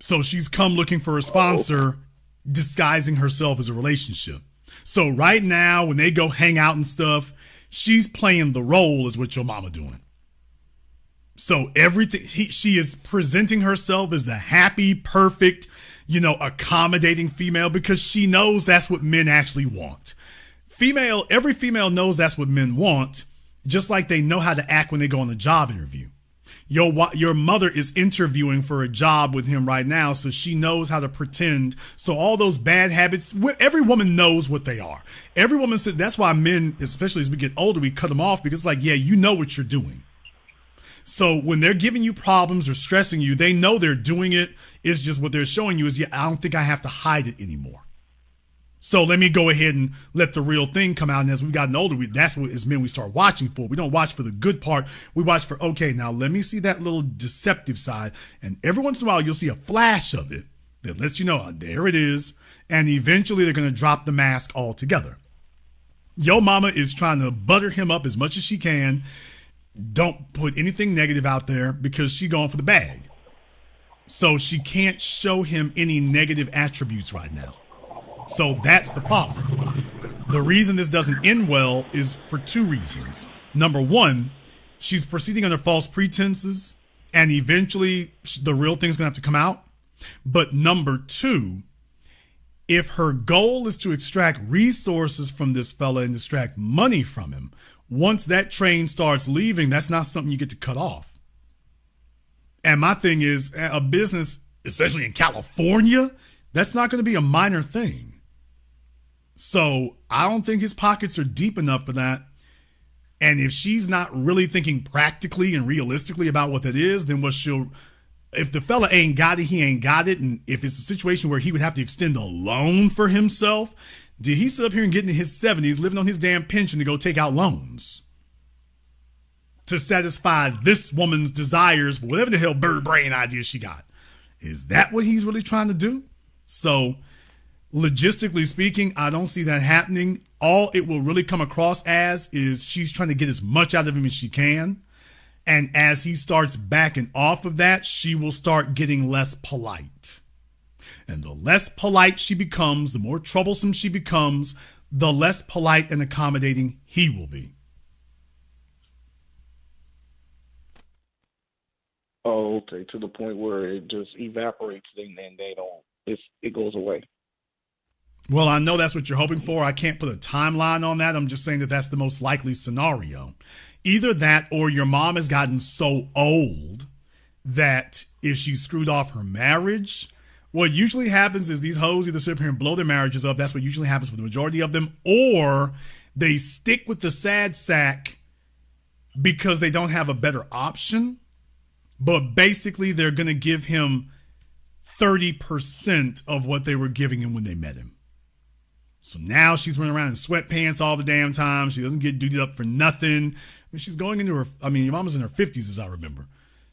So she's come looking for a sponsor, disguising herself as a relationship. So right now, when they go hang out and stuff, she's playing the role is what your mama doing. So everything, she is presenting herself as the happy, perfect, accommodating female, because she knows that's what men actually want. Every female knows that's what men want, just like they know how to act when they go on a job interview. Your mother is interviewing for a job with him right now, so she knows how to pretend. So all those bad habits, every woman knows what they are. Every woman said that's why men, especially as we get older, we cut them off, because it's like, yeah, you know what you're doing. So when they're giving you problems or stressing you, they know they're doing it. It's just what they're showing you is, yeah, I don't think I have to hide it anymore. So let me go ahead and let the real thing come out. And as we've gotten older, that's what as men we start watching for. We don't watch for the good part. We watch for, okay, now let me see that little deceptive side. And every once in a while, you'll see a flash of it that lets you know, there it is. And eventually they're going to drop the mask altogether. Yo mama is trying to butter him up as much as she can. Don't put anything negative out there because she's going for the bag. So she can't show him any negative attributes right now. So that's the problem. The reason this doesn't end well is for two reasons. Number one, she's proceeding under false pretenses, and eventually the real thing's going to have to come out. But number two, if her goal is to extract resources from this fella and extract money from him, once that train starts leaving, that's not something you get to cut off. And my thing is, a business, especially in California, that's not going to be a minor thing. So I don't think his pockets are deep enough for that. And if she's not really thinking practically and realistically about what that is, then if the fella ain't got it, he ain't got it. And if it's a situation where he would have to extend a loan for himself, did he sit up here and get into his 70s living on his damn pension to go take out loans to satisfy this woman's desires for whatever the hell bird brain idea she got? Is that what he's really trying to do? So logistically speaking, I don't see that happening. All it will really come across as is she's trying to get as much out of him as she can. And as he starts backing off of that, she will start getting less polite. And the less polite she becomes, the more troublesome she becomes, the less polite and accommodating he will be. Okay, to the point where it just evaporates and then it goes away. Well, I know that's what you're hoping for. I can't put a timeline on that. I'm just saying that that's the most likely scenario. Either that or your mom has gotten so old that if she screwed off her marriage, what usually happens is these hoes either sit up here and blow their marriages up. That's what usually happens for the majority of them. Or they stick with the sad sack because they don't have a better option. But basically, they're going to give him 30% of what they were giving him when they met him. So now she's running around in sweatpants all the damn time. She doesn't get duty up for nothing. I mean, she's going into her, your mama's in her 50s, as I remember.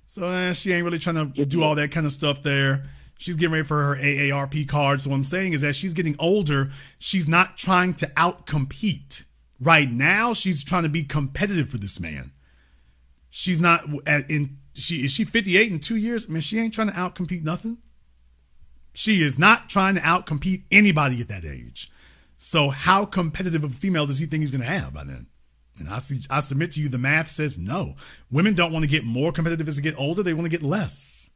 So she ain't really trying to do all that kind of stuff there. She's getting ready for her AARP card. So what I'm saying is that she's getting older. She's not trying to outcompete. Right now, she's trying to be competitive for this man. She's not, is she 58 in 2 years? I mean, she ain't trying to outcompete nothing. She is not trying to outcompete anybody at that age. So how competitive of a female does he think he's going to have by then? And I submit to you, the math says no. Women don't want to get more competitive as they get older. They want to get less.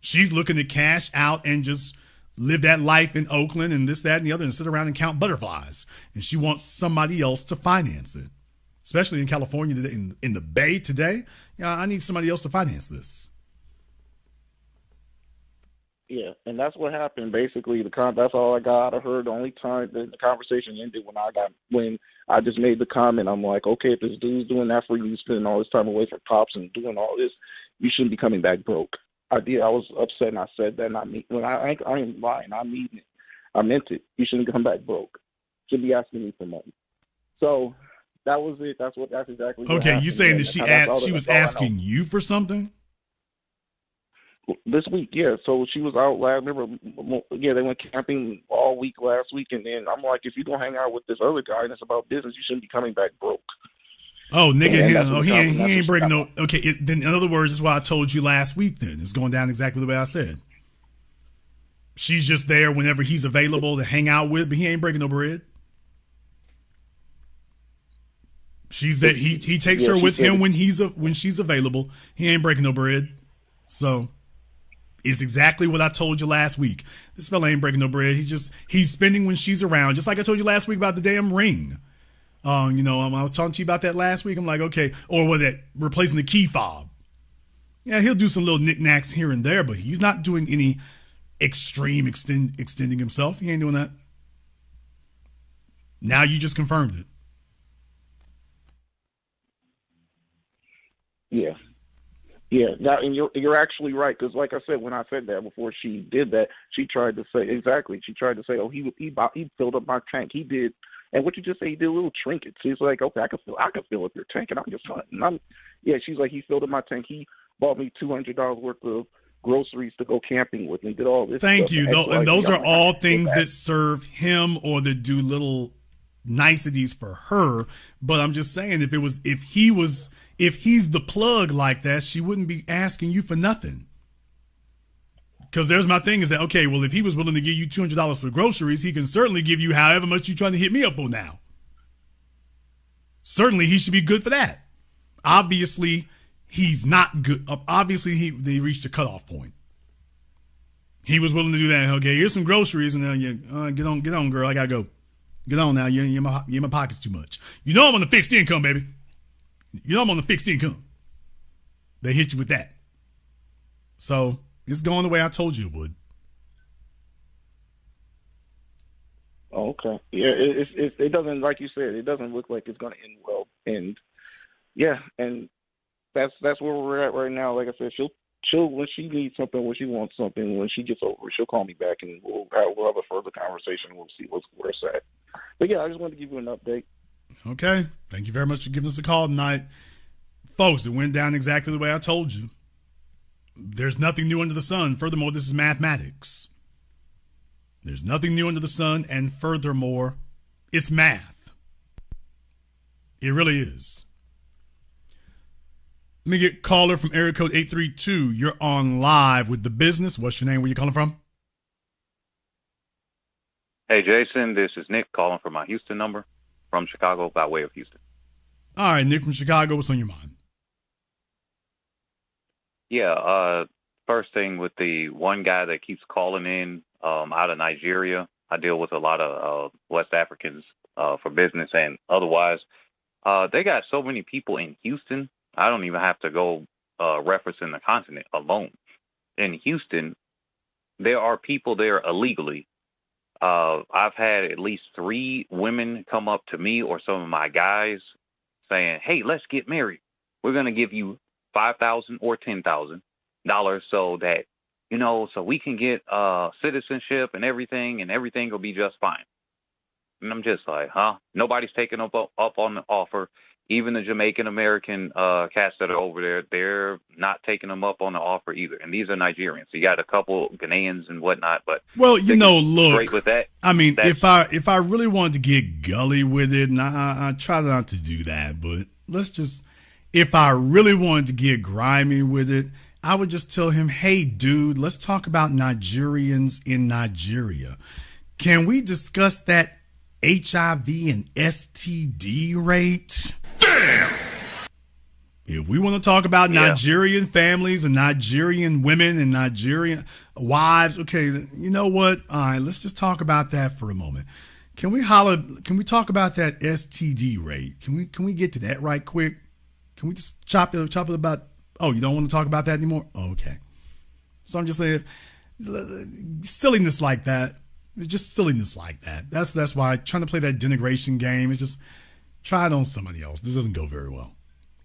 She's looking to cash out and just live that life in Oakland and this, that, and the other and sit around and count butterflies. And she wants somebody else to finance it. Especially in California, in the Bay today. Yeah, I need somebody else to finance this. Yeah, and that's what happened. Basically, that's all I got. I heard the only time the conversation ended when I just made the comment. I'm like, okay, if this dude's doing that for you, spending all this time away from pops and doing all this, you shouldn't be coming back broke. I was upset and I said that. And I ain't lying. I mean it. I meant it. You shouldn't come back broke. Should be asking me for money. So that was it. That's exactly. What okay, happened. you saying that she was asking you for something? This week, yeah. So she was out last. Remember, yeah, they went camping all week last week, and then I'm like, if you don't hang out with this other guy and it's about business, you shouldn't be coming back broke. Oh, nigga, he ain't breaking no. Okay, then in other words, this is what I told you last week. Then it's going down exactly the way I said. She's just there whenever he's available to hang out with, but he ain't breaking no bread. She's there. He takes her with him when she's available. He ain't breaking no bread. So. It's exactly what I told you last week. This fella ain't breaking no bread. He's spending when she's around. Just like I told you last week about the damn ring. I was talking to you about that last week. I'm like, okay. Or what that replacing the key fob. Yeah, he'll do some little knickknacks here and there, but he's not doing any extreme extending himself. He ain't doing that. Now you just confirmed it. Yeah. Yeah, and you're actually right, because like I said, when I said that before she did that, she tried to say, oh, he filled up my tank. He did, and what you just say, he did little trinkets. He's like, okay, I can fill up your tank, and I'm just hunting. She's like, he filled up my tank. He bought me $200 worth of groceries to go camping with, and did all this. Thank you. And those are all things that serve him or that do little niceties for her. But I'm just saying, if he's the plug like that, she wouldn't be asking you for nothing. Because there's my thing is that, okay, well, if he was willing to give you $200 for groceries, he can certainly give you however much you're trying to hit me up for now. Certainly, he should be good for that. Obviously, he's not good. Obviously, they reached a cutoff point. He was willing to do that. Okay, here's some groceries, and then get on, girl. I gotta go. Get on now. You're in my pockets too much. You know I'm on the fixed income, baby. You know I'm on the fixed income. They hit you with that. So it's going the way I told you it would. Okay. Yeah, it doesn't, like you said, it doesn't look like it's going to end well. And yeah, and that's where we're at right now. Like I said, she'll when she needs something, when she wants something, when she gets over it, she'll call me back and we'll have a further conversation. We'll see where it's at. But yeah, I just wanted to give you an update. Okay. Thank you very much for giving us a call tonight. Folks, it went down exactly the way I told you. There's nothing new under the sun. Furthermore, this is mathematics. There's nothing new under the sun. And furthermore, it's math. It really is. Let me get caller from area code 832. You're on live with The Business. What's your name? Where you calling from? Hey, Jason. This is Nick calling from my Houston number. From Chicago by way of Houston. All right, Nick from Chicago, what's on your mind? Yeah. First thing with the one guy that keeps calling in out of Nigeria. I deal with a lot of West Africans for business and otherwise. They got so many people in Houston. I don't even have to go referencing the continent alone. In Houston, there are people there illegally. I've had at least 3 women come up to me or some of my guys saying, "Hey, let's get married. We're gonna give you $5,000 or $10,000 so that so we can get citizenship and everything will be just fine." And I'm just like, huh? Nobody's taking up on the offer. Even the Jamaican American cats that are over there, they're not taking them up on the offer either. And these are Nigerians. So you got a couple Ghanaians and whatnot, but well, look, straight with that. I mean, if I really wanted to get gully with it, and I try not to do that, but if I really wanted to get grimy with it, I would just tell him, "Hey, dude, let's talk about Nigerians in Nigeria. Can we discuss that HIV and STD rate? Damn! If we want to talk about Nigerian families and Nigerian women and Nigerian wives, okay, you know what? All right, let's just talk about that for a moment. Can we talk about that STD rate? Can we get to that right quick? Can we just chop it about, oh, you don't want to talk about that anymore? Okay. So I'm just saying, silliness like that. It's just silliness like that. That's why trying to play that denigration game is just try it on somebody else. This doesn't go very well.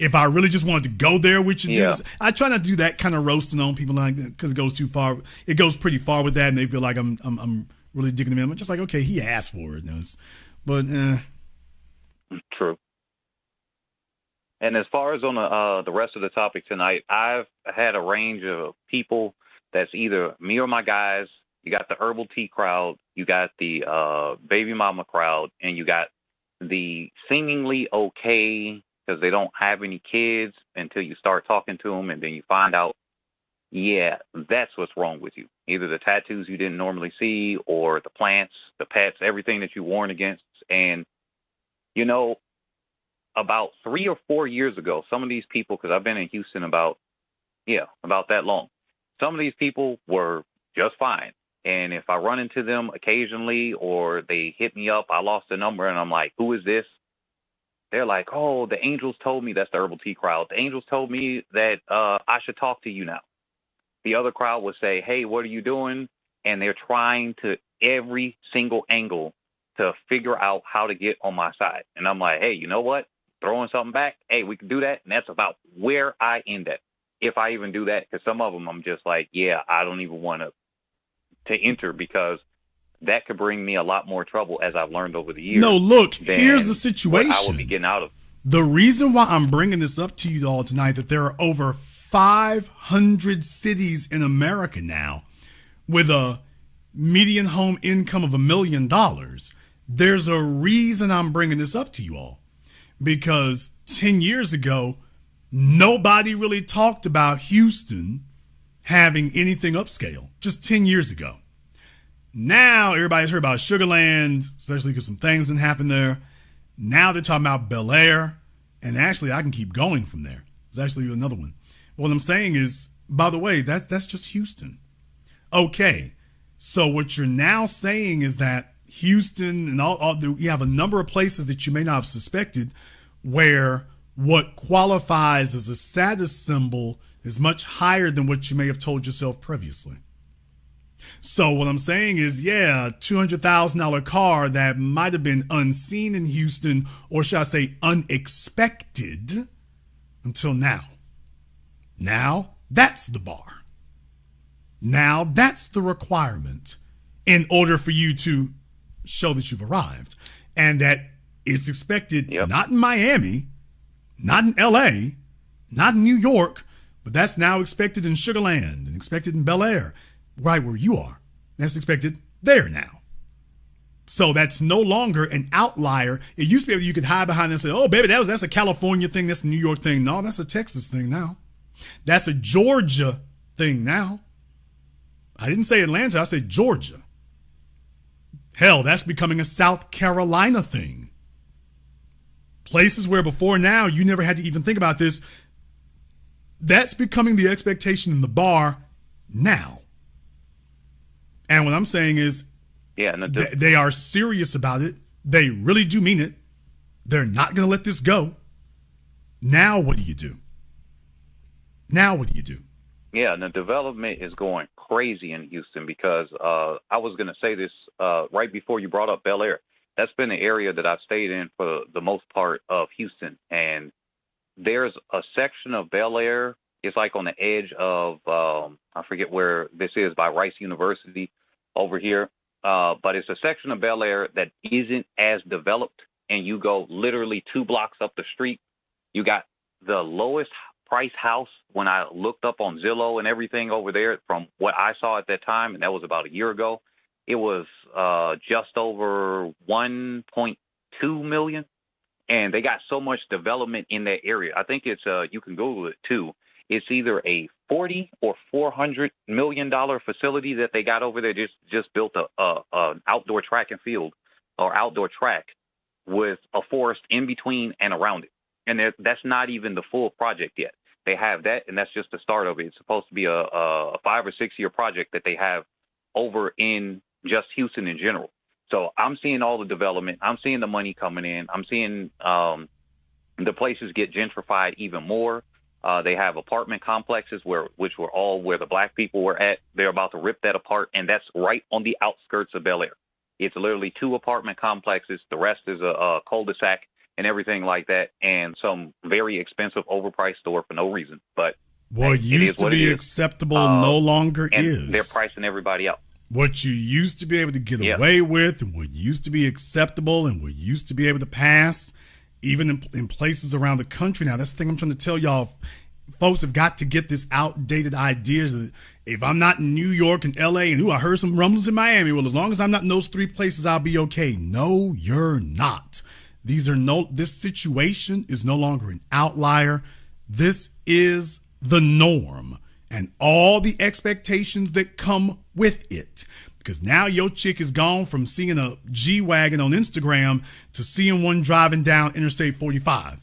If I really just wanted to go there with you, I try not to do that kind of roasting on people like that because it goes too far. It goes pretty far with that, and they feel like I'm really digging them in. I'm just like, okay, he asked for it, but True. And as far as on the rest of the topic tonight, I've had a range of people that's either me or my guys. You got the herbal tea crowd, you got the baby mama crowd, and you got the seemingly okay because they don't have any kids until you start talking to them, and then you find out, yeah, that's what's wrong with you. Either the tattoos you didn't normally see or the plants, the pets, everything that you warn against. And, about 3 or 4 years ago, some of these people, because I've been in Houston about that long, some of these people were just fine. And if I run into them occasionally or they hit me up, I lost the number and I'm like, who is this? They're like, oh, the angels told me, that's the herbal tea crowd. The angels told me that I should talk to you now. The other crowd would say, hey, what are you doing? And they're trying to every single angle to figure out how to get on my side. And I'm like, hey, you know what? Throwing something back. Hey, we can do that. And that's about where I end at. If I even do that, because some of them I'm just like, yeah, I don't even want to enter because that could bring me a lot more trouble as I've learned over the years. No, look, here's the situation. I would be getting out of. The reason why I'm bringing this up to you all tonight, that there are over 500 cities in America now with a median home income of $1 million. There's a reason I'm bringing this up to you all. Because 10 years ago, nobody really talked about Houston having anything upscale, just 10 years ago. Now everybody's heard about Sugar Land, especially because some things didn't happen there. Now they're talking about Bel Air, and actually I can keep going from there. There's actually another one. What I'm saying is, by the way, that's just Houston. Okay, so what you're now saying is that Houston and you have a number of places that you may not have suspected where what qualifies as a status symbol is much higher than what you may have told yourself previously. So what I'm saying is, yeah, $200,000 car that might have been unseen in Houston, or should I say unexpected, until now. Now that's the bar. Now that's the requirement in order for you to show that you've arrived, and that it's expected not in Miami, not in LA, not in New York, but that's now expected in Sugar Land and expected in Bel Air, right where you are. That's expected there now. So that's no longer an outlier. It used to be able, you could hide behind and say, oh, baby, that's a California thing. That's a New York thing. No, that's a Texas thing now. That's a Georgia thing now. I didn't say Atlanta. I said Georgia. Hell, that's becoming a South Carolina thing. Places where before now you never had to even think about this. That's becoming the expectation in the bar now. And what I'm saying is, they are serious about it. They really do mean it. They're not going to let this go. Now what do you do? Yeah, and the development is going crazy in Houston because I was going to say this right before you brought up Bel Air. That's been the area that I've stayed in for the most part of Houston. And there's a section of Bel Air. It's like on the edge of, I forget where this is, by Rice University over here. But it's a section of Bel Air that isn't as developed. And you go literally 2 blocks up the street. You got the lowest price house when I looked up on Zillow and everything over there from what I saw at that time, and that was about a year ago. It was just over 1.2 million, and they got so much development in that area. I think it's you can Google it too. It's either a 40 or 400 million dollar facility that they got over there. Just built an outdoor track and field or outdoor track with a forest in between and around it. And that's not even the full project yet. They have that, and that's just the start of it. It's supposed to be a 5 or 6 year project that they have over in just Houston in general. So I'm seeing all the development. I'm seeing the money coming in. I'm seeing the places get gentrified even more. They have apartment complexes which were all where the black people were at. They're about to rip that apart, and that's right on the outskirts of Bel Air. It's literally 2 apartment complexes. The rest is a cul-de-sac and everything like that, and some very expensive overpriced store for no reason. But what used to be acceptable no longer is. They're pricing everybody out. What you used to be able to get away with, and what used to be acceptable, and what used to be able to pass, even in places around the country now. That's the thing I'm trying to tell y'all. Folks have got to get this outdated idea that if I'm not in New York and LA and I heard some rumblings in Miami, well, as long as I'm not in those 3 places, I'll be okay. No, you're not. This situation is no longer an outlier. This is the norm and all the expectations that come with it. Because now your chick is gone from seeing a G-Wagon on Instagram to seeing one driving down Interstate 45.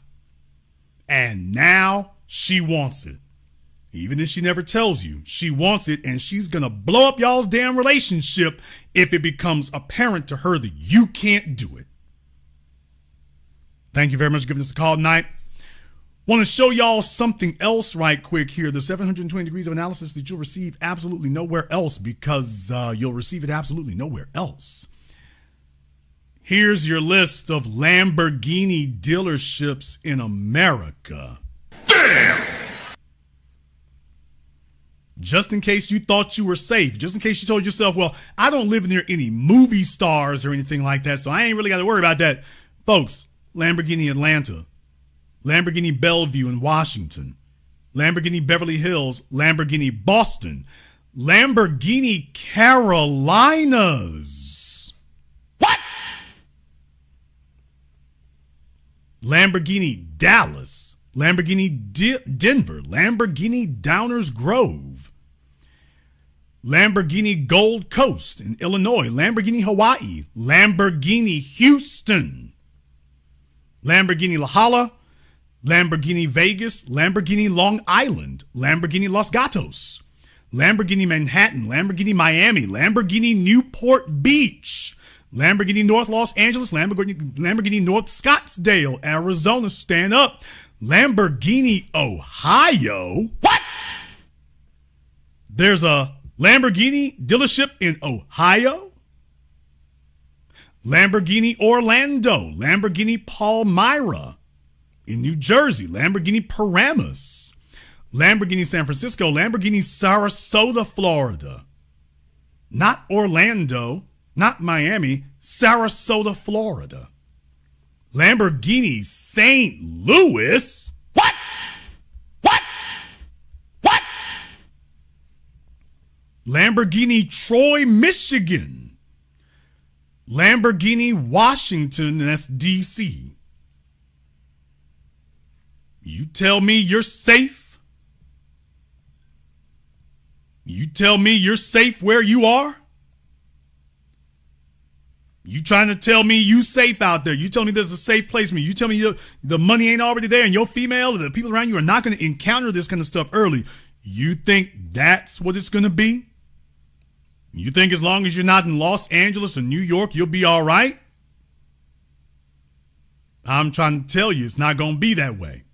And now she wants it. Even if she never tells you, she wants it, and she's going to blow up y'all's damn relationship if it becomes apparent to her that you can't do it. Thank you very much for giving us a call tonight. Want to show y'all something else right quick here. The 720 degrees of analysis that you'll receive absolutely nowhere else, because you'll receive it absolutely nowhere else. Here's your list of Lamborghini dealerships in America. Damn! Just in case you thought you were safe, just in case you told yourself, well, I don't live near any movie stars or anything like that, so I ain't really got to worry about that. Folks, Lamborghini Atlanta, Lamborghini Bellevue in Washington, Lamborghini Beverly Hills, Lamborghini Boston, Lamborghini Carolinas. What? Lamborghini Dallas, Lamborghini Denver, Lamborghini Downers Grove, Lamborghini Gold Coast in Illinois, Lamborghini Hawaii, Lamborghini Houston, Lamborghini La Jolla, Lamborghini Vegas, Lamborghini Long Island, Lamborghini Los Gatos, Lamborghini Manhattan, Lamborghini Miami, Lamborghini Newport Beach, Lamborghini North Los Angeles, Lamborghini North Scottsdale, Arizona, stand up, Lamborghini Ohio. What? There's a Lamborghini dealership in Ohio. Lamborghini Orlando, Lamborghini Palmyra in New Jersey, Lamborghini Paramus, Lamborghini San Francisco, Lamborghini Sarasota, Florida. Not Orlando, not Miami, Sarasota, Florida. Lamborghini St. Louis. What? What? What? Lamborghini Troy, Michigan. Lamborghini Washington, that's D.C. You tell me you're safe? You tell me you're safe where you are? You trying to tell me you safe out there. You tell me there's a safe placement. You tell me the money ain't already there and your female or the people around you are not going to encounter this kind of stuff early. You think that's what it's going to be? You think as long as you're not in Los Angeles or New York, you'll be all right? I'm trying to tell you it's not going to be that way.